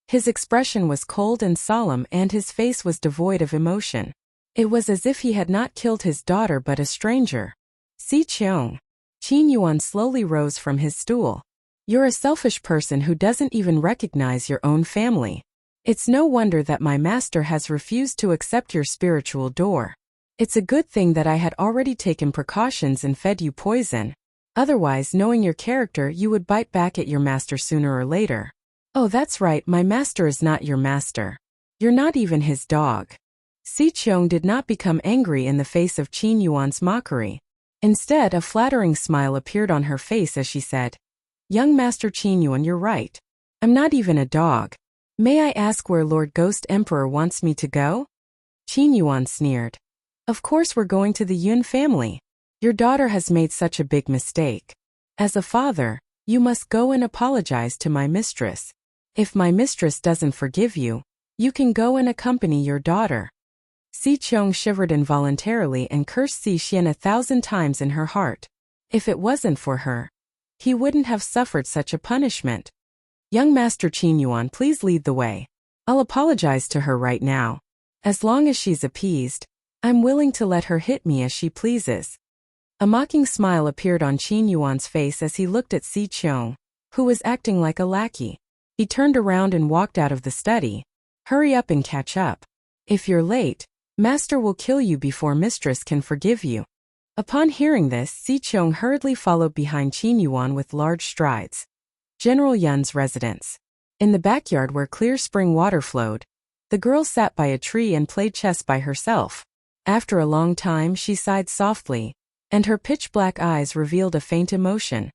His expression was cold and solemn and his face was devoid of emotion. It was as if he had not killed his daughter but a stranger. Si Qiong. Qin Yuan slowly rose from his stool. You're a selfish person who doesn't even recognize your own family. It's no wonder that my master has refused to accept your spiritual door. It's a good thing that I had already taken precautions and fed you poison. Otherwise, knowing your character, you would bite back at your master sooner or later. Oh, that's right, my master is not your master. You're not even his dog. Si Qiong did not become angry in the face of Qin Yuan's mockery. Instead, a flattering smile appeared on her face as she said, Young Master Qin Yuan, you're right. I'm not even a dog. May I ask where Lord Ghost Emperor wants me to go? Qin Yuan sneered. Of course we're going to the Yun family. Your daughter has made such a big mistake. As a father, you must go and apologize to my mistress. If my mistress doesn't forgive you, you can go and accompany your daughter. Si Qiong shivered involuntarily and cursed Si Xian 1,000 times in her heart. If it wasn't for her, he wouldn't have suffered such a punishment. Young Master Qin Yuan, please lead the way. I'll apologize to her right now. As long as she's appeased, I'm willing to let her hit me as she pleases. A mocking smile appeared on Qin Yuan's face as he looked at Si Qiong, who was acting like a lackey. He turned around and walked out of the study. Hurry up and catch up. If you're late, Master will kill you before Mistress can forgive you. Upon hearing this, Si Qiong hurriedly followed behind Qin Yuan with large strides. General Yun's residence. In the backyard where clear spring water flowed, the girl sat by a tree and played chess by herself. After a long time she sighed softly, and her pitch-black eyes revealed a faint emotion.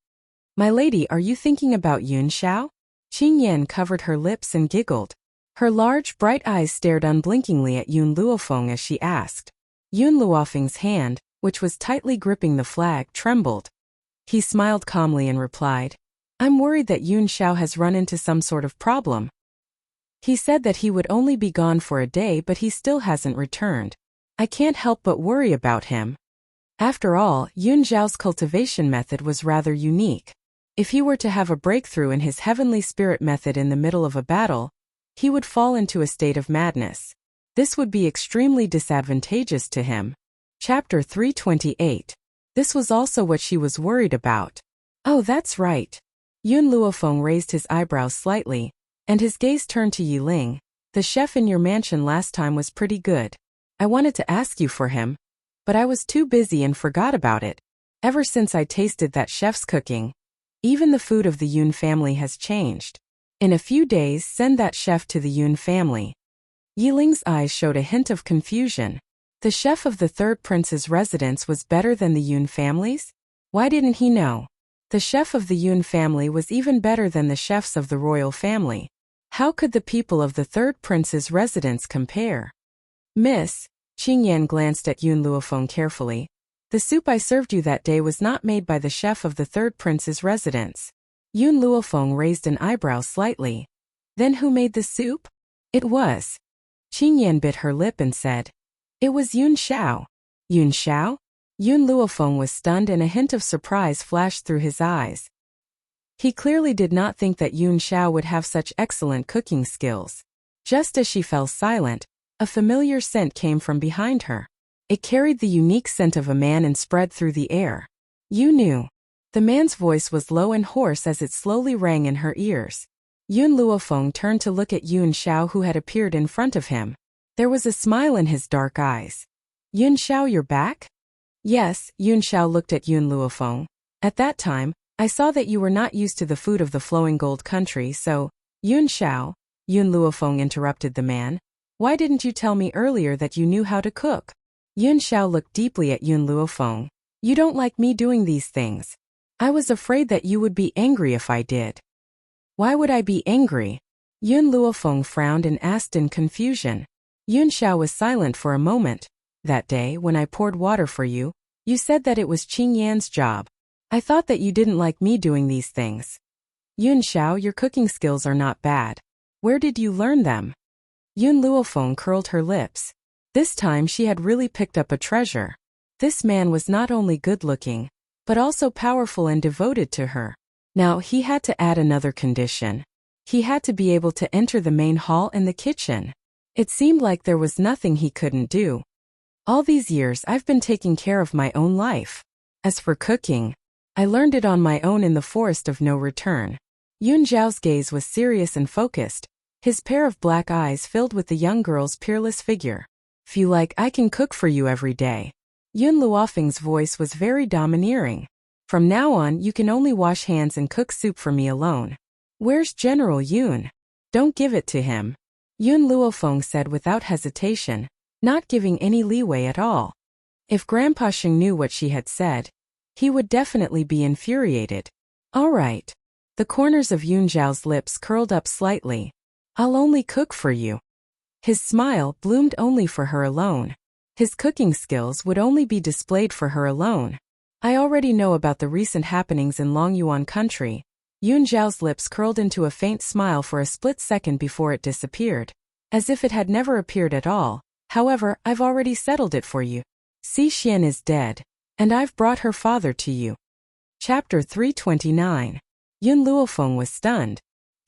My lady, are you thinking about Yun Xiao? Qing Yan covered her lips and giggled. Her large, bright eyes stared unblinkingly at Yun Luofeng as she asked. Yun Luofeng's hand, which was tightly gripping the flag, trembled. He smiled calmly and replied, I'm worried that Yun Xiao has run into some sort of problem. He said that he would only be gone for a day, but he still hasn't returned. I can't help but worry about him. After all, Yun Xiao's cultivation method was rather unique. If he were to have a breakthrough in his heavenly spirit method in the middle of a battle, he would fall into a state of madness. This would be extremely disadvantageous to him. Chapter 328. This was also what she was worried about. Oh, that's right. Yun Luofeng raised his eyebrows slightly, and his gaze turned to Yi Ling. The chef in your mansion last time was pretty good. I wanted to ask you for him, but I was too busy and forgot about it. Ever since I tasted that chef's cooking, even the food of the Yun family has changed. In a few days, send that chef to the Yun family. Yi Ling's eyes showed a hint of confusion. The chef of the third prince's residence was better than the Yun family's? Why didn't he know? The chef of the Yun family was even better than the chefs of the royal family. How could the people of the third prince's residence compare? Miss, Qing Yan glanced at Yun Luofeng carefully. The soup I served you that day was not made by the chef of the third prince's residence. Yun Luofeng raised an eyebrow slightly. Then who made the soup? It was. Qing Yan bit her lip and said, it was Yun Xiao. Yun Xiao? Yun Luofeng was stunned and a hint of surprise flashed through his eyes. He clearly did not think that Yun Xiao would have such excellent cooking skills. Just as she fell silent, a familiar scent came from behind her. It carried the unique scent of a man and spread through the air. You knew. The man's voice was low and hoarse as it slowly rang in her ears. Yun Luofeng turned to look at Yun Xiao, who had appeared in front of him. There was a smile in his dark eyes. Yun Xiao, you're back? Yes, Yun Xiao looked at Yun Luofeng. At that time, I saw that you were not used to the food of the flowing gold country, so, Yun Xiao, Yun Luofeng interrupted the man. Why didn't you tell me earlier that you knew how to cook? Yun Xiao looked deeply at Yun Luofeng. You don't like me doing these things. I was afraid that you would be angry if I did. Why would I be angry? Yun Luofeng frowned and asked in confusion. Yun Xiao was silent for a moment. That day, when I poured water for you, you said that it was Qing Yan's job. I thought that you didn't like me doing these things. Yun Xiao, your cooking skills are not bad. Where did you learn them? Yun Luofeng curled her lips. This time she had really picked up a treasure. This man was not only good-looking, but also powerful and devoted to her. Now he had to add another condition. He had to be able to enter the main hall and the kitchen. It seemed like there was nothing he couldn't do. All these years I've been taking care of my own life. As for cooking, I learned it on my own in the forest of no return. Yun Xiao's gaze was serious and focused, his pair of black eyes filled with the young girl's peerless figure. Feel like I can cook for you every day. Yun Luofeng's voice was very domineering. From now on you can only wash hands and cook soup for me alone. Where's General Yun? Don't give it to him. Yun Luofeng said without hesitation, not giving any leeway at all. If Grandpa Sheng knew what she had said, he would definitely be infuriated. All right. The corners of Yun Xiao's lips curled up slightly. I'll only cook for you. His smile bloomed only for her alone. His cooking skills would only be displayed for her alone. I already know about the recent happenings in Longyuan country. Yun Xiao's lips curled into a faint smile for a split second before it disappeared, as if it had never appeared at all. However, I've already settled it for you. Si Xian is dead, and I've brought her father to you. Chapter 329. Yun Luofeng was stunned.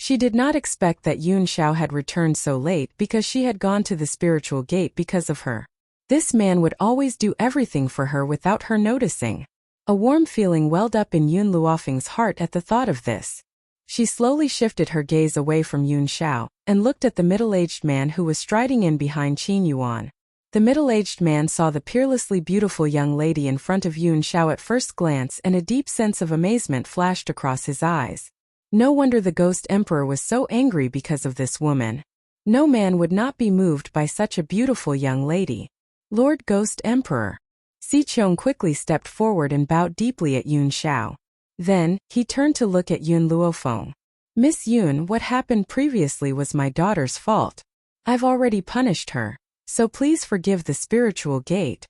She did not expect that Yun Xiao had returned so late because she had gone to the spiritual gate because of her. This man would always do everything for her without her noticing. A warm feeling welled up in Yun Luofeng's heart at the thought of this. She slowly shifted her gaze away from Yun Xiao and looked at the middle-aged man who was striding in behind Qin Yuan. The middle-aged man saw the peerlessly beautiful young lady in front of Yun Xiao at first glance, and a deep sense of amazement flashed across his eyes. No wonder the Ghost Emperor was so angry because of this woman. No man would not be moved by such a beautiful young lady. Lord Ghost Emperor. Si Qiong quickly stepped forward and bowed deeply at Yun Xiao. Then, he turned to look at Yun Luofeng. Miss Yun, what happened previously was my daughter's fault. I've already punished her, so please forgive the spiritual gate.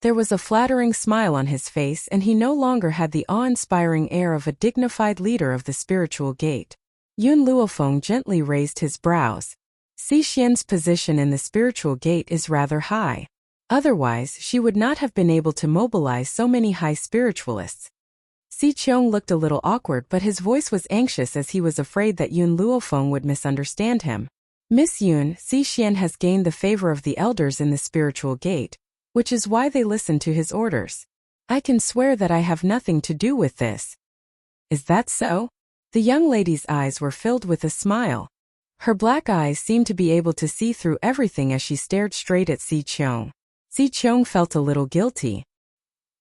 There was a flattering smile on his face, and he no longer had the awe-inspiring air of a dignified leader of the spiritual gate. Yun Luofeng gently raised his brows. Si Xian's position in the spiritual gate is rather high. Otherwise, she would not have been able to mobilize so many high spiritualists. Si Qiong looked a little awkward, but his voice was anxious as he was afraid that Yun Luofeng would misunderstand him. Miss Yun, Si Xian has gained the favor of the elders in the spiritual gate, which is why they listen to his orders. I can swear that I have nothing to do with this. Is that so? The young lady's eyes were filled with a smile. Her black eyes seemed to be able to see through everything as she stared straight at Si Qiong. Si Qiong felt a little guilty.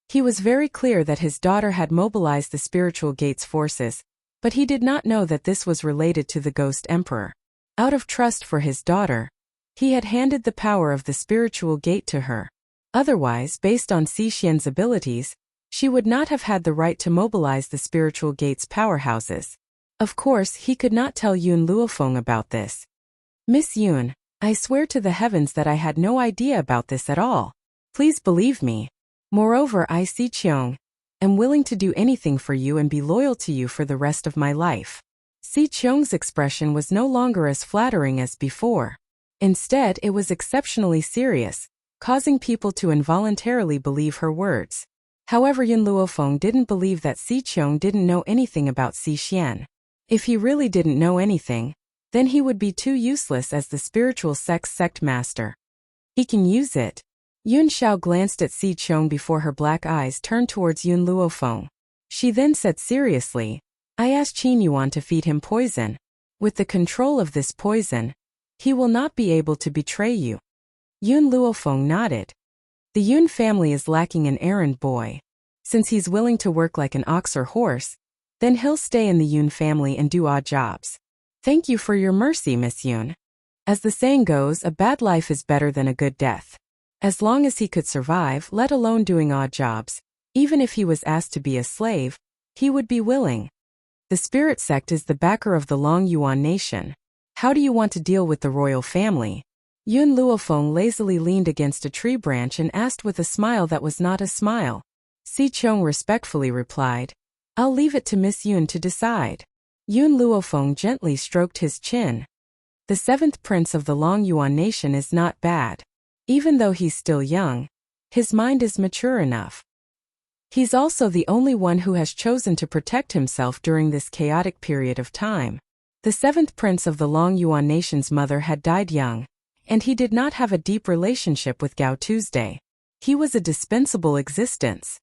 He was very clear that his daughter had mobilized the spiritual gate's forces, but he did not know that this was related to the Ghost Emperor. Out of trust for his daughter, he had handed the power of the spiritual gate to her. Otherwise, based on Si Xian's abilities, she would not have had the right to mobilize the spiritual gate's powerhouses. Of course, he could not tell Yun Luofeng about this. Miss Yun, I swear to the heavens that I had no idea about this at all. Please believe me. Moreover, I, Si Qiong, am willing to do anything for you and be loyal to you for the rest of my life. Si Qiong's expression was no longer as flattering as before. Instead, it was exceptionally serious, causing people to involuntarily believe her words. However, Yun Luofeng didn't believe that Si Qiong didn't know anything about Si Xian. If he really didn't know anything, then he would be too useless as the spiritual sect master. He can use it. Yun Xiao glanced at Si Qiong before her black eyes turned towards Yun Luofeng. She then said seriously, I asked Qin Yuan to feed him poison. With the control of this poison, he will not be able to betray you. Yun Luofeng nodded. The Yun family is lacking an errand boy. Since he's willing to work like an ox or horse, then he'll stay in the Yun family and do odd jobs. Thank you for your mercy, Miss Yun. As the saying goes, a bad life is better than a good death. As long as he could survive, let alone doing odd jobs, even if he was asked to be a slave, he would be willing. The spirit sect is the backer of the Long Yuan nation. How do you want to deal with the royal family? Yun Luofeng lazily leaned against a tree branch and asked with a smile that was not a smile. Si Qiong respectfully replied, I'll leave it to Miss Yun to decide. Yun Luofeng gently stroked his chin. The seventh prince of the Long Yuan nation is not bad. Even though he's still young, his mind is mature enough. He's also the only one who has chosen to protect himself during this chaotic period of time. The seventh prince of the Long Yuan nation's mother had died young, and he did not have a deep relationship with Gao Tuesday. He was a dispensable existence.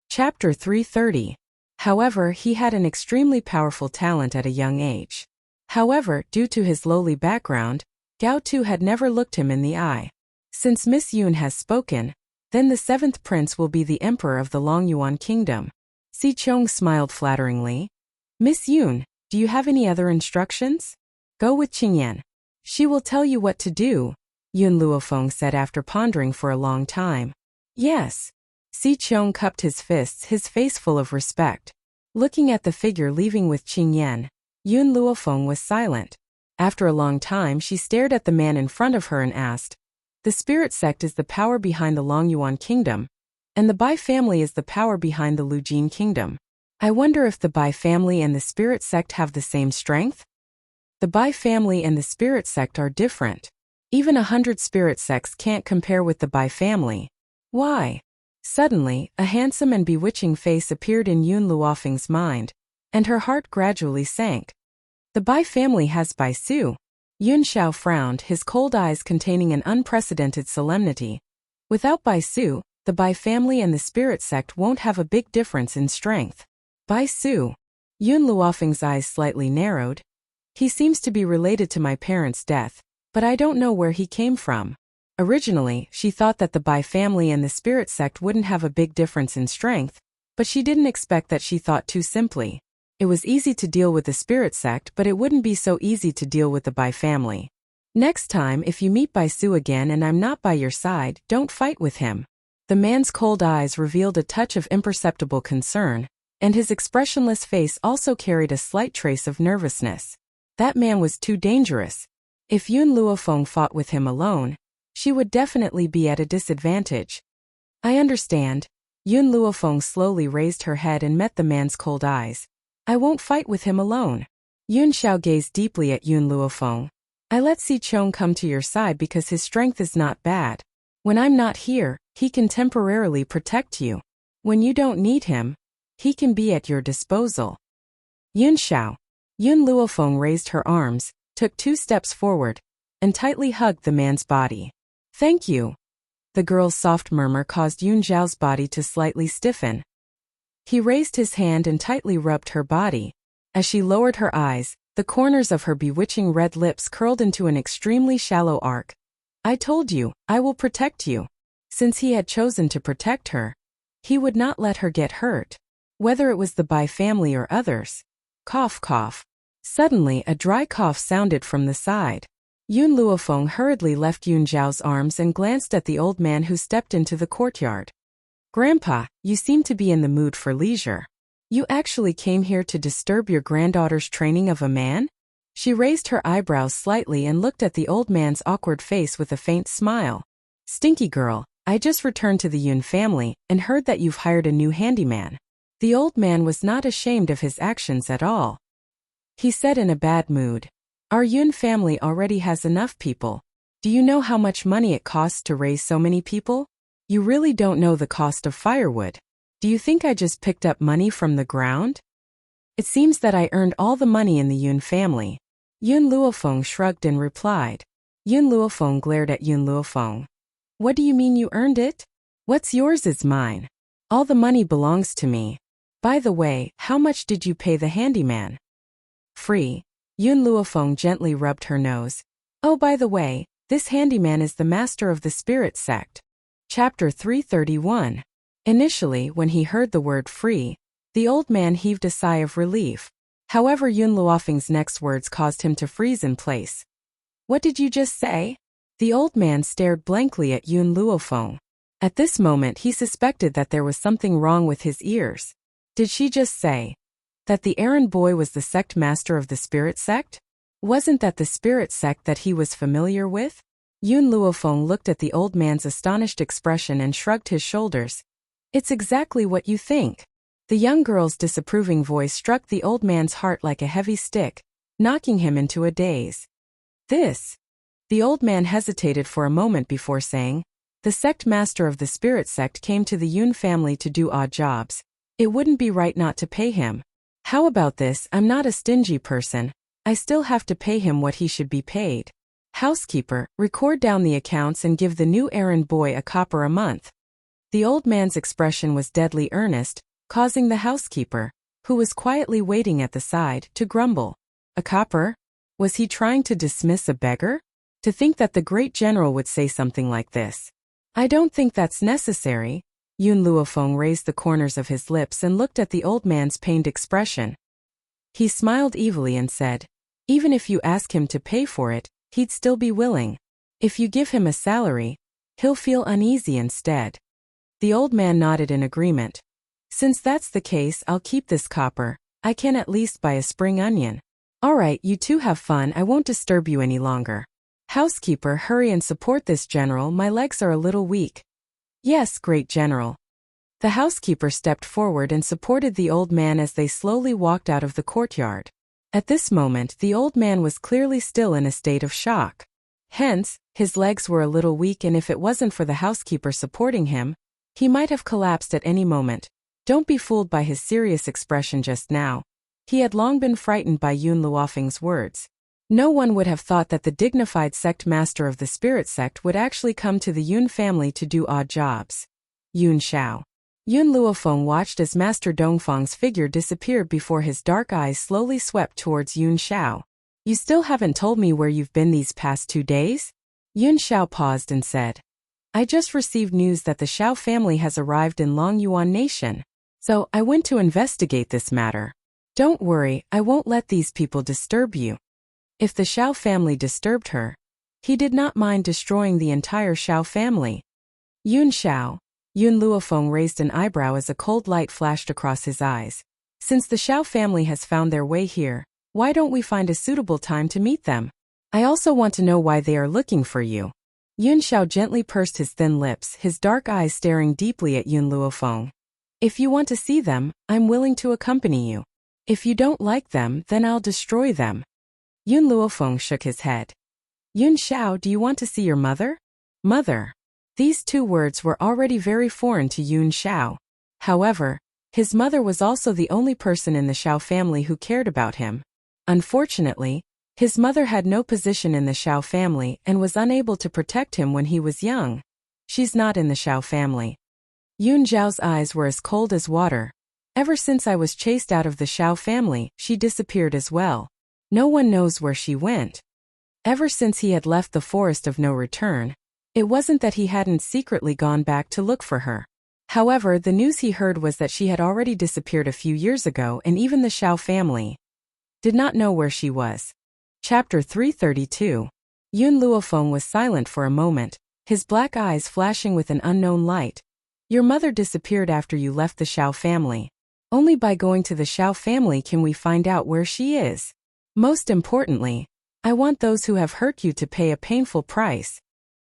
Chapter 330. However, he had an extremely powerful talent at a young age. However, due to his lowly background, Gao Tu had never looked him in the eye. Since Miss Yun has spoken, then the seventh prince will be the emperor of the Long Yuan kingdom. Si Qiong smiled flatteringly. Miss Yun, do you have any other instructions? Go with Qingyan. She will tell you what to do, Yun Luofeng said after pondering for a long time. Yes. Si Qiong cupped his fists, his face full of respect. Looking at the figure leaving with Qingyan, Yun Luofeng was silent. After a long time, she stared at the man in front of her and asked, The spirit sect is the power behind the Long Yuan kingdom, and the Bai family is the power behind the Lu Jin kingdom. I wonder if the Bai family and the spirit sect have the same strength? The Bai family and the spirit sect are different. Even 100 spirit sects can't compare with the Bai family. Why? Suddenly, a handsome and bewitching face appeared in Yun Luofeng's mind, and her heart gradually sank. The Bai family has Bai Su. Yun Xiao frowned, his cold eyes containing an unprecedented solemnity. Without Bai Su, the Bai family and the spirit sect won't have a big difference in strength. Bai Su. Yun Luofeng's eyes slightly narrowed. He seems to be related to my parents' death, but I don't know where he came from. Originally, she thought that the Bai family and the spirit sect wouldn't have a big difference in strength, but she didn't expect that she thought too simply. It was easy to deal with the spirit sect, but it wouldn't be so easy to deal with the Bai family. Next time if you meet Bai Su again and I'm not by your side, don't fight with him. The man's cold eyes revealed a touch of imperceptible concern, and his expressionless face also carried a slight trace of nervousness. That man was too dangerous. If Yun Luofeng fought with him alone, she would definitely be at a disadvantage. I understand. Yun Luofeng slowly raised her head and met the man's cold eyes. I won't fight with him alone. Yun Xiao gazed deeply at Yun Luofeng. I let Si Chong come to your side because his strength is not bad. When I'm not here, he can temporarily protect you. When you don't need him, he can be at your disposal. Yun Xiao. Yun Luofeng raised her arms, took 2 steps forward, and tightly hugged the man's body. Thank you. The girl's soft murmur caused Yun Xiao's body to slightly stiffen. He raised his hand and tightly rubbed her body. As she lowered her eyes, the corners of her bewitching red lips curled into an extremely shallow arc. I told you, I will protect you. Since he had chosen to protect her, he would not let her get hurt. Whether it was the Bai family or others. Cough cough. Suddenly a dry cough sounded from the side. Yun Luofeng hurriedly left Yun Zhao's arms and glanced at the old man who stepped into the courtyard. Grandpa, you seem to be in the mood for leisure. You actually came here to disturb your granddaughter's training of a man? She raised her eyebrows slightly and looked at the old man's awkward face with a faint smile. Stinky girl, I just returned to the Yun family and heard that you've hired a new handyman. The old man was not ashamed of his actions at all. He said in a bad mood. Our Yun family already has enough people. Do you know how much money it costs to raise so many people? You really don't know the cost of firewood. Do you think I just picked up money from the ground? It seems that I earned all the money in the Yun family. Yun Luofeng shrugged and replied. Yun Luofeng glared at Yun Luofeng. What do you mean you earned it? What's yours is mine. All the money belongs to me. By the way, how much did you pay the handyman? Free. Yun Luofeng gently rubbed her nose. Oh, by the way, this handyman is the master of the spirit sect. Chapter 331. Initially, when he heard the word free, the old man heaved a sigh of relief. However, Yun Luofeng's next words caused him to freeze in place. What did you just say? The old man stared blankly at Yun Luofeng. At this moment he suspected that there was something wrong with his ears. Did she just say that the errand boy was the sect master of the spirit sect? Wasn't that the spirit sect that he was familiar with? Yun Luofeng looked at the old man's astonished expression and shrugged his shoulders. It's exactly what you think. The young girl's disapproving voice struck the old man's heart like a heavy stick, knocking him into a daze. This. The old man hesitated for a moment before saying, the sect master of the spirit sect came to the Yun family to do odd jobs. It wouldn't be right not to pay him. How about this? I'm not a stingy person. I still have to pay him what he should be paid. Housekeeper, record down the accounts and give the new errand boy a copper a month. The old man's expression was deadly earnest, causing the housekeeper, who was quietly waiting at the side, to grumble. A copper? Was he trying to dismiss a beggar? To think that the great general would say something like this. I don't think that's necessary. Yun Luofeng raised the corners of his lips and looked at the old man's pained expression. He smiled evilly and said, even if you ask him to pay for it, he'd still be willing. If you give him a salary, he'll feel uneasy instead. The old man nodded in agreement. Since that's the case, I'll keep this copper. I can at least buy a spring onion. All right, you two have fun. I won't disturb you any longer. Housekeeper, hurry and support this general. My legs are a little weak. Yes, great general. The housekeeper stepped forward and supported the old man as they slowly walked out of the courtyard. At this moment, the old man was clearly still in a state of shock. Hence, his legs were a little weak, and if it wasn't for the housekeeper supporting him, he might have collapsed at any moment. Don't be fooled by his serious expression just now. He had long been frightened by Yun Luofeng's words. No one would have thought that the dignified sect master of the spirit sect would actually come to the Yun family to do odd jobs. Yun Xiao. Yun Luofeng watched as Master Dongfang's figure disappeared before his dark eyes slowly swept towards Yun Xiao. You still haven't told me where you've been these past 2 days? Yun Xiao paused and said. I just received news that the Xiao family has arrived in Longyuan Nation. So I went to investigate this matter. Don't worry, I won't let these people disturb you. If the Xiao family disturbed her, he did not mind destroying the entire Xiao family. Yun Xiao. Yun Luofeng raised an eyebrow as a cold light flashed across his eyes. Since the Xiao family has found their way here, why don't we find a suitable time to meet them? I also want to know why they are looking for you. Yun Xiao gently pursed his thin lips, his dark eyes staring deeply at Yun Luofeng. If you want to see them, I'm willing to accompany you. If you don't like them, then I'll destroy them. Yun Luofeng shook his head. Yun Xiao, do you want to see your mother? Mother. These 2 words were already very foreign to Yun Xiao. However, his mother was also the only person in the Xiao family who cared about him. Unfortunately, his mother had no position in the Xiao family and was unable to protect him when he was young. She's not in the Xiao family. Yun Xiao's eyes were as cold as water. Ever since I was chased out of the Xiao family, she disappeared as well. No one knows where she went. Ever since he had left the forest of no return, it wasn't that he hadn't secretly gone back to look for her. However, the news he heard was that she had already disappeared a few years ago, and even the Xiao family did not know where she was. Chapter 332. Yun Luofeng was silent for a moment, his black eyes flashing with an unknown light. Your mother disappeared after you left the Xiao family. Only by going to the Xiao family can we find out where she is. Most importantly, I want those who have hurt you to pay a painful price.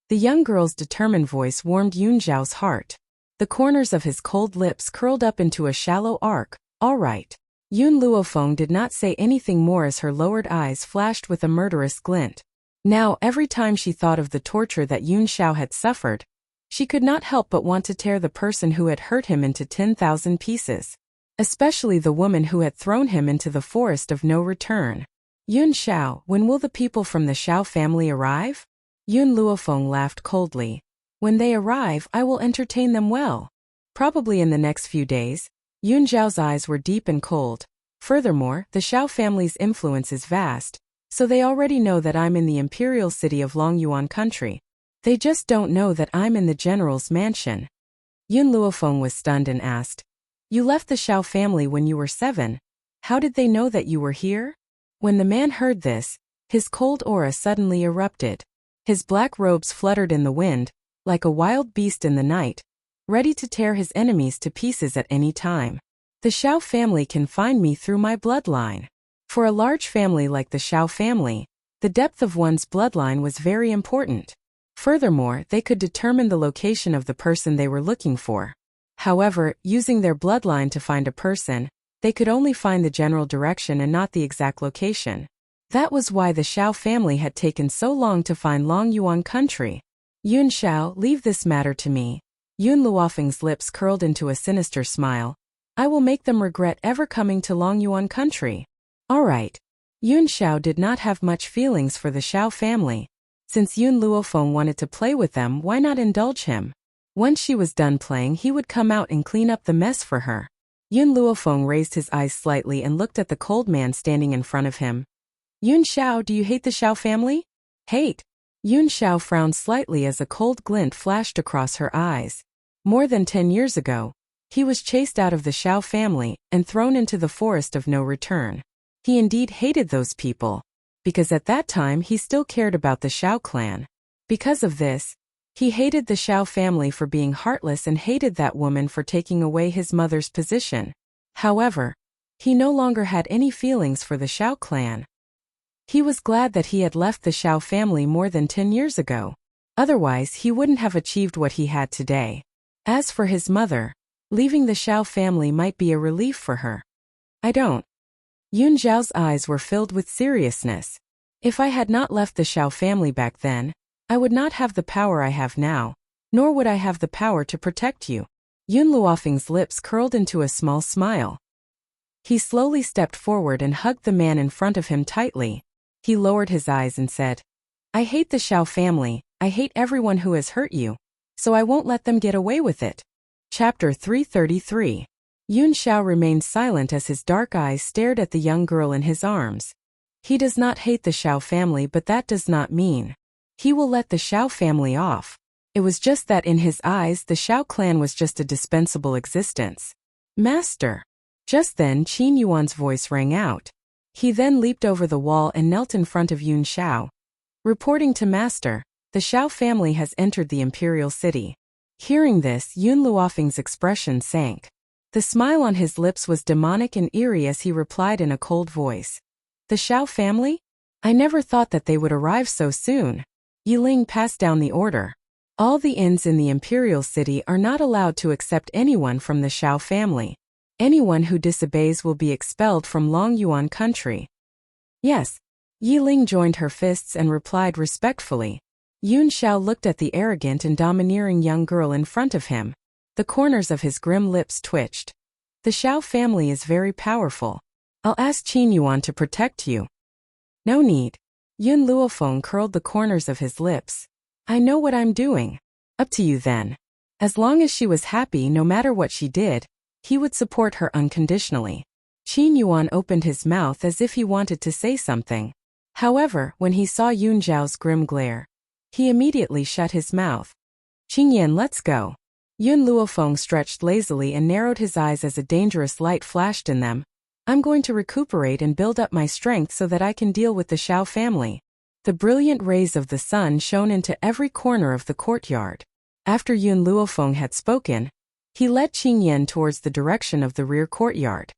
The young girl's determined voice warmed Yun Xiao's heart. The corners of his cold lips curled up into a shallow arc. All right. Yun Luofeng did not say anything more as her lowered eyes flashed with a murderous glint. Now, every time she thought of the torture that Yun Xiao had suffered, she could not help but want to tear the person who had hurt him into 10,000 pieces. Especially the woman who had thrown him into the forest of no return. Yun Xiao, when will the people from the Xiao family arrive? Yun Luofeng laughed coldly. When they arrive, I will entertain them well. Probably in the next few days. Yun Xiao's eyes were deep and cold. Furthermore, the Xiao family's influence is vast, so they already know that I'm in the imperial city of Longyuan country. They just don't know that I'm in the general's mansion. Yun Luofeng was stunned and asked, You left the Xiao family when you were 7. How did they know that you were here? When the man heard this, his cold aura suddenly erupted. His black robes fluttered in the wind, like a wild beast in the night, ready to tear his enemies to pieces at any time. The Xiao family can find me through my bloodline. For a large family like the Xiao family, the depth of one's bloodline was very important. Furthermore, they could determine the location of the person they were looking for. However, using their bloodline to find a person, they could only find the general direction and not the exact location. That was why the Xiao family had taken so long to find Longyuan country. Yun Xiao, leave this matter to me. Yun Luofeng's lips curled into a sinister smile. I will make them regret ever coming to Longyuan country. All right. Yun Xiao did not have much feelings for the Xiao family. Since Yun Luofeng wanted to play with them, why not indulge him? Once she was done playing, he would come out and clean up the mess for her. Yun Luofeng raised his eyes slightly and looked at the cold man standing in front of him. Yun Xiao, do you hate the Xiao family? Hate. Yun Xiao frowned slightly as a cold glint flashed across her eyes. More than 10 years ago, he was chased out of the Xiao family and thrown into the forest of no return. He indeed hated those people, because at that time he still cared about the Xiao clan. Because of this, he hated the Xiao family for being heartless and hated that woman for taking away his mother's position. However, he no longer had any feelings for the Xiao clan. He was glad that he had left the Xiao family more than 10 years ago. Otherwise, he wouldn't have achieved what he had today. As for his mother, leaving the Xiao family might be a relief for her. I don't. Yun Xiao's eyes were filled with seriousness. If I had not left the Xiao family back then, I would not have the power I have now, nor would I have the power to protect you. Yun Luofeng's lips curled into a small smile. He slowly stepped forward and hugged the man in front of him tightly. He lowered his eyes and said, I hate the Xiao family, I hate everyone who has hurt you. So I won't let them get away with it. Chapter 333. Yun Xiao remained silent as his dark eyes stared at the young girl in his arms. He does not hate the Xiao family, but that does not mean he will let the Xiao family off. It was just that in his eyes the Xiao clan was just a dispensable existence. Master. Just then Qin Yuan's voice rang out. He then leaped over the wall and knelt in front of Yun Xiao. Reporting to Master, the Xiao family has entered the imperial city. Hearing this, Yun Luofeng's expression sank. The smile on his lips was demonic and eerie as he replied in a cold voice. The Xiao family? I never thought that they would arrive so soon. Yiling passed down the order. All the inns in the imperial city are not allowed to accept anyone from the Xiao family. Anyone who disobeys will be expelled from Longyuan country. Yes. Yiling joined her fists and replied respectfully. Yun Xiao looked at the arrogant and domineering young girl in front of him. The corners of his grim lips twitched. The Xiao family is very powerful. I'll ask Qin Yuan to protect you. No need. Yun Luofeng curled the corners of his lips. I know what I'm doing. Up to you then. As long as she was happy no matter what she did, he would support her unconditionally. Qin Yuan opened his mouth as if he wanted to say something. However, when he saw Yun Xiao's grim glare, he immediately shut his mouth. Qingyan, let's go. Yun Luofeng stretched lazily and narrowed his eyes as a dangerous light flashed in them. I'm going to recuperate and build up my strength so that I can deal with the Xiao family. The brilliant rays of the sun shone into every corner of the courtyard. After Yun Luofeng had spoken, he led Qingyan towards the direction of the rear courtyard.